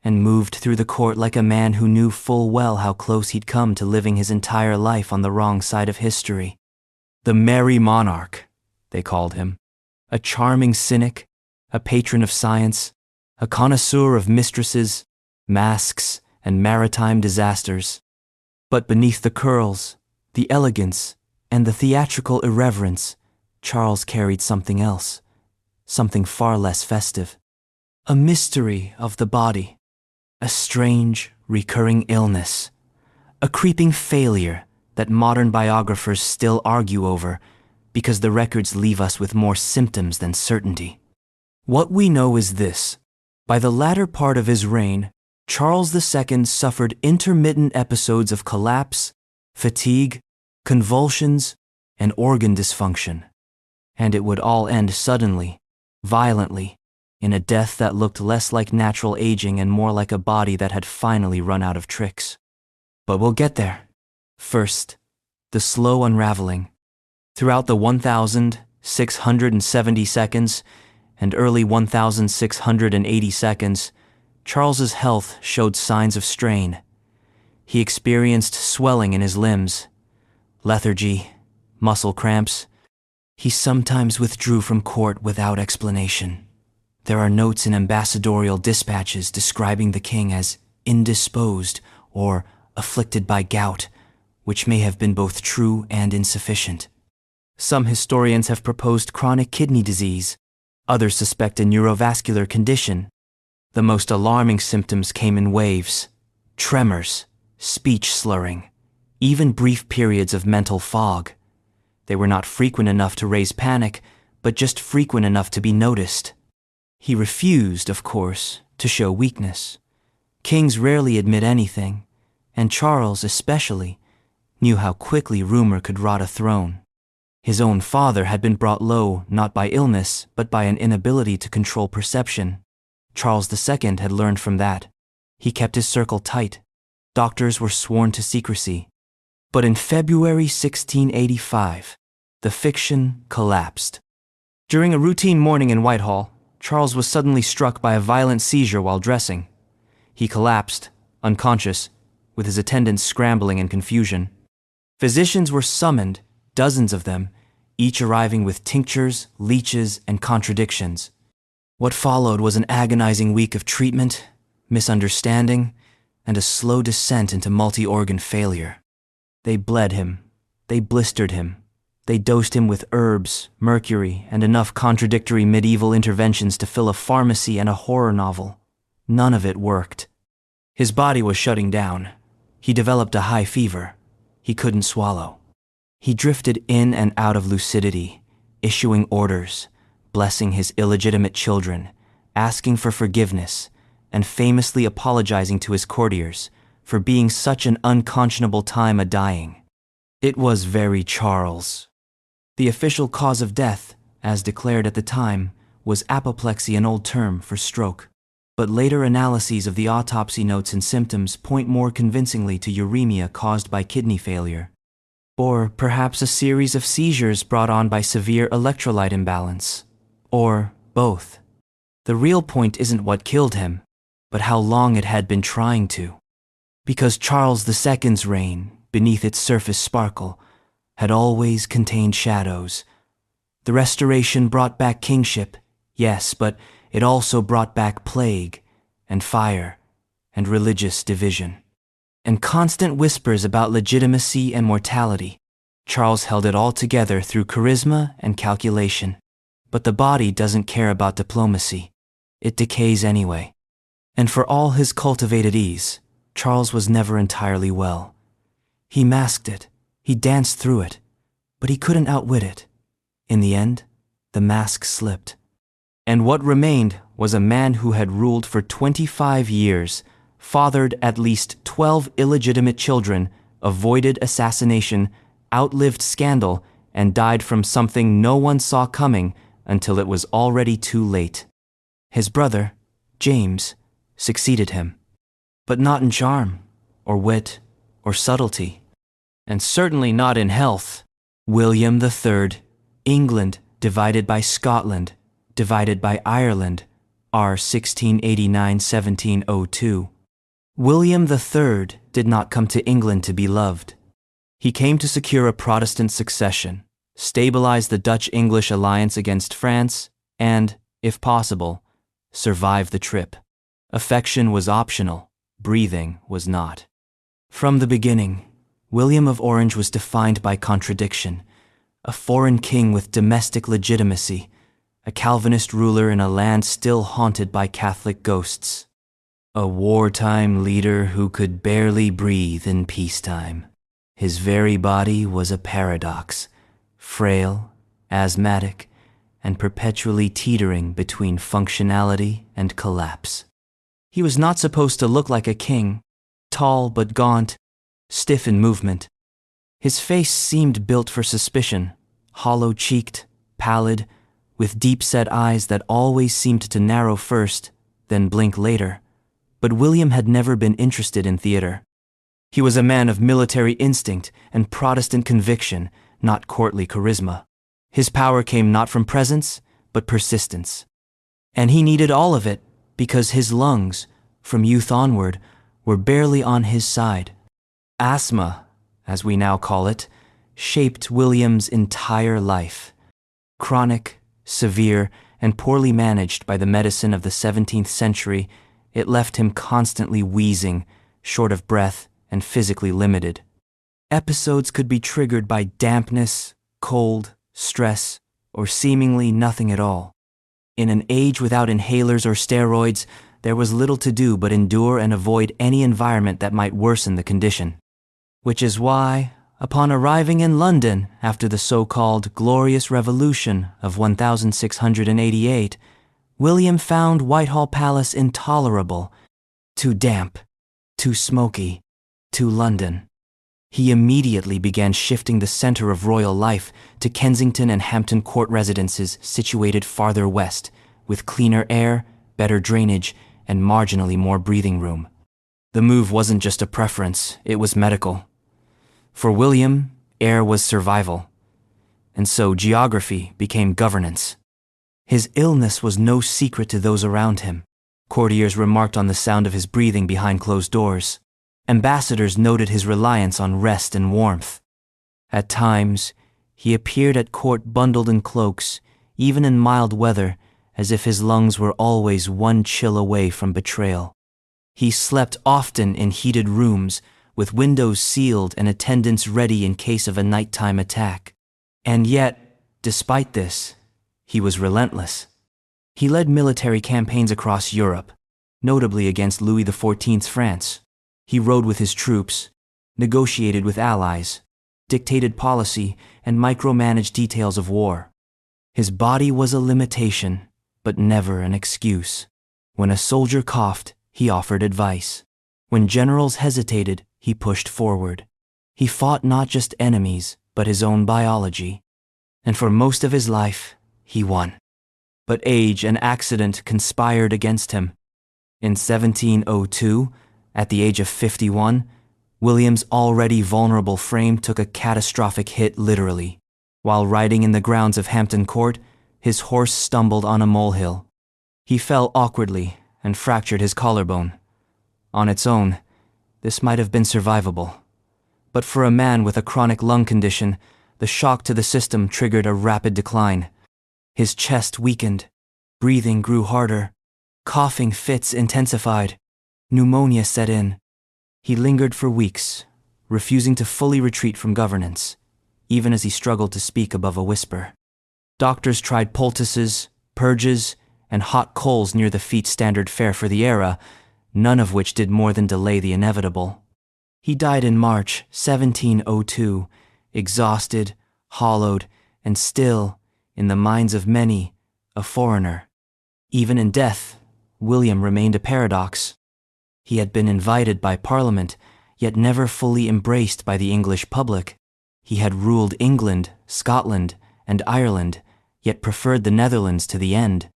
and moved through the court like a man who knew full well how close he'd come to living his entire life on the wrong side of history. The Merry Monarch, they called him. A charming cynic, a patron of science, a connoisseur of mistresses, masks, and maritime disasters. But beneath the curls, the elegance, and the theatrical irreverence, Charles carried something else, something far less festive. A mystery of the body, a strange, recurring illness, a creeping failure that modern biographers still argue over because the records leave us with more symptoms than certainty. What we know is this: by the latter part of his reign, Charles II suffered intermittent episodes of collapse, fatigue, convulsions, and organ dysfunction. And it would all end suddenly, violently, in a death that looked less like natural aging and more like a body that had finally run out of tricks. But we'll get there. First, the slow unraveling. Throughout the 1,670 seconds and early 1,680 seconds, Charles's health showed signs of strain. He experienced swelling in his limbs, lethargy, muscle cramps. He sometimes withdrew from court without explanation. There are notes in ambassadorial dispatches describing the king as indisposed or afflicted by gout, which may have been both true and insufficient. Some historians have proposed chronic kidney disease. Others suspect a neurovascular condition. The most alarming symptoms came in waves: tremors, speech slurring, even brief periods of mental fog. They were not frequent enough to raise panic, but just frequent enough to be noticed. He refused, of course, to show weakness. Kings rarely admit anything, and Charles especially knew how quickly rumor could rot a throne. His own father had been brought low not by illness, but by an inability to control perception. Charles II had learned from that. He kept his circle tight. Doctors were sworn to secrecy. But in February 1685, the fiction collapsed. During a routine morning in Whitehall, Charles was suddenly struck by a violent seizure while dressing. He collapsed, unconscious, with his attendants scrambling in confusion. Physicians were summoned, dozens of them, each arriving with tinctures, leeches, and contradictions. What followed was an agonizing week of treatment, misunderstanding, and a slow descent into multi-organ failure. They bled him, they blistered him, they dosed him with herbs, mercury, and enough contradictory medieval interventions to fill a pharmacy and a horror novel. None of it worked. His body was shutting down. He developed a high fever. He couldn't swallow. He drifted in and out of lucidity, issuing orders, blessing his illegitimate children, asking for forgiveness, and famously apologizing to his courtiers for being such an unconscionable time a-dying. It was very Charles. The official cause of death, as declared at the time, was apoplexy, an old term for stroke. But later analyses of the autopsy notes and symptoms point more convincingly to uremia caused by kidney failure. Or perhaps a series of seizures brought on by severe electrolyte imbalance. Or both. The real point isn't what killed him, but how long it had been trying to. Because Charles II's reign, beneath its surface sparkle, had always contained shadows. The Restoration brought back kingship, yes, but it also brought back plague, and fire, and religious division. And constant whispers about legitimacy and mortality. Charles held it all together through charisma and calculation. But the body doesn't care about diplomacy. It decays anyway. And for all his cultivated ease, Charles was never entirely well. He masked it, he danced through it, but he couldn't outwit it. In the end, the mask slipped. And what remained was a man who had ruled for 25 years, fathered at least 12 illegitimate children, avoided assassination, outlived scandal, and died from something no one saw coming until it was already too late. His brother, James, succeeded him, but not in charm, or wit, or subtlety, and certainly not in health. William III, England divided by Scotland, divided by Ireland, R. 1689–1702. William III did not come to England to be loved. He came to secure a Protestant succession, stabilize the Dutch-English alliance against France, and, if possible, survive the trip. Affection was optional, breathing was not. From the beginning, William of Orange was defined by contradiction, a foreign king with domestic legitimacy, a Calvinist ruler in a land still haunted by Catholic ghosts, a wartime leader who could barely breathe in peacetime. His very body was a paradox, frail, asthmatic, and perpetually teetering between functionality and collapse. He was not supposed to look like a king, tall but gaunt, stiff in movement. His face seemed built for suspicion, hollow-cheeked, pallid, with deep-set eyes that always seemed to narrow first, then blink later. But William had never been interested in theater. He was a man of military instinct and Protestant conviction, not courtly charisma. His power came not from presence, but persistence. And he needed all of it, because his lungs, from youth onward, were barely on his side. Asthma, as we now call it, shaped William's entire life. Chronic, severe, and poorly managed by the medicine of the 17th century, it left him constantly wheezing, short of breath, and physically limited. Episodes could be triggered by dampness, cold, stress, or seemingly nothing at all. In an age without inhalers or steroids, there was little to do but endure and avoid any environment that might worsen the condition. Which is why, upon arriving in London after the so-called Glorious Revolution of 1688, William found Whitehall Palace intolerable, too damp, too smoky, too London. He immediately began shifting the center of royal life to Kensington and Hampton Court residences situated farther west, with cleaner air, better drainage, and marginally more breathing room. The move wasn't just a preference, it was medical. For William, air was survival, and so geography became governance. His illness was no secret to those around him. Courtiers remarked on the sound of his breathing behind closed doors. Ambassadors noted his reliance on rest and warmth. At times, he appeared at court bundled in cloaks, even in mild weather, as if his lungs were always one chill away from betrayal. He slept often in heated rooms, with windows sealed and attendants ready in case of a nighttime attack. And yet, despite this, he was relentless. He led military campaigns across Europe, notably against Louis XIV's France. He rode with his troops, negotiated with allies, dictated policy, and micromanaged details of war. His body was a limitation, but never an excuse. When a soldier coughed, he offered advice. When generals hesitated, he pushed forward. He fought not just enemies, but his own biology. And for most of his life, he won. But age and accident conspired against him. In 1702, at the age of 51, William's already vulnerable frame took a catastrophic hit literally. While riding in the grounds of Hampton Court, his horse stumbled on a molehill. He fell awkwardly and fractured his collarbone. On its own, this might have been survivable. But for a man with a chronic lung condition, the shock to the system triggered a rapid decline. His chest weakened, breathing grew harder, coughing fits intensified, pneumonia set in. He lingered for weeks, refusing to fully retreat from governance, even as he struggled to speak above a whisper. Doctors tried poultices, purges, and hot coals near the feet standard fare for the era, none of which did more than delay the inevitable. He died in March 1702, exhausted, hollowed, and still, in the minds of many, a foreigner. Even in death, William remained a paradox. He had been invited by Parliament, yet never fully embraced by the English public. He had ruled England, Scotland, and Ireland, yet preferred the Netherlands to the end.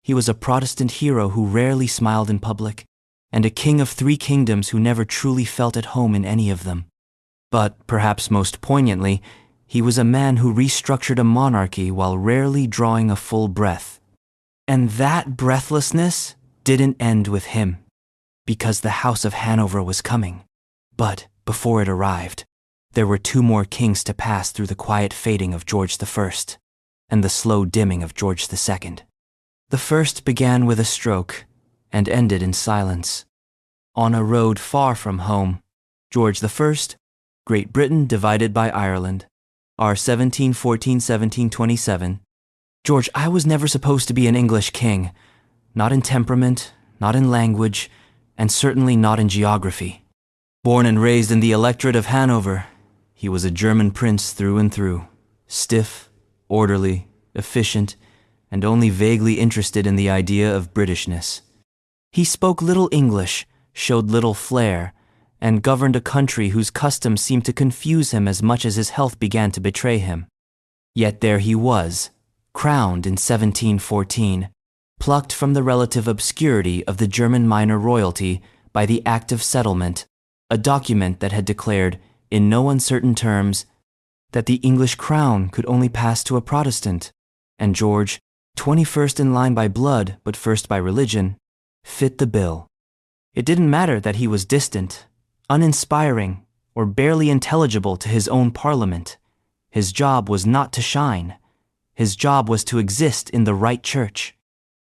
He was a Protestant hero who rarely smiled in public, and a king of three kingdoms who never truly felt at home in any of them. But, perhaps most poignantly, he was a man who restructured a monarchy while rarely drawing a full breath. And that breathlessness didn't end with him, because the House of Hanover was coming. But before it arrived, there were 2 more kings to pass through the quiet fading of George I and the slow dimming of George II. The first began with a stroke and ended in silence. On a road far from home, George I, Great Britain divided by Ireland, R 1714-1727. George, I was never supposed to be an English king, not in temperament, not in language, and certainly not in geography. Born and raised in the electorate of Hanover, he was a German prince through and through, stiff, orderly, efficient, and only vaguely interested in the idea of Britishness. He spoke little English, showed little flair, and governed a country whose customs seemed to confuse him as much as his health began to betray him. Yet there he was, crowned in 1714, plucked from the relative obscurity of the German minor royalty by the Act of Settlement, a document that had declared, in no uncertain terms, that the English crown could only pass to a Protestant, and George, 21st in line by blood but first by religion, fit the bill. It didn't matter that he was distant, uninspiring, or barely intelligible to his own parliament. His job was not to shine. His job was to exist in the right church.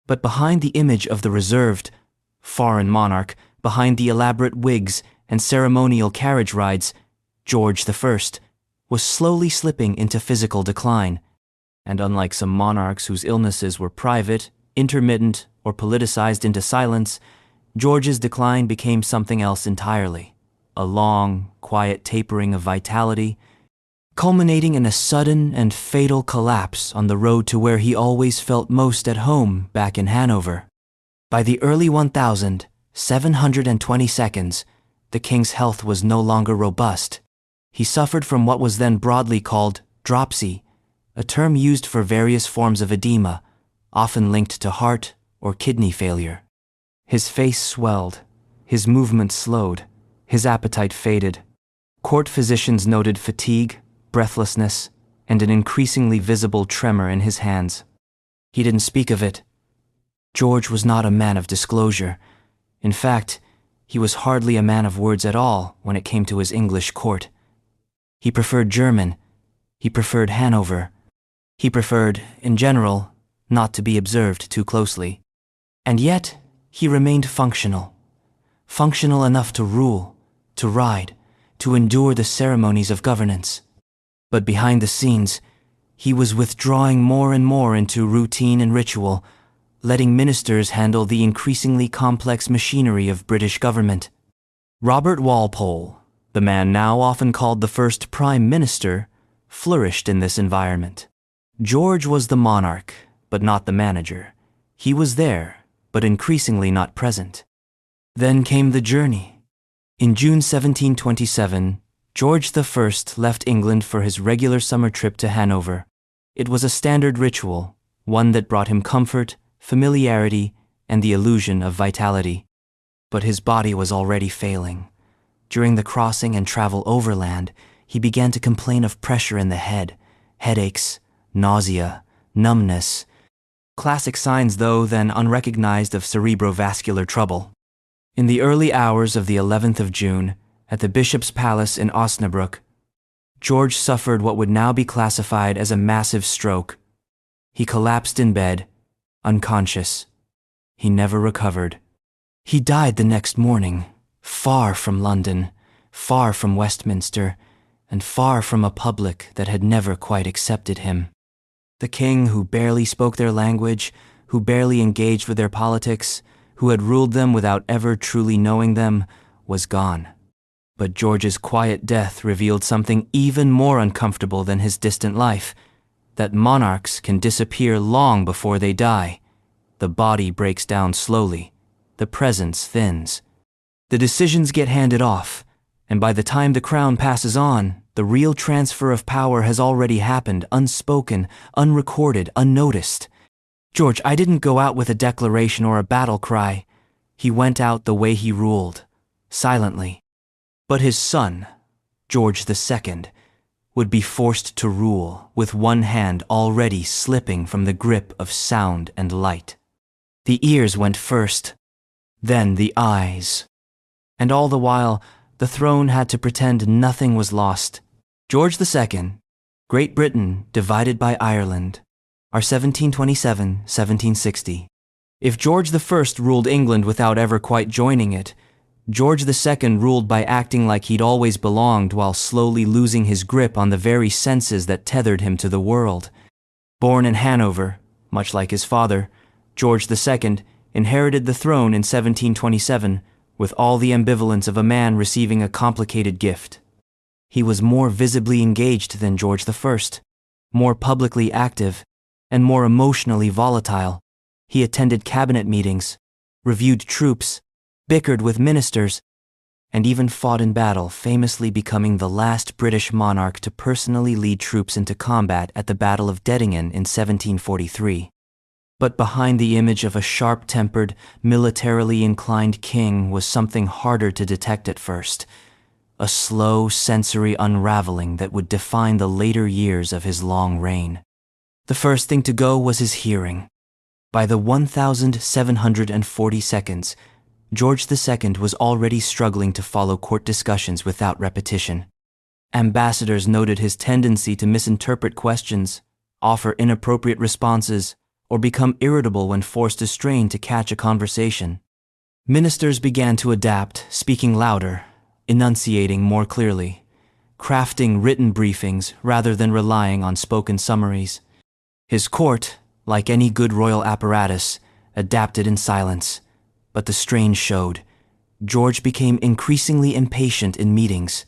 But behind the image of the reserved, foreign monarch, behind the elaborate wigs and ceremonial carriage rides, George I was slowly slipping into physical decline, and unlike some monarchs whose illnesses were private, intermittent, or politicized into silence, George's decline became something else entirely, a long, quiet tapering of vitality, culminating in a sudden and fatal collapse on the road to where he always felt most at home back in Hanover. By the early 1720s, the king's health was no longer robust. He suffered from what was then broadly called dropsy, a term used for various forms of edema, often linked to heart or kidney failure. His face swelled, his movements slowed, his appetite faded. Court physicians noted fatigue, breathlessness, and an increasingly visible tremor in his hands. He didn't speak of it. George was not a man of disclosure. In fact, he was hardly a man of words at all when it came to his English court. He preferred German. He preferred Hanover. He preferred, in general, not to be observed too closely. And yet, he remained functional. Functional enough to rule, to ride, to endure the ceremonies of governance. But behind the scenes, he was withdrawing more and more into routine and ritual, letting ministers handle the increasingly complex machinery of British government. Robert Walpole, the man now often called the first Prime Minister, flourished in this environment. George was the monarch, but not the manager. He was there, but increasingly not present. Then came the journey. In June 1727, George I left England for his regular summer trip to Hanover. It was a standard ritual, one that brought him comfort, familiarity, and the illusion of vitality. But his body was already failing. During the crossing and travel overland, he began to complain of pressure in the head, headaches, nausea, numbness. Classic signs, though, then unrecognized of cerebrovascular trouble. In the early hours of the 11th of June, at the Bishop's Palace in Osnabrück, George suffered what would now be classified as a massive stroke. He collapsed in bed, unconscious. He never recovered. He died the next morning, far from London, far from Westminster, and far from a public that had never quite accepted him. The king who barely spoke their language, who barely engaged with their politics, who had ruled them without ever truly knowing them, was gone. But George's quiet death revealed something even more uncomfortable than his distant life, that monarchs can disappear long before they die. The body breaks down slowly. The presence thins. The decisions get handed off, and by the time the crown passes on, the real transfer of power has already happened, unspoken, unrecorded, unnoticed. George, I didn't go out with a declaration or a battle cry. He went out the way he ruled, silently. But his son, George II, would be forced to rule with one hand already slipping from the grip of sound and light. The ears went first, then the eyes. And all the while, the throne had to pretend nothing was lost. George II, Great Britain divided by Ireland, are 1727-1760. If George I ruled England without ever quite joining it, George II ruled by acting like he'd always belonged while slowly losing his grip on the very senses that tethered him to the world. Born in Hanover, much like his father, George II inherited the throne in 1727 with all the ambivalence of a man receiving a complicated gift. He was more visibly engaged than George I, more publicly active, and more emotionally volatile. He attended cabinet meetings, reviewed troops, bickered with ministers, and even fought in battle, famously becoming the last British monarch to personally lead troops into combat at the Battle of Dettingen in 1743. But behind the image of a sharp-tempered, militarily inclined king was something harder to detect at first, a slow sensory unraveling that would define the later years of his long reign. The first thing to go was his hearing. By the 1,740 seconds, George II was already struggling to follow court discussions without repetition. Ambassadors noted his tendency to misinterpret questions, offer inappropriate responses, or become irritable when forced to strain to catch a conversation. Ministers began to adapt, speaking louder, enunciating more clearly, crafting written briefings rather than relying on spoken summaries. His court, like any good royal apparatus, adapted in silence, but the strain showed. George became increasingly impatient in meetings.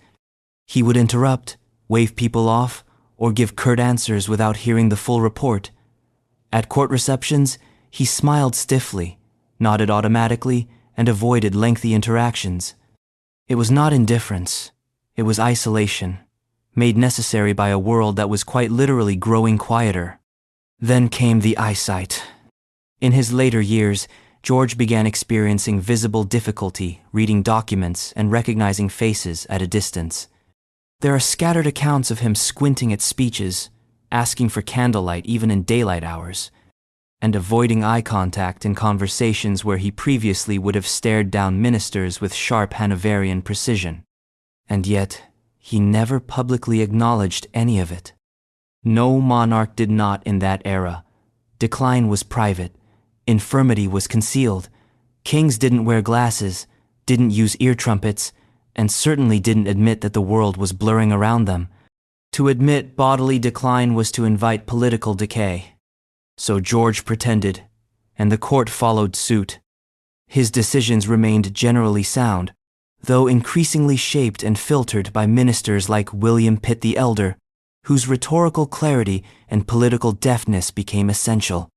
He would interrupt, wave people off, or give curt answers without hearing the full report. At court receptions, he smiled stiffly, nodded automatically, and avoided lengthy interactions. It was not indifference, it was isolation, made necessary by a world that was quite literally growing quieter. Then came the eyesight. In his later years, George began experiencing visible difficulty reading documents and recognizing faces at a distance. There are scattered accounts of him squinting at speeches, asking for candlelight even in daylight hours, and avoiding eye contact in conversations where he previously would have stared down ministers with sharp Hanoverian precision. And yet, he never publicly acknowledged any of it. No monarch did not in that era. Decline was private. Infirmity was concealed. Kings didn't wear glasses, didn't use ear trumpets, and certainly didn't admit that the world was blurring around them. To admit bodily decline was to invite political decay. So George pretended, and the court followed suit. His decisions remained generally sound, though increasingly shaped and filtered by ministers like William Pitt the Elder, whose rhetorical clarity and political deftness became essential.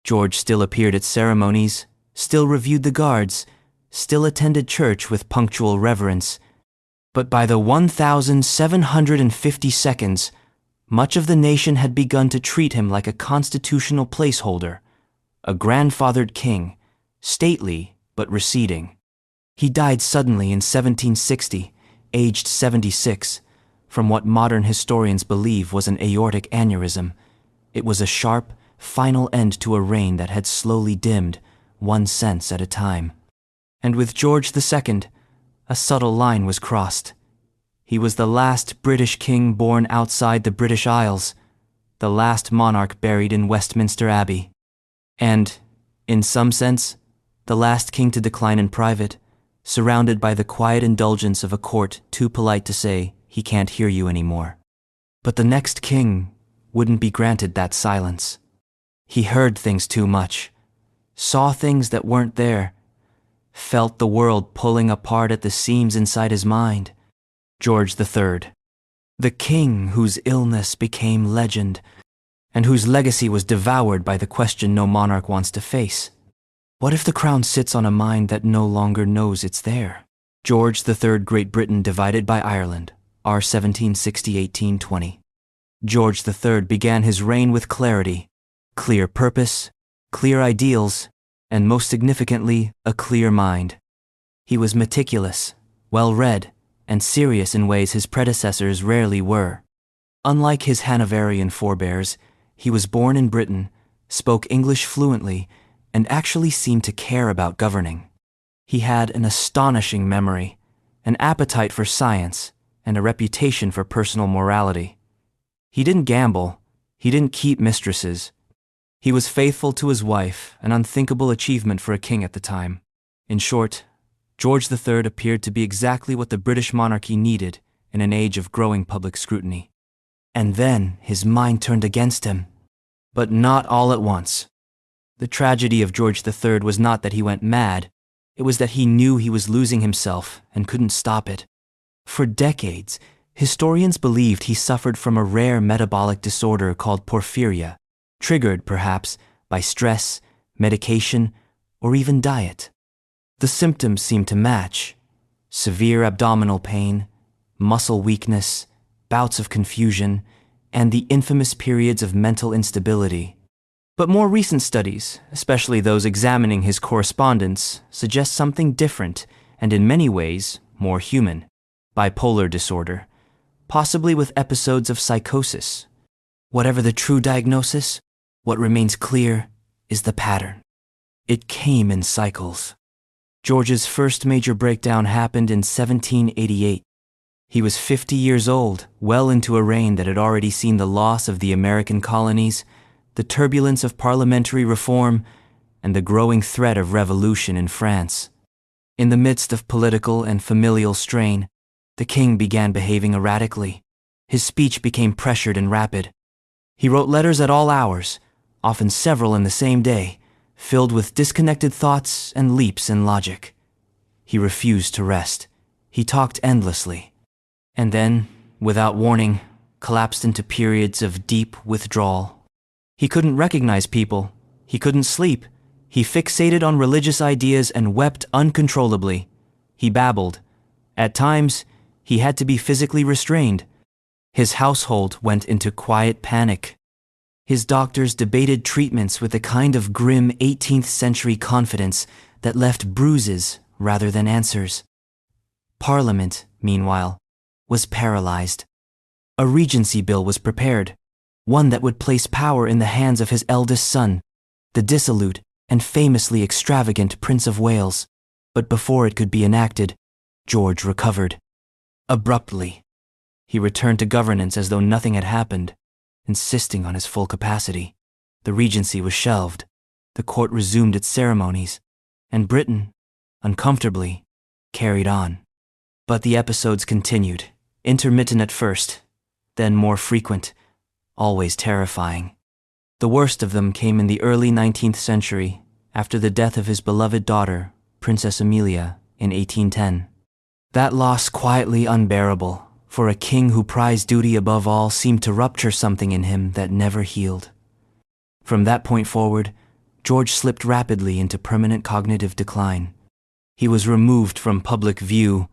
George still appeared at ceremonies, still reviewed the guards, still attended church with punctual reverence. But by the 1,750 seconds, much of the nation had begun to treat him like a constitutional placeholder, a grandfathered king, stately but receding. He died suddenly in 1760, aged 76, from what modern historians believe was an aortic aneurysm. It was a sharp, final end to a reign that had slowly dimmed, one sense at a time. And with George II, a subtle line was crossed. He was the last British king born outside the British Isles, the last monarch buried in Westminster Abbey, and, in some sense, the last king to decline in private, surrounded by the quiet indulgence of a court too polite to say, "He can't hear you anymore." But the next king wouldn't be granted that silence. He heard things too much, saw things that weren't there, felt the world pulling apart at the seams inside his mind. George III, the king whose illness became legend, and whose legacy was devoured by the question no monarch wants to face. What if the crown sits on a mind that no longer knows it's there? George III, Great Britain divided by Ireland, R. 1760-1820. George III began his reign with clarity, clear purpose, clear ideals, and most significantly, a clear mind. He was meticulous, well-read, and serious in ways his predecessors rarely were. Unlike his Hanoverian forebears, he was born in Britain, spoke English fluently, and actually seemed to care about governing. He had an astonishing memory, an appetite for science, and a reputation for personal morality. He didn't gamble, he didn't keep mistresses. He was faithful to his wife, an unthinkable achievement for a king at the time. In short, George III appeared to be exactly what the British monarchy needed in an age of growing public scrutiny. And then his mind turned against him. But not all at once. The tragedy of George III was not that he went mad, it was that he knew he was losing himself and couldn't stop it. For decades, historians believed he suffered from a rare metabolic disorder called porphyria, triggered, perhaps, by stress, medication, or even diet. The symptoms seemed to match: severe abdominal pain, muscle weakness, bouts of confusion, and the infamous periods of mental instability. But more recent studies, especially those examining his correspondence, suggest something different and in many ways more human: bipolar disorder, possibly with episodes of psychosis. Whatever the true diagnosis, what remains clear is the pattern. It came in cycles. George's first major breakdown happened in 1788. He was 50 years old, well into a reign that had already seen the loss of the American colonies, the turbulence of parliamentary reform, and the growing threat of revolution in France. In the midst of political and familial strain, the king began behaving erratically. His speech became pressured and rapid. He wrote letters at all hours, often several in the same day, filled with disconnected thoughts and leaps in logic. He refused to rest. He talked endlessly. And then, without warning, collapsed into periods of deep withdrawal. He couldn't recognize people. He couldn't sleep. He fixated on religious ideas and wept uncontrollably. He babbled. At times, he had to be physically restrained. His household went into quiet panic. His doctors debated treatments with a kind of grim 18th century confidence that left bruises rather than answers. Parliament, meanwhile, was paralyzed. A regency bill was prepared, one that would place power in the hands of his eldest son, the dissolute and famously extravagant Prince of Wales. But before it could be enacted, George recovered. Abruptly, he returned to governance as though nothing had happened, insisting on his full capacity. The regency was shelved, the court resumed its ceremonies, and Britain, uncomfortably, carried on. But the episodes continued, intermittent at first, then more frequent, always terrifying. The worst of them came in the early 19th century, after the death of his beloved daughter, Princess Amelia, in 1810. That loss quietly unbearable, for a king who prized duty above all seemed to rupture something in him that never healed. From that point forward, George slipped rapidly into permanent cognitive decline. He was removed from public view.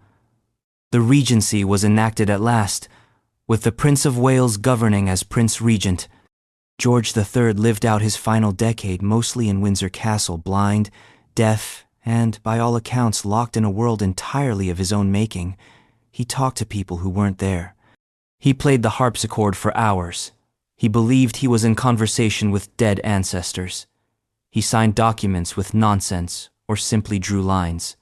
The regency was enacted at last, with the Prince of Wales governing as Prince Regent. George III lived out his final decade mostly in Windsor Castle, blind, deaf, and, by all accounts, locked in a world entirely of his own making. He talked to people who weren't there. He played the harpsichord for hours. He believed he was in conversation with dead ancestors. He signed documents with nonsense or simply drew lines.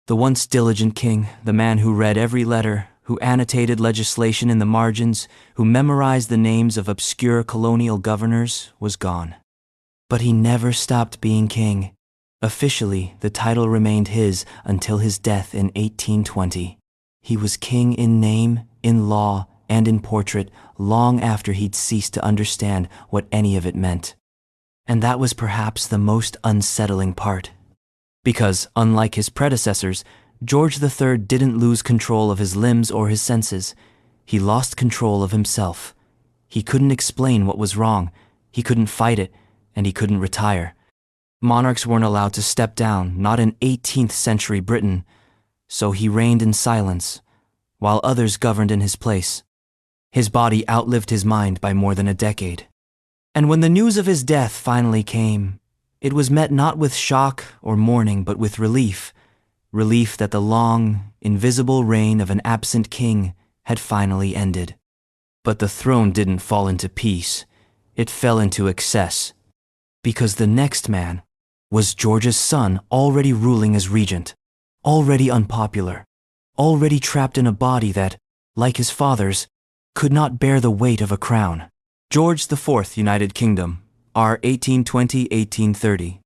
The once diligent king, the man who read every letter, who annotated legislation in the margins, who memorized the names of obscure colonial governors, was gone. But he never stopped being king. Officially, the title remained his until his death in 1820. He was king in name, in law, and in portrait long after he'd ceased to understand what any of it meant. And that was perhaps the most unsettling part. Because, unlike his predecessors, George III didn't lose control of his limbs or his senses. He lost control of himself. He couldn't explain what was wrong, he couldn't fight it, and he couldn't retire. Monarchs weren't allowed to step down, not in 18th century Britain, so he reigned in silence, while others governed in his place. His body outlived his mind by more than a decade. And when the news of his death finally came, it was met not with shock or mourning, but with relief. Relief that the long, invisible reign of an absent king had finally ended. But the throne didn't fall into peace. It fell into excess. Because the next man, Was George's son already ruling as regent, already unpopular, already trapped in a body that, like his father's, could not bear the weight of a crown? George IV, United Kingdom, R. 1820–1830.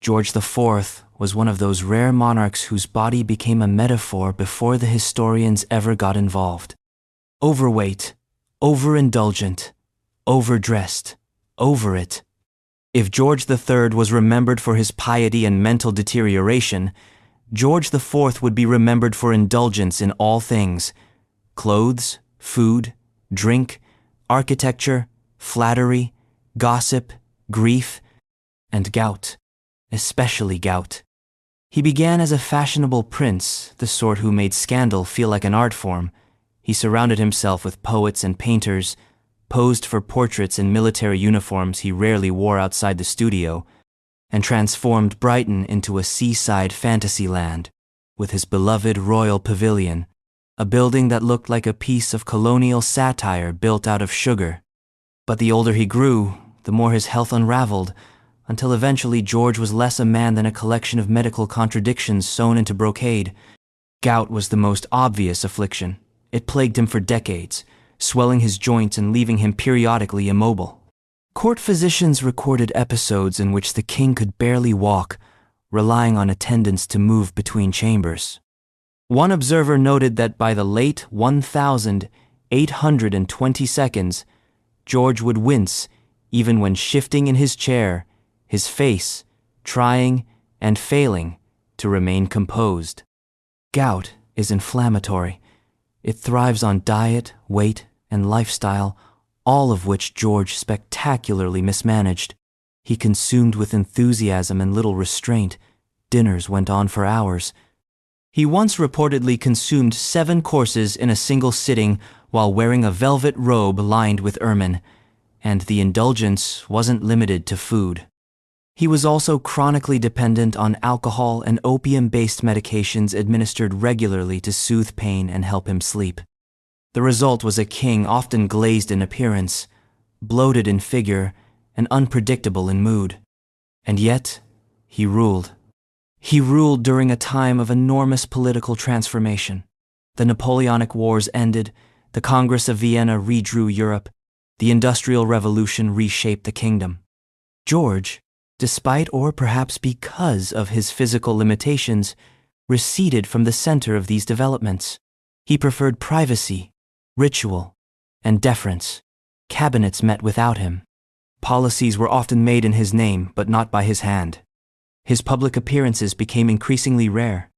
George IV was one of those rare monarchs whose body became a metaphor before the historians ever got involved. Overweight, overindulgent, overdressed, over it. If George III was remembered for his piety and mental deterioration, George IV would be remembered for indulgence in all things: clothes, food, drink, architecture, flattery, gossip, grief, and gout, especially gout. He began as a fashionable prince, the sort who made scandal feel like an art form. He surrounded himself with poets and painters, posed for portraits in military uniforms he rarely wore outside the studio, and transformed Brighton into a seaside fantasy land, with his beloved Royal Pavilion, a building that looked like a piece of colonial satire built out of sugar. But the older he grew, the more his health unraveled, until eventually George was less a man than a collection of medical contradictions sewn into brocade. Gout was the most obvious affliction. It plagued him for decades, swelling his joints and leaving him periodically immobile. Court physicians recorded episodes in which the king could barely walk, relying on attendants to move between chambers. One observer noted that by the late 1820s, George would wince even when shifting in his chair, his face trying and failing to remain composed. Gout is inflammatory. It thrives on diet, weight, and lifestyle, all of which George spectacularly mismanaged. He consumed with enthusiasm and little restraint. Dinners went on for hours. He once reportedly consumed 7 courses in a single sitting while wearing a velvet robe lined with ermine, and the indulgence wasn't limited to food. He was also chronically dependent on alcohol and opium-based medications administered regularly to soothe pain and help him sleep. The result was a king often glazed in appearance, bloated in figure, and unpredictable in mood. And yet, he ruled. He ruled during a time of enormous political transformation. The Napoleonic Wars ended, the Congress of Vienna redrew Europe, the Industrial Revolution reshaped the kingdom. George, despite or perhaps because of his physical limitations, receded from the center of these developments. He preferred privacy, ritual, and deference. Cabinets met without him. Policies were often made in his name, but not by his hand. His public appearances became increasingly rare.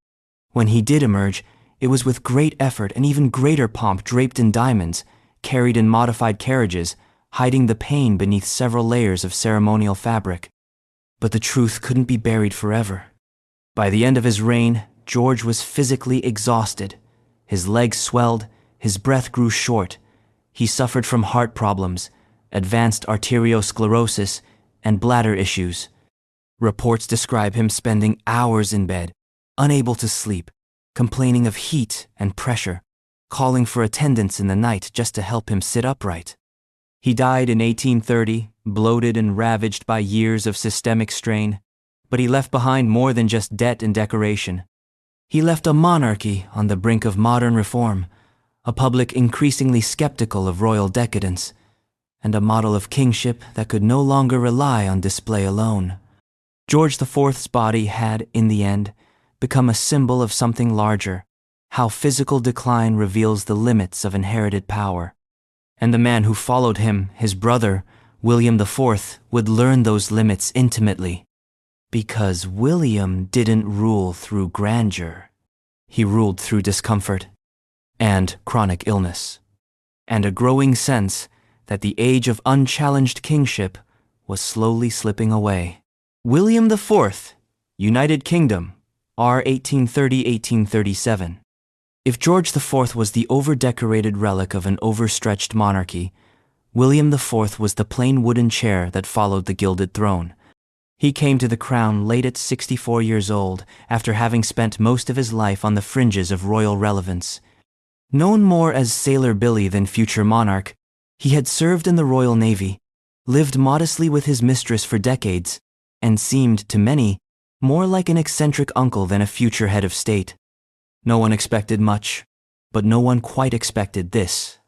When he did emerge, it was with great effort and even greater pomp, draped in diamonds, carried in modified carriages, hiding the pain beneath several layers of ceremonial fabric. But the truth couldn't be buried forever. By the end of his reign, George was physically exhausted. His legs swelled, his breath grew short. He suffered from heart problems, advanced arteriosclerosis, and bladder issues. Reports describe him spending hours in bed, unable to sleep, complaining of heat and pressure, calling for attendants in the night just to help him sit upright. He died in 1830, bloated and ravaged by years of systemic strain, but he left behind more than just debt and decoration. He left a monarchy on the brink of modern reform, a public increasingly skeptical of royal decadence, and a model of kingship that could no longer rely on display alone. George IV's body had, in the end, become a symbol of something larger, how physical decline reveals the limits of inherited power. And the man who followed him, his brother, William IV, would learn those limits intimately. Because William didn't rule through grandeur. He ruled through discomfort and chronic illness, and a growing sense that the age of unchallenged kingship was slowly slipping away. William IV, United Kingdom, R. 1830–1837. If George IV was the over-decorated relic of an overstretched monarchy, William IV was the plain wooden chair that followed the gilded throne. He came to the crown late at 64 years old, after having spent most of his life on the fringes of royal relevance. Known more as Sailor Billy than future monarch, he had served in the Royal Navy, lived modestly with his mistress for decades, and seemed, to many, more like an eccentric uncle than a future head of state. No one expected much, but no one quite expected this.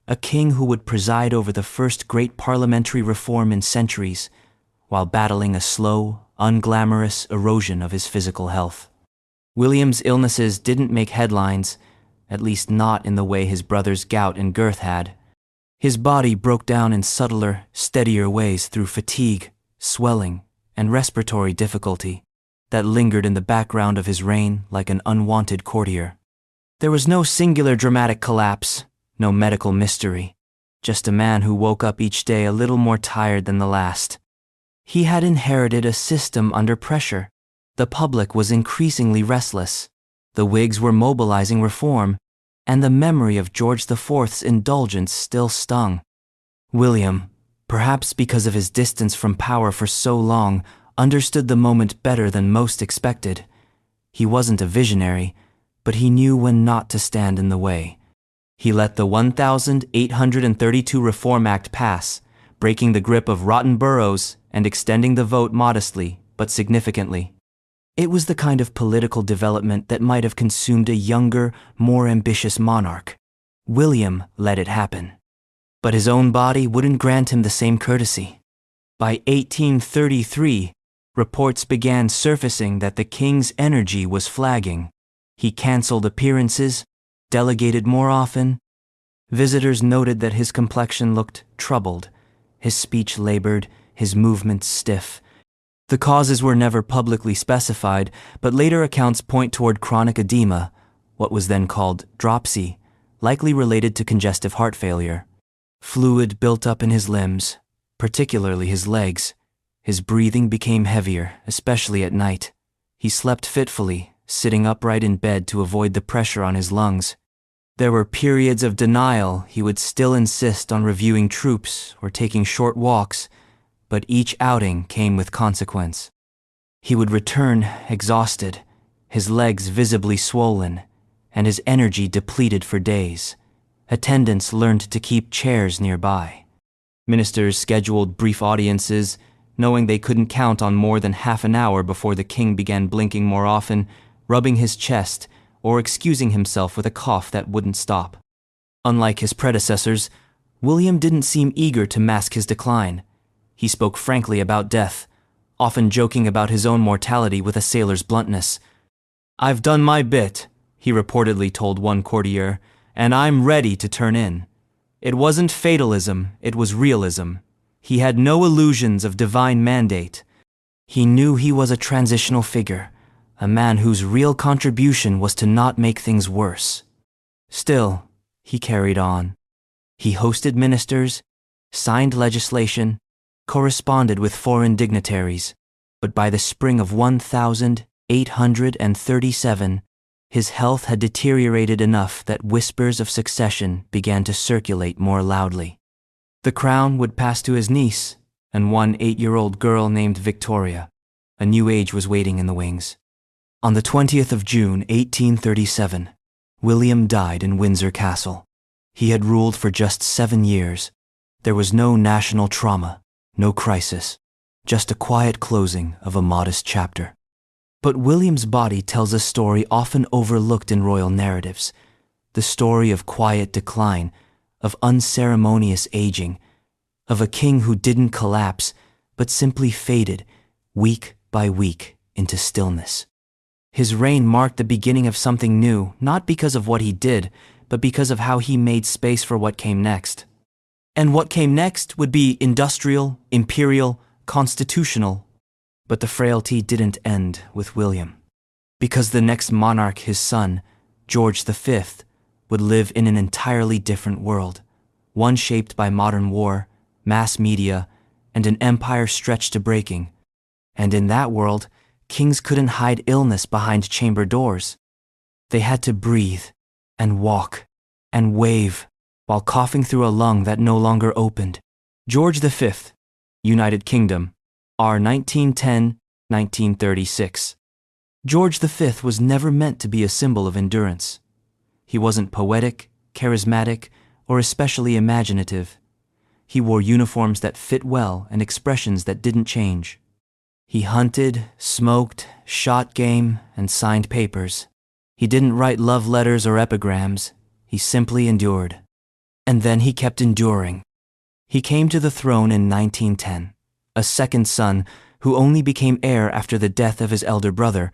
A king who would preside over the first great parliamentary reform in centuries, while battling a slow, unglamorous erosion of his physical health. William's illnesses didn't make headlines, at least not in the way his brother's gout and girth had. His body broke down in subtler, steadier ways through fatigue, swelling, and respiratory difficulty that lingered in the background of his reign like an unwanted courtier. There was no singular dramatic collapse, no medical mystery, just a man who woke up each day a little more tired than the last. He had inherited a system under pressure. The public was increasingly restless. The Whigs were mobilizing reform, and the memory of George IV's indulgence still stung. William, perhaps because of his distance from power for so long, understood the moment better than most expected. He wasn't a visionary, but he knew when not to stand in the way. He let the 1832 Reform Act pass, breaking the grip of rotten boroughs and extending the vote modestly but significantly. It was the kind of political development that might have consumed a younger, more ambitious monarch. William let it happen. But his own body wouldn't grant him the same courtesy. By 1833, reports began surfacing that the king's energy was flagging. He canceled appearances, delegated more often. Visitors noted that his complexion looked troubled, his speech labored, his movements stiff. The causes were never publicly specified, but later accounts point toward chronic edema, what was then called dropsy, likely related to congestive heart failure. Fluid built up in his limbs, particularly his legs. His breathing became heavier, especially at night. He slept fitfully, sitting upright in bed to avoid the pressure on his lungs. There were periods of denial. He would still insist on reviewing troops or taking short walks, but each outing came with consequence. He would return exhausted, his legs visibly swollen, and his energy depleted for days. Attendants learned to keep chairs nearby. Ministers scheduled brief audiences, knowing they couldn't count on more than half an hour before the king began blinking more often, rubbing his chest, or excusing himself with a cough that wouldn't stop. Unlike his predecessors, William didn't seem eager to mask his decline. He spoke frankly about death, often joking about his own mortality with a sailor's bluntness. "I've done my bit," he reportedly told one courtier, "and I'm ready to turn in." It wasn't fatalism, it was realism. He had no illusions of divine mandate. He knew he was a transitional figure, a man whose real contribution was to not make things worse. Still, he carried on. He hosted ministers, signed legislation, corresponded with foreign dignitaries, but by the spring of 1837, his health had deteriorated enough that whispers of succession began to circulate more loudly. The crown would pass to his niece, and one 8-year-old girl named Victoria. A new age was waiting in the wings. On the 20th of June, 1837, William died in Windsor Castle. He had ruled for just 7 years. There was no national trauma, no crisis, just a quiet closing of a modest chapter. But William's body tells a story often overlooked in royal narratives, the story of quiet decline, of unceremonious aging, of a king who didn't collapse, but simply faded, week by week, into stillness. His reign marked the beginning of something new, not because of what he did, but because of how he made space for what came next. And what came next would be industrial, imperial, constitutional. But the frailty didn't end with William, because the next monarch, his son, George V, would live in an entirely different world, one shaped by modern war, mass media, and an empire stretched to breaking. And in that world, kings couldn't hide illness behind chamber doors. They had to breathe, and walk, and wave, while coughing through a lung that no longer opened. George V, United Kingdom, R. 1910-1936. George V was never meant to be a symbol of endurance. He wasn't poetic, charismatic, or especially imaginative. He wore uniforms that fit well and expressions that didn't change. He hunted, smoked, shot game, and signed papers. He didn't write love letters or epigrams. He simply endured. And then he kept enduring. He came to the throne in 1910, a second son who only became heir after the death of his elder brother,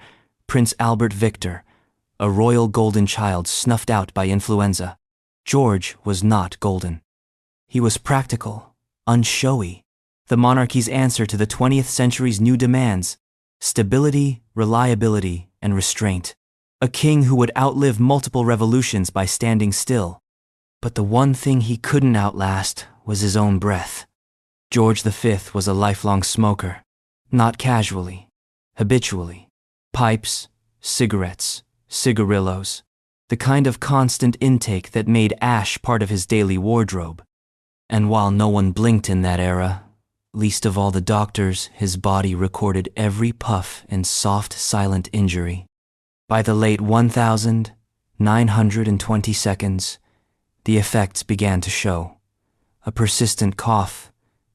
Prince Albert Victor, a royal golden child snuffed out by influenza. George was not golden. He was practical, unshowy, the monarchy's answer to the 20th century's new demands: stability, reliability, and restraint. A king who would outlive multiple revolutions by standing still. But the one thing he couldn't outlast was his own breath. George V was a lifelong smoker, not casually, habitually. Pipes, cigarettes, cigarillos, the kind of constant intake that made ash part of his daily wardrobe. And while no one blinked in that era, least of all the doctors, his body recorded every puff in soft, silent injury. By the late 1920 seconds, the effects began to show. A persistent cough,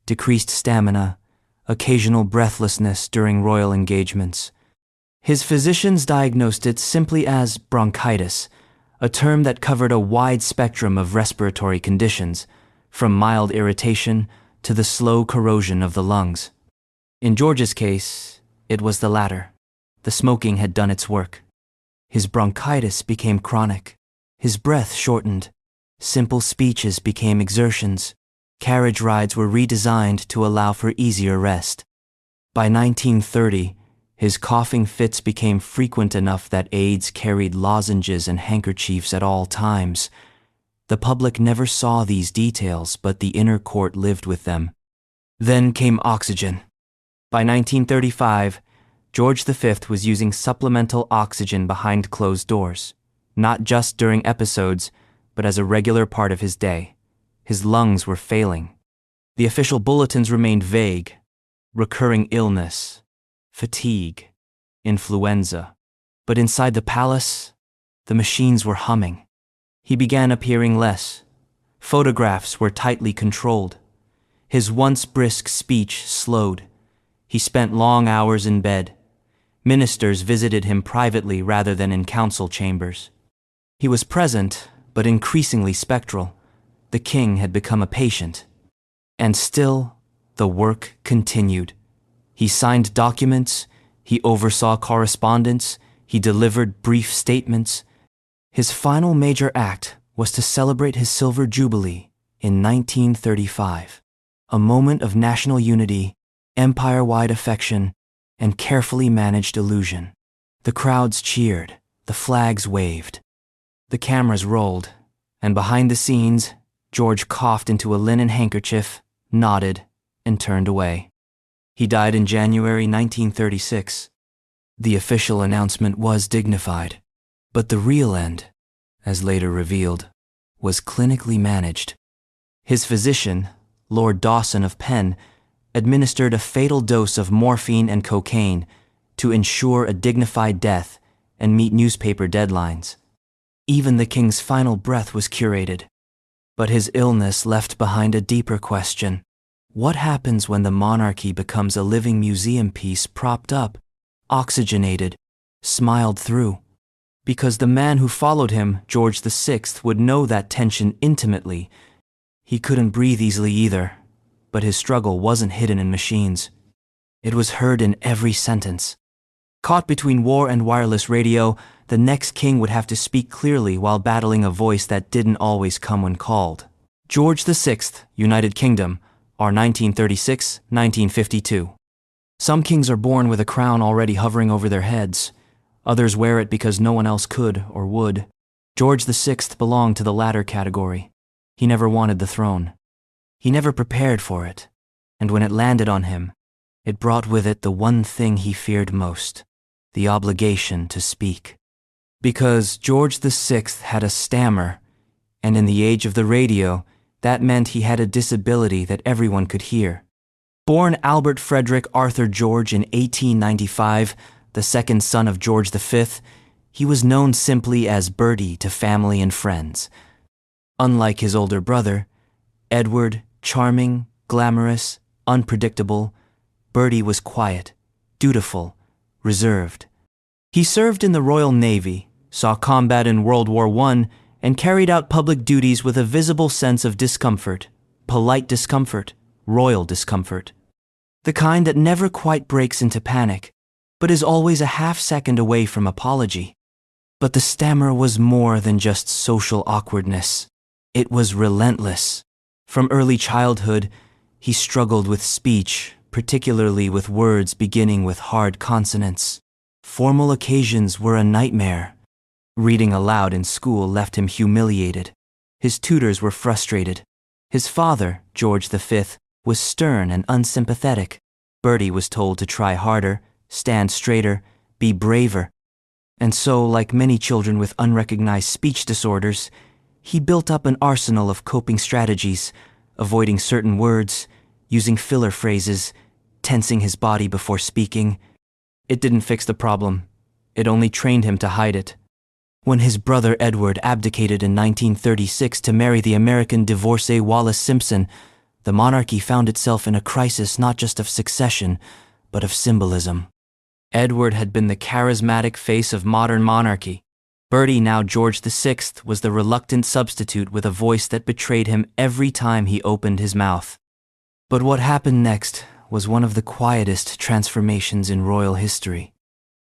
decreased stamina, occasional breathlessness during royal engagements. His physicians diagnosed it simply as bronchitis, a term that covered a wide spectrum of respiratory conditions, from mild irritation to the slow corrosion of the lungs. In George's case, it was the latter. The smoking had done its work. His bronchitis became chronic. His breath shortened. Simple speeches became exertions. Carriage rides were redesigned to allow for easier rest. By 1930, his coughing fits became frequent enough that aides carried lozenges and handkerchiefs at all times. The public never saw these details, but the inner court lived with them. Then came oxygen. By 1935, George V was using supplemental oxygen behind closed doors, not just during episodes, but as a regular part of his day. His lungs were failing. The official bulletins remained vague: recurring illness, fatigue, influenza. But inside the palace, the machines were humming. He began appearing less. Photographs were tightly controlled. His once brisk speech slowed. He spent long hours in bed. Ministers visited him privately rather than in council chambers. He was present, but increasingly spectral. The king had become a patient. And still, the work continued. He signed documents, he oversaw correspondence, he delivered brief statements. His final major act was to celebrate his Silver Jubilee in 1935, a moment of national unity, empire-wide affection, and carefully managed illusion. The crowds cheered, the flags waved. The cameras rolled, and behind the scenes, George coughed into a linen handkerchief, nodded, and turned away. He died in January 1936. The official announcement was dignified, but the real end, as later revealed, was clinically managed. His physician, Lord Dawson of Penn, administered a fatal dose of morphine and cocaine to ensure a dignified death and meet newspaper deadlines. Even the king's final breath was curated. But his illness left behind a deeper question. What happens when the monarchy becomes a living museum piece propped up, oxygenated, smiled through? Because the man who followed him, George VI, would know that tension intimately. He couldn't breathe easily either, but his struggle wasn't hidden in machines. It was heard in every sentence. Caught between war and wireless radio, the next king would have to speak clearly while battling a voice that didn't always come when called. George VI, United Kingdom, are 1936-1952. Some kings are born with a crown already hovering over their heads. Others wear it because no one else could or would. George VI belonged to the latter category. He never wanted the throne. He never prepared for it. And when it landed on him, it brought with it the one thing he feared most: the obligation to speak. Because George VI had a stammer, and in the age of the radio, that meant he had a disability that everyone could hear. Born Albert Frederick Arthur George in 1895, the second son of George V, he was known simply as Bertie to family and friends. Unlike his older brother, Edward, charming, glamorous, unpredictable, Bertie was quiet, dutiful, reserved. He served in the Royal Navy, saw combat in World War I, and carried out public duties with a visible sense of discomfort, polite discomfort, royal discomfort. The kind that never quite breaks into panic, but is always a half-second away from apology. But the stammer was more than just social awkwardness. It was relentless. From early childhood, he struggled with speech, particularly with words beginning with hard consonants. Formal occasions were a nightmare. Reading aloud in school left him humiliated. His tutors were frustrated. His father, George V, was stern and unsympathetic. Bertie was told to try harder, stand straighter, be braver. And so, like many children with unrecognized speech disorders, he built up an arsenal of coping strategies, avoiding certain words, using filler phrases, tensing his body before speaking. It didn't fix the problem. It only trained him to hide it. When his brother Edward abdicated in 1936 to marry the American divorcee Wallis Simpson, the monarchy found itself in a crisis not just of succession, but of symbolism. Edward had been the charismatic face of modern monarchy. Bertie, now George VI, was the reluctant substitute with a voice that betrayed him every time he opened his mouth. But what happened next was one of the quietest transformations in royal history.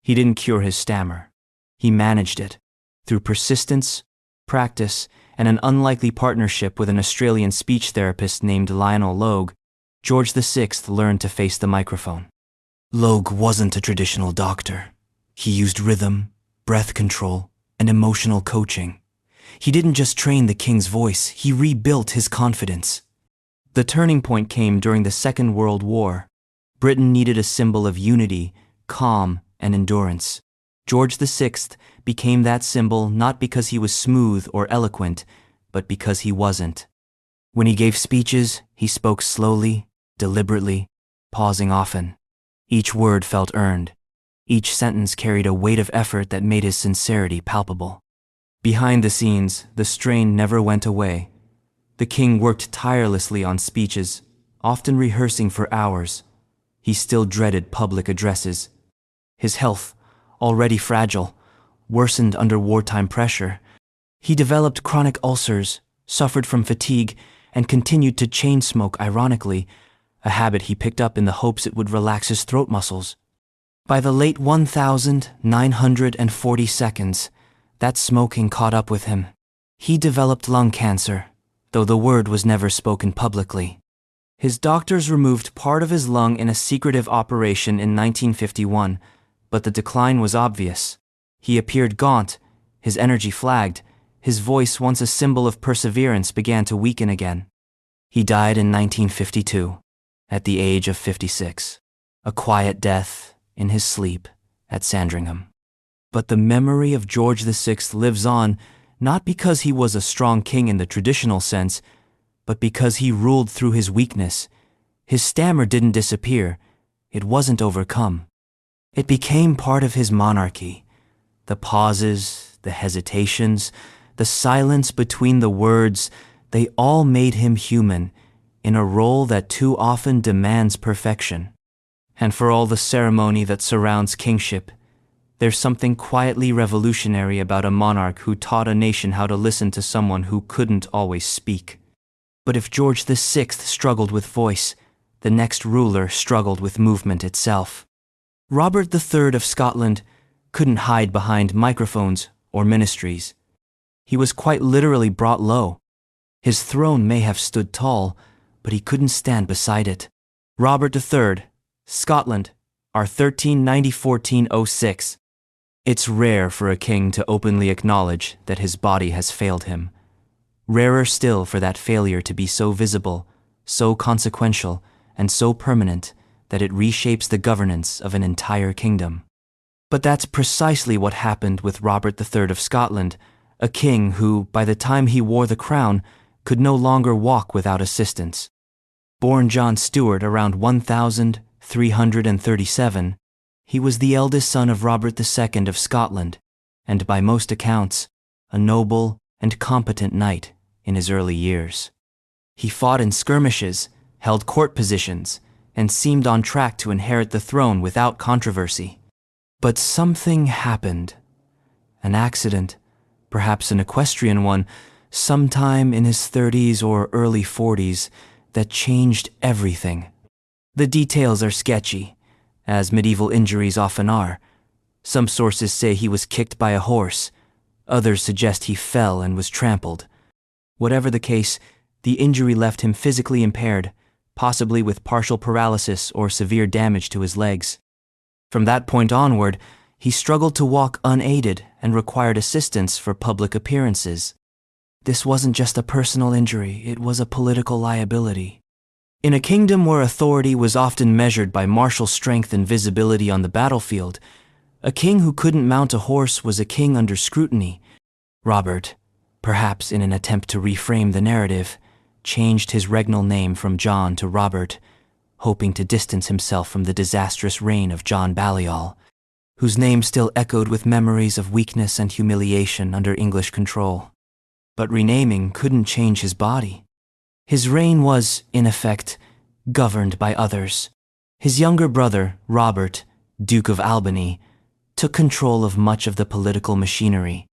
He didn't cure his stammer. He managed it. Through persistence, practice, and an unlikely partnership with an Australian speech therapist named Lionel Logue, George VI learned to face the microphone. Logue wasn't a traditional doctor. He used rhythm, breath control, and emotional coaching. He didn't just train the king's voice, he rebuilt his confidence. The turning point came during the Second World War. Britain needed a symbol of unity, calm, and endurance. George VI became that symbol not because he was smooth or eloquent, but because he wasn't. When he gave speeches, he spoke slowly, deliberately, pausing often. Each word felt earned. Each sentence carried a weight of effort that made his sincerity palpable. Behind the scenes, the strain never went away. The king worked tirelessly on speeches, often rehearsing for hours. He still dreaded public addresses. His health, already fragile, worsened under wartime pressure. He developed chronic ulcers, suffered from fatigue, and continued to chain smoke ironically, a habit he picked up in the hopes it would relax his throat muscles. By the late 1940 seconds, that smoking caught up with him. He developed lung cancer, though the word was never spoken publicly. His doctors removed part of his lung in a secretive operation in 1951, but the decline was obvious. He appeared gaunt, his energy flagged, his voice, once a symbol of perseverance, began to weaken again. He died in 1952, at the age of 56, a quiet death in his sleep at Sandringham. But the memory of George VI lives on, not because he was a strong king in the traditional sense, but because he ruled through his weakness. His stammer didn't disappear. It wasn't overcome. It became part of his monarchy. The pauses, the hesitations, the silence between the words, they all made him human, in a role that too often demands perfection. And for all the ceremony that surrounds kingship, there's something quietly revolutionary about a monarch who taught a nation how to listen to someone who couldn't always speak. But if George VI struggled with voice, the next ruler struggled with movement itself. Robert III of Scotland couldn't hide behind microphones or ministries. He was quite literally brought low. His throne may have stood tall, but he couldn't stand beside it. Robert III, Scotland, R1390-1406. It's rare for a king to openly acknowledge that his body has failed him. Rarer still for that failure to be so visible, so consequential, and so permanent that it reshapes the governance of an entire kingdom. But that's precisely what happened with Robert III of Scotland, a king who, by the time he wore the crown, could no longer walk without assistance. Born John Stuart around 1337, he was the eldest son of Robert II of Scotland, and by most accounts, a noble and competent knight in his early years. He fought in skirmishes, held court positions, and seemed on track to inherit the throne without controversy. But something happened. An accident, perhaps an equestrian one, sometime in his 30s or early 40s, that changed everything. The details are sketchy, as medieval injuries often are. Some sources say he was kicked by a horse. Others suggest he fell and was trampled. Whatever the case, the injury left him physically impaired, possibly with partial paralysis or severe damage to his legs. From that point onward, he struggled to walk unaided and required assistance for public appearances. This wasn't just a personal injury, it was a political liability. In a kingdom where authority was often measured by martial strength and visibility on the battlefield, a king who couldn't mount a horse was a king under scrutiny. Robert, perhaps in an attempt to reframe the narrative, changed his regnal name from John to Robert, hoping to distance himself from the disastrous reign of John Balliol, whose name still echoed with memories of weakness and humiliation under English control. But renaming couldn't change his body. His reign was, in effect, governed by others. His younger brother, Robert, Duke of Albany, took control of much of the political machinery.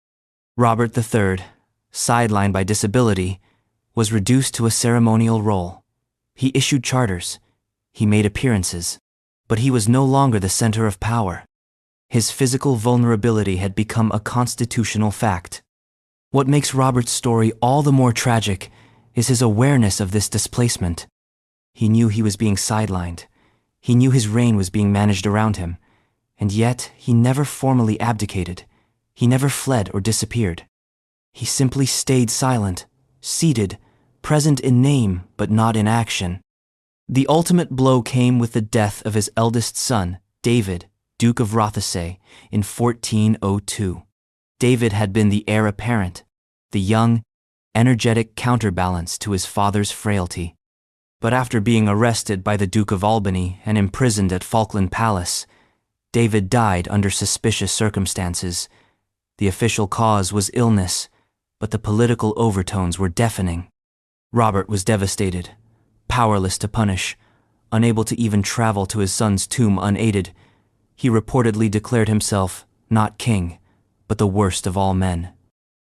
Robert III, sidelined by disability, was reduced to a ceremonial role. He issued charters. He made appearances. But he was no longer the center of power. His physical vulnerability had become a constitutional fact. What makes Robert's story all the more tragic is his awareness of this displacement. He knew he was being sidelined. He knew his reign was being managed around him. And yet, he never formally abdicated. He never fled or disappeared. He simply stayed silent, seated, present in name but not in action. The ultimate blow came with the death of his eldest son, David, Duke of Rothesay, in 1402. David had been the heir apparent, the young, energetic counterbalance to his father's frailty. But after being arrested by the Duke of Albany and imprisoned at Falkland Palace, David died under suspicious circumstances. The official cause was illness, but the political overtones were deafening. Robert was devastated, powerless to punish, unable to even travel to his son's tomb unaided. He reportedly declared himself not king, but the worst of all men.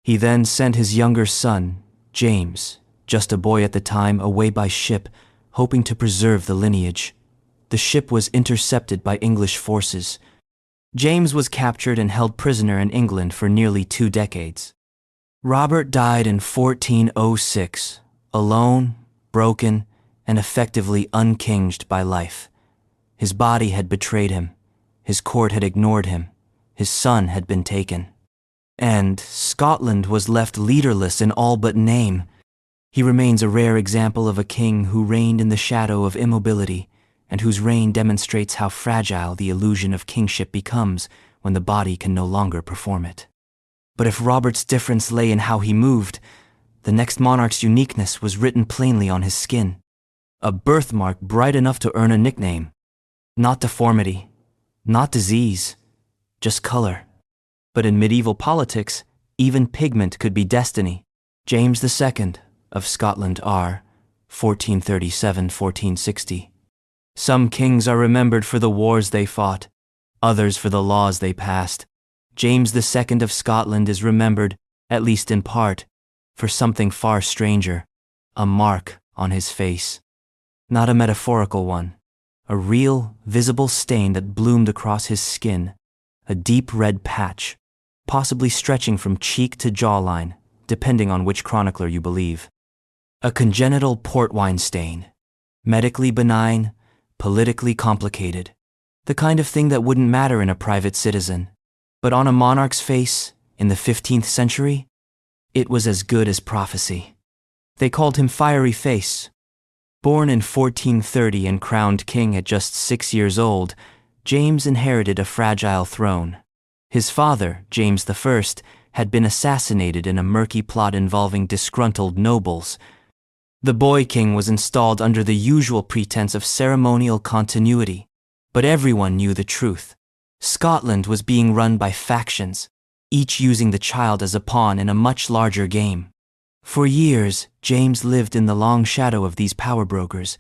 He then sent his younger son, James, just a boy at the time, away by ship, hoping to preserve the lineage. The ship was intercepted by English forces. James was captured and held prisoner in England for nearly 2 decades. Robert died in 1406, alone, broken, and effectively unkinged by life. His body had betrayed him. His court had ignored him. His son had been taken. And Scotland was left leaderless in all but name. He remains a rare example of a king who reigned in the shadow of immobility, and whose reign demonstrates how fragile the illusion of kingship becomes when the body can no longer perform it. But if Robert's difference lay in how he moved, the next monarch's uniqueness was written plainly on his skin. A birthmark bright enough to earn a nickname. Not deformity, not disease, just color. But in medieval politics, even pigment could be destiny. James II of Scotland R. 1437–1460. Some kings are remembered for the wars they fought, others for the laws they passed. James II of Scotland is remembered, at least in part, for something far stranger, a mark on his face. Not a metaphorical one, a real, visible stain that bloomed across his skin, a deep red patch, possibly stretching from cheek to jawline, depending on which chronicler you believe. A congenital port wine stain, medically benign, politically complicated, the kind of thing that wouldn't matter in a private citizen. But on a monarch's face, in the 15th century, it was as good as prophecy. They called him Fiery Face. Born in 1430 and crowned king at just 6 years old, James inherited a fragile throne. His father, James I, had been assassinated in a murky plot involving disgruntled nobles. The boy king was installed under the usual pretense of ceremonial continuity, but everyone knew the truth. Scotland was being run by factions, each using the child as a pawn in a much larger game. For years, James lived in the long shadow of these power brokers,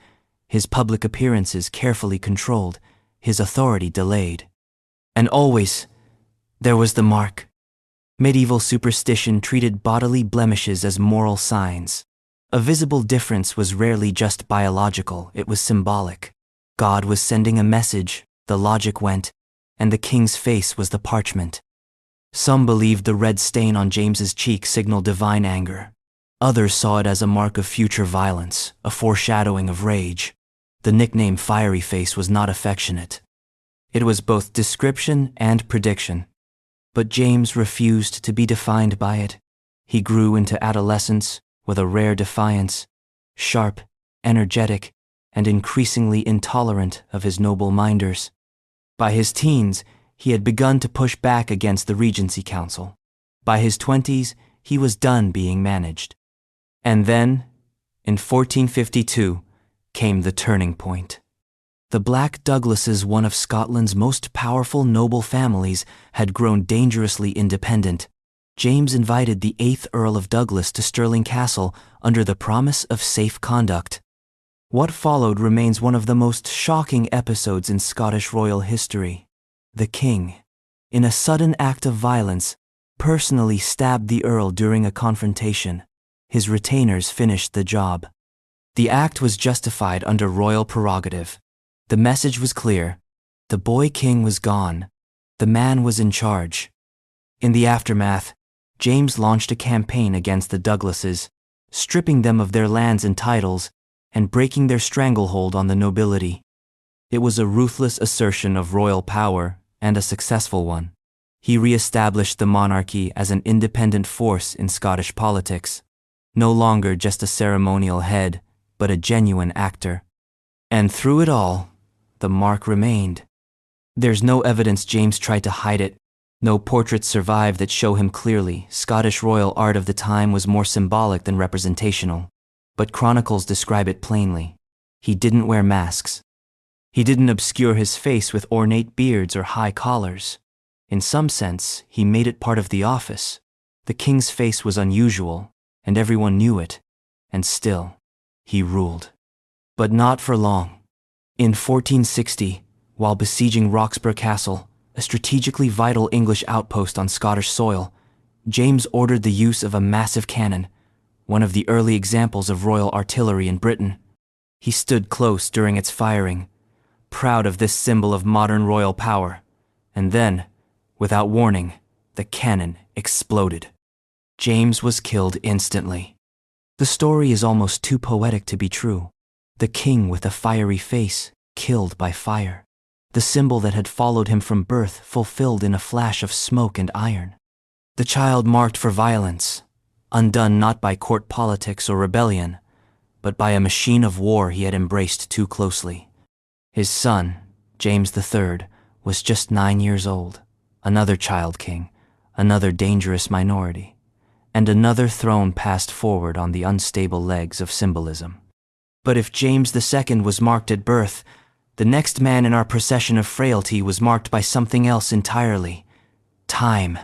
his public appearances carefully controlled, his authority delayed. And always, there was the mark. Medieval superstition treated bodily blemishes as moral signs. A visible difference was rarely just biological, it was symbolic. God was sending a message, the logic went, and the king's face was the parchment. Some believed the red stain on James's cheek signaled divine anger. Others saw it as a mark of future violence, a foreshadowing of rage. The nickname Fiery Face was not affectionate. It was both description and prediction. But James refused to be defined by it. He grew into adolescence with a rare defiance, sharp, energetic, and increasingly intolerant of his noble minders. By his teens, he had begun to push back against the Regency Council. By his 20s, he was done being managed. And then, in 1452, came the turning point. The Black Douglases, one of Scotland's most powerful noble families, had grown dangerously independent. James invited the 8th Earl of Douglas to Stirling Castle under the promise of safe conduct. What followed remains one of the most shocking episodes in Scottish royal history. The king, in a sudden act of violence, personally stabbed the Earl during a confrontation. His retainers finished the job. The act was justified under royal prerogative. The message was clear. The boy king was gone. The man was in charge. In the aftermath, James launched a campaign against the Douglases, stripping them of their lands and titles, and breaking their stranglehold on the nobility. It was a ruthless assertion of royal power, and a successful one. He re-established the monarchy as an independent force in Scottish politics, no longer just a ceremonial head, but a genuine actor. And through it all, the mark remained. There's no evidence James tried to hide it. No portraits survive that show him clearly. Scottish royal art of the time was more symbolic than representational. But chronicles describe it plainly. He didn't wear masks. He didn't obscure his face with ornate beards or high collars. In some sense, he made it part of the office. The king's face was unusual, and everyone knew it. And still, he ruled. But not for long. In 1460, while besieging Roxburgh Castle, a strategically vital English outpost on Scottish soil, James ordered the use of a massive cannon, one of the early examples of royal artillery in Britain. He stood close during its firing, proud of this symbol of modern royal power. And then, without warning, the cannon exploded. James was killed instantly. The story is almost too poetic to be true. The king with a fiery face, killed by fire. The symbol that had followed him from birth fulfilled in a flash of smoke and iron. The child marked for violence, undone not by court politics or rebellion, but by a machine of war he had embraced too closely. His son, James III, was just 9 years old, another child king, another dangerous minority, and another throne passed forward on the unstable legs of symbolism. But if James II was marked at birth, the next man in our procession of frailty was marked by something else entirely: time.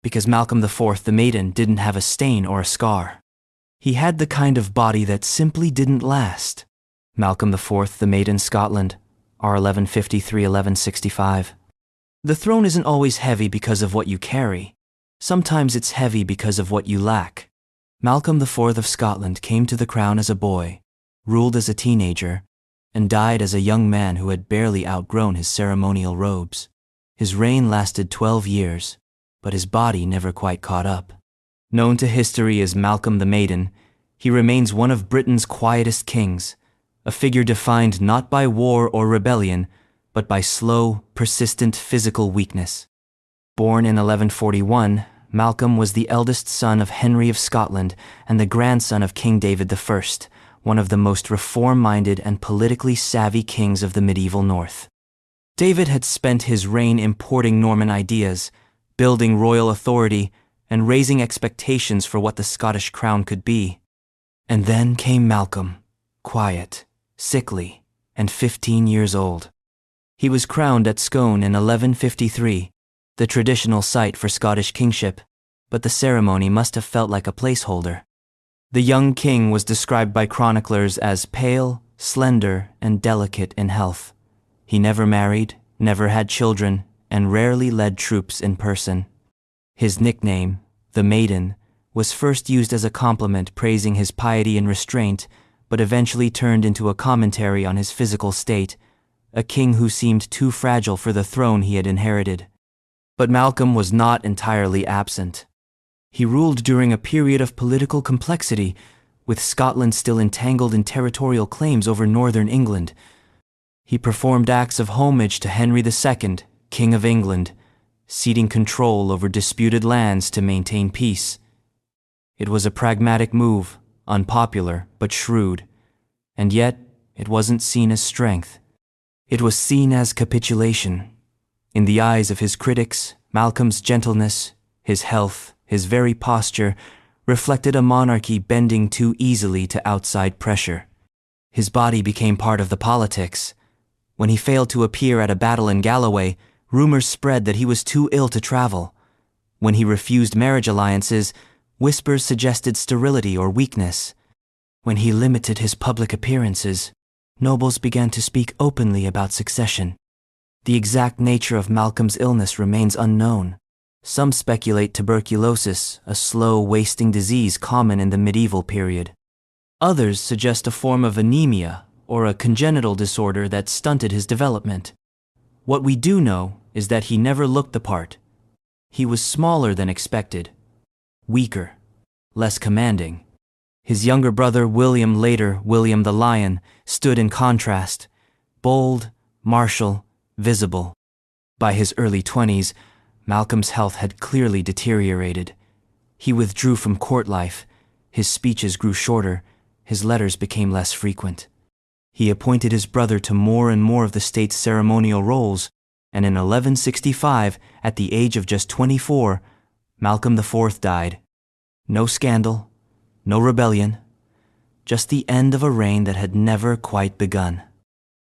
Because Malcolm IV, the Maiden, didn't have a stain or a scar. He had the kind of body that simply didn't last. Malcolm IV, the Maiden, Scotland, R 1153-1165. The throne isn't always heavy because of what you carry. Sometimes it's heavy because of what you lack. Malcolm IV of Scotland came to the crown as a boy, ruled as a teenager, and died as a young man who had barely outgrown his ceremonial robes. His reign lasted 12 years, but his body never quite caught up. Known to history as Malcolm the Maiden, he remains one of Britain's quietest kings, a figure defined not by war or rebellion, but by slow, persistent physical weakness. Born in 1141, Malcolm was the eldest son of Henry of Scotland and the grandson of King David I, one of the most reform-minded and politically savvy kings of the medieval North. David had spent his reign importing Norman ideas, building royal authority, and raising expectations for what the Scottish crown could be. And then came Malcolm, quiet, sickly, and 15 years old. He was crowned at Scone in 1153, the traditional site for Scottish kingship, but the ceremony must have felt like a placeholder. The young king was described by chroniclers as pale, slender, and delicate in health. He never married, never had children, and rarely led troops in person. His nickname, the Maiden, was first used as a compliment praising his piety and restraint, but eventually turned into a commentary on his physical state, a king who seemed too fragile for the throne he had inherited. But Malcolm was not entirely absent. He ruled during a period of political complexity, with Scotland still entangled in territorial claims over northern England. He performed acts of homage to Henry II, King of England, ceding control over disputed lands to maintain peace. It was a pragmatic move, unpopular but shrewd, and yet it wasn't seen as strength. It was seen as capitulation. In the eyes of his critics, Malcolm's gentleness, his health, his very posture reflected a monarchy bending too easily to outside pressure. His body became part of the politics. When he failed to appear at a battle in Galloway, rumors spread that he was too ill to travel. When he refused marriage alliances, whispers suggested sterility or weakness. When he limited his public appearances, nobles began to speak openly about succession. The exact nature of Malcolm's illness remains unknown. Some speculate tuberculosis, a slow, wasting disease common in the medieval period. Others suggest a form of anemia or a congenital disorder that stunted his development. What we do know is that he never looked the part. He was smaller than expected, weaker, less commanding. His younger brother William, later William the Lion, stood in contrast, bold, martial, visible. By his early 20s, Malcolm's health had clearly deteriorated. He withdrew from court life, his speeches grew shorter, his letters became less frequent. He appointed his brother to more and more of the state's ceremonial roles, and in 1165, at the age of just 24, Malcolm IV died. No scandal, no rebellion, just the end of a reign that had never quite begun.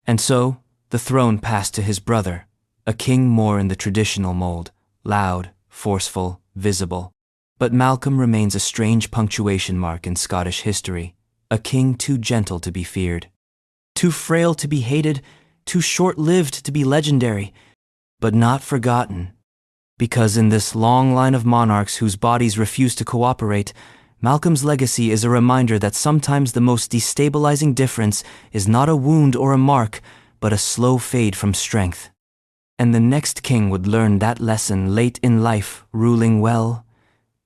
And so, the throne passed to his brother, a king more in the traditional mold, loud, forceful, visible. But Malcolm remains a strange punctuation mark in Scottish history, a king too gentle to be feared, too frail to be hated, too short-lived to be legendary, but not forgotten. Because in this long line of monarchs whose bodies refuse to cooperate, Malcolm's legacy is a reminder that sometimes the most destabilizing difference is not a wound or a mark, but a slow fade from strength. And the next king would learn that lesson late in life, ruling well,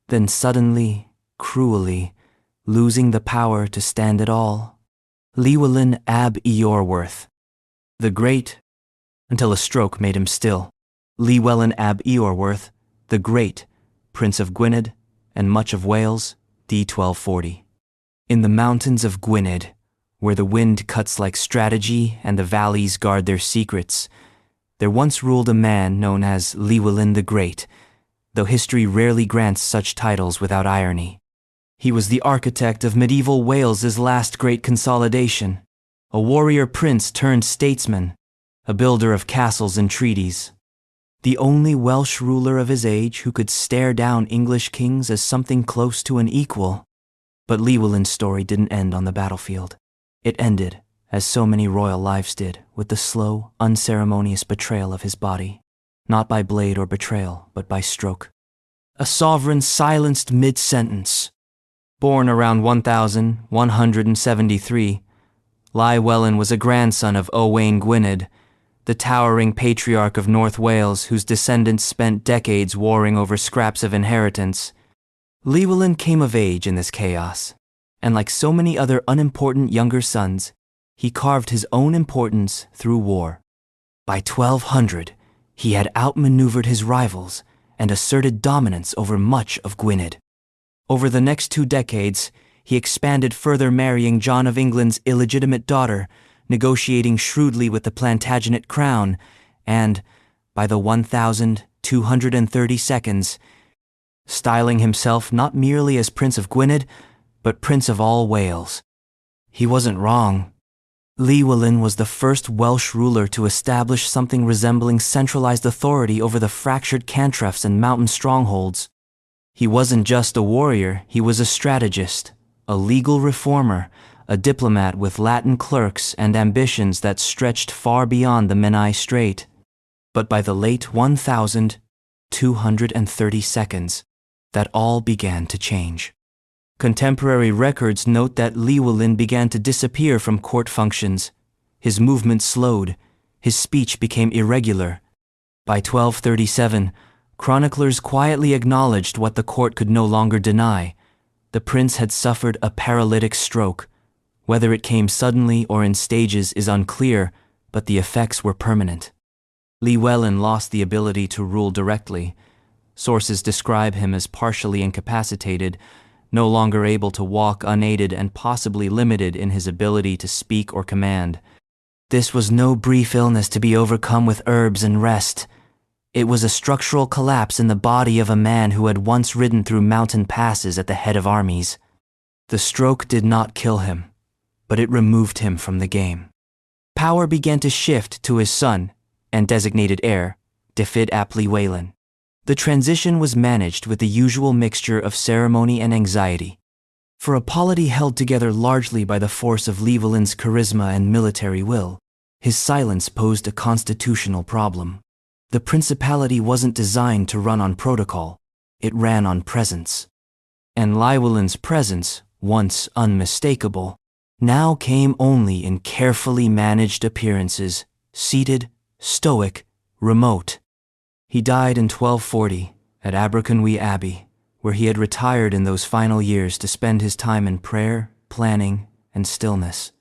then suddenly, cruelly, losing the power to stand at all. Llywelyn ab Iorwerth, the Great, until a stroke made him still. Llywelyn ab Iorwerth, the Great, Prince of Gwynedd and much of Wales, d. 1240. In the mountains of Gwynedd, where the wind cuts like strategy and the valleys guard their secrets, there once ruled a man known as Llywelyn the Great, though history rarely grants such titles without irony. He was the architect of medieval Wales's last great consolidation, a warrior prince turned statesman, a builder of castles and treaties. The only Welsh ruler of his age who could stare down English kings as something close to an equal. But Llywelyn's story didn't end on the battlefield. It ended, as so many royal lives did, with the slow, unceremonious betrayal of his body. Not by blade or betrayal, but by stroke. A sovereign silenced mid-sentence. Born around 1173, Llywelyn was a grandson of Owain Gwynedd, the towering patriarch of North Wales whose descendants spent decades warring over scraps of inheritance. Llywelyn came of age in this chaos, and like so many other unimportant younger sons, he carved his own importance through war. By 1200, he had outmaneuvered his rivals and asserted dominance over much of Gwynedd. Over the next 2 decades, he expanded further, marrying John of England's illegitimate daughter, negotiating shrewdly with the Plantagenet crown, and, by the 1232, styling himself not merely as Prince of Gwynedd, but Prince of all Wales. He wasn't wrong. Llywelyn was the first Welsh ruler to establish something resembling centralized authority over the fractured cantrefs and mountain strongholds. He wasn't just a warrior, he was a strategist, a legal reformer, a diplomat with Latin clerks and ambitions that stretched far beyond the Menai Strait. But by the late 1232, that all began to change. Contemporary records note that Llywelyn began to disappear from court functions. His movement slowed, his speech became irregular. By 1237, chroniclers quietly acknowledged what the court could no longer deny. The prince had suffered a paralytic stroke. Whether it came suddenly or in stages is unclear, but the effects were permanent. Llywelyn lost the ability to rule directly. Sources describe him as partially incapacitated, no longer able to walk unaided and possibly limited in his ability to speak or command. This was no brief illness to be overcome with herbs and rest. It was a structural collapse in the body of a man who had once ridden through mountain passes at the head of armies. The stroke did not kill him, but it removed him from the game. Power began to shift to his son and designated heir, Dyfed ap Llywelyn. The transition was managed with the usual mixture of ceremony and anxiety. For a polity held together largely by the force of Llywelyn's charisma and military will, his silence posed a constitutional problem. The principality wasn't designed to run on protocol, it ran on presence. And Llywelyn's presence, once unmistakable, now came only in carefully managed appearances, seated, stoic, remote. He died in 1240 at Aberconwy Abbey, where he had retired in those final years to spend his time in prayer, planning, and stillness.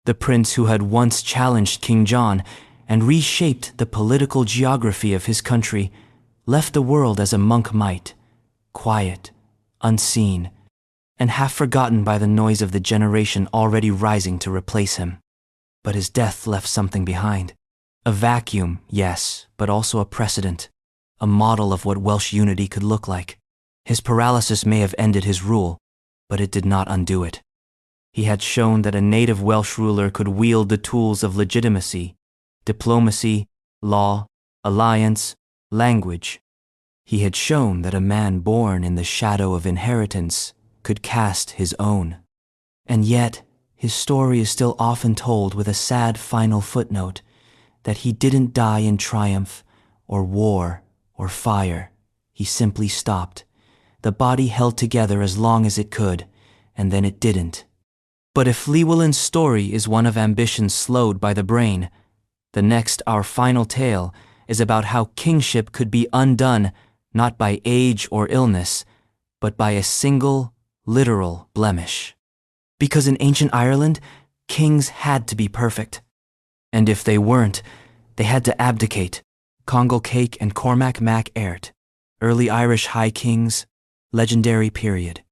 The prince who had once challenged King John and reshaped the political geography of his country left the world as a monk might, quiet, unseen, and half forgotten by the noise of the generation already rising to replace him. But his death left something behind. A vacuum, yes, but also a precedent, a model of what Welsh unity could look like. His paralysis may have ended his rule, but it did not undo it. He had shown that a native Welsh ruler could wield the tools of legitimacy, diplomacy, law, alliance, language. He had shown that a man born in the shadow of inheritance could cast his own. And yet, his story is still often told with a sad final footnote, that he didn't die in triumph, or war, or fire. He simply stopped. The body held together as long as it could, and then it didn't. But if Llywelyn's story is one of ambition slowed by the brain, the next, our final tale, is about how kingship could be undone not by age or illness, but by a single, literal blemish. Because in ancient Ireland, kings had to be perfect. And if they weren't, they had to abdicate. Congal Cake and Cormac Mac Airt, early Irish high kings, legendary period.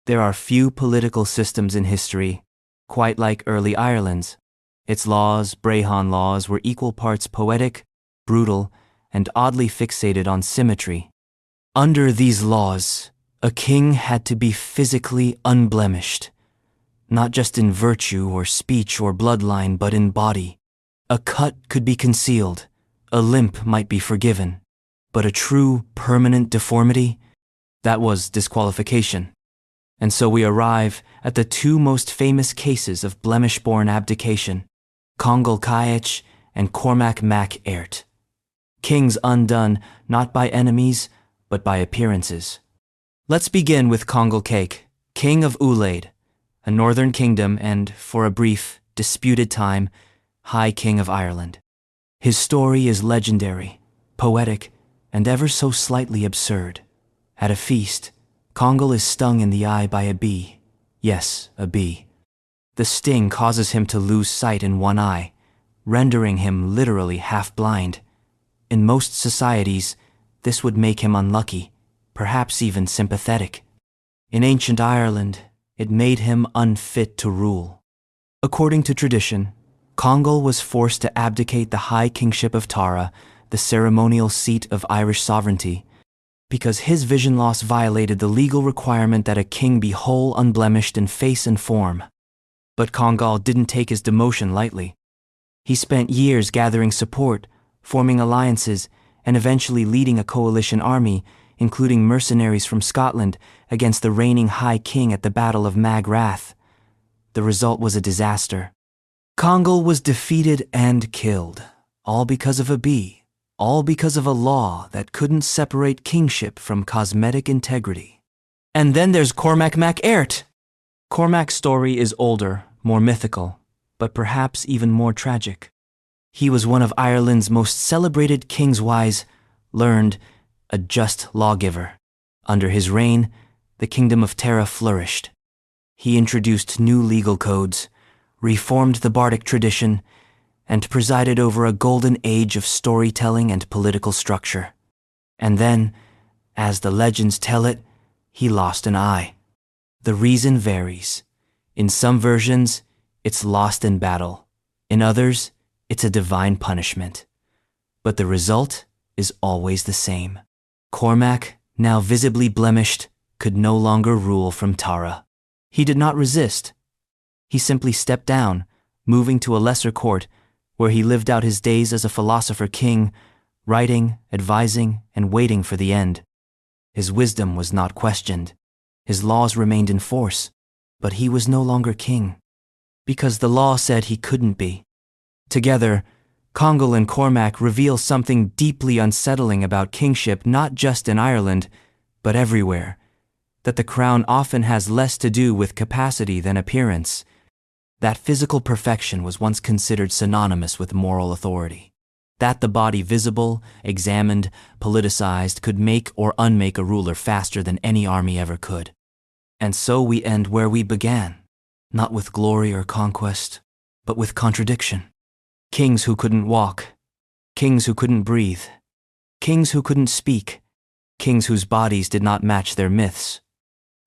There are few political systems in history, quite like early Ireland's. Its laws, Brehon laws, were equal parts poetic, brutal, and oddly fixated on symmetry. Under these laws, a king had to be physically unblemished, not just in virtue or speech or bloodline, but in body. A cut could be concealed, a limp might be forgiven, but a true, permanent deformity, that was disqualification. And so we arrive at the two most famous cases of blemish-born abdication, Congal Caiich and Cormac Mac Airt. Kings undone not by enemies, but by appearances. Let's begin with Congal Cake, king of Ulaid, a northern kingdom and, for a brief, disputed time, High King of Ireland. His story is legendary, poetic, and ever so slightly absurd. At a feast, Congal is stung in the eye by a bee. Yes, a bee. The sting causes him to lose sight in one eye, rendering him literally half blind. In most societies, this would make him unlucky, perhaps even sympathetic. In ancient Ireland, it made him unfit to rule. According to tradition, Congal was forced to abdicate the high kingship of Tara, the ceremonial seat of Irish sovereignty, because his vision loss violated the legal requirement that a king be whole, unblemished in face and form. But Congal didn't take his demotion lightly. He spent years gathering support, forming alliances, and eventually leading a coalition army, including mercenaries from Scotland, against the reigning High King at the Battle of Mag Rath. The result was a disaster. Congal was defeated and killed, all because of a bee, all because of a law that couldn't separate kingship from cosmetic integrity. And then there's Cormac mac Airt. Cormac's story is older, more mythical, but perhaps even more tragic. He was one of Ireland's most celebrated kings, wise, learned, a just lawgiver. Under his reign, the kingdom of Tara flourished. He introduced new legal codes, reformed the bardic tradition, and presided over a golden age of storytelling and political structure. And then, as the legends tell it, he lost an eye. The reason varies. In some versions, it's lost in battle. In others, it's a divine punishment. But the result is always the same. Cormac, now visibly blemished, could no longer rule from Tara. He did not resist. He simply stepped down, moving to a lesser court, where he lived out his days as a philosopher king, writing, advising, and waiting for the end. His wisdom was not questioned. His laws remained in force, but he was no longer king, because the law said he couldn't be. Together, Congal and Cormac reveal something deeply unsettling about kingship, not just in Ireland, but everywhere. That the crown often has less to do with capacity than appearance. That physical perfection was once considered synonymous with moral authority. That the body visible, examined, politicized could make or unmake a ruler faster than any army ever could. And so we end where we began, not with glory or conquest, but with contradiction. Kings who couldn't walk, kings who couldn't breathe, kings who couldn't speak, kings whose bodies did not match their myths.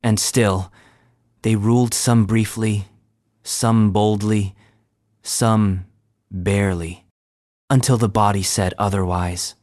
And still, they ruled, some briefly, some boldly, some barely, until the body said otherwise.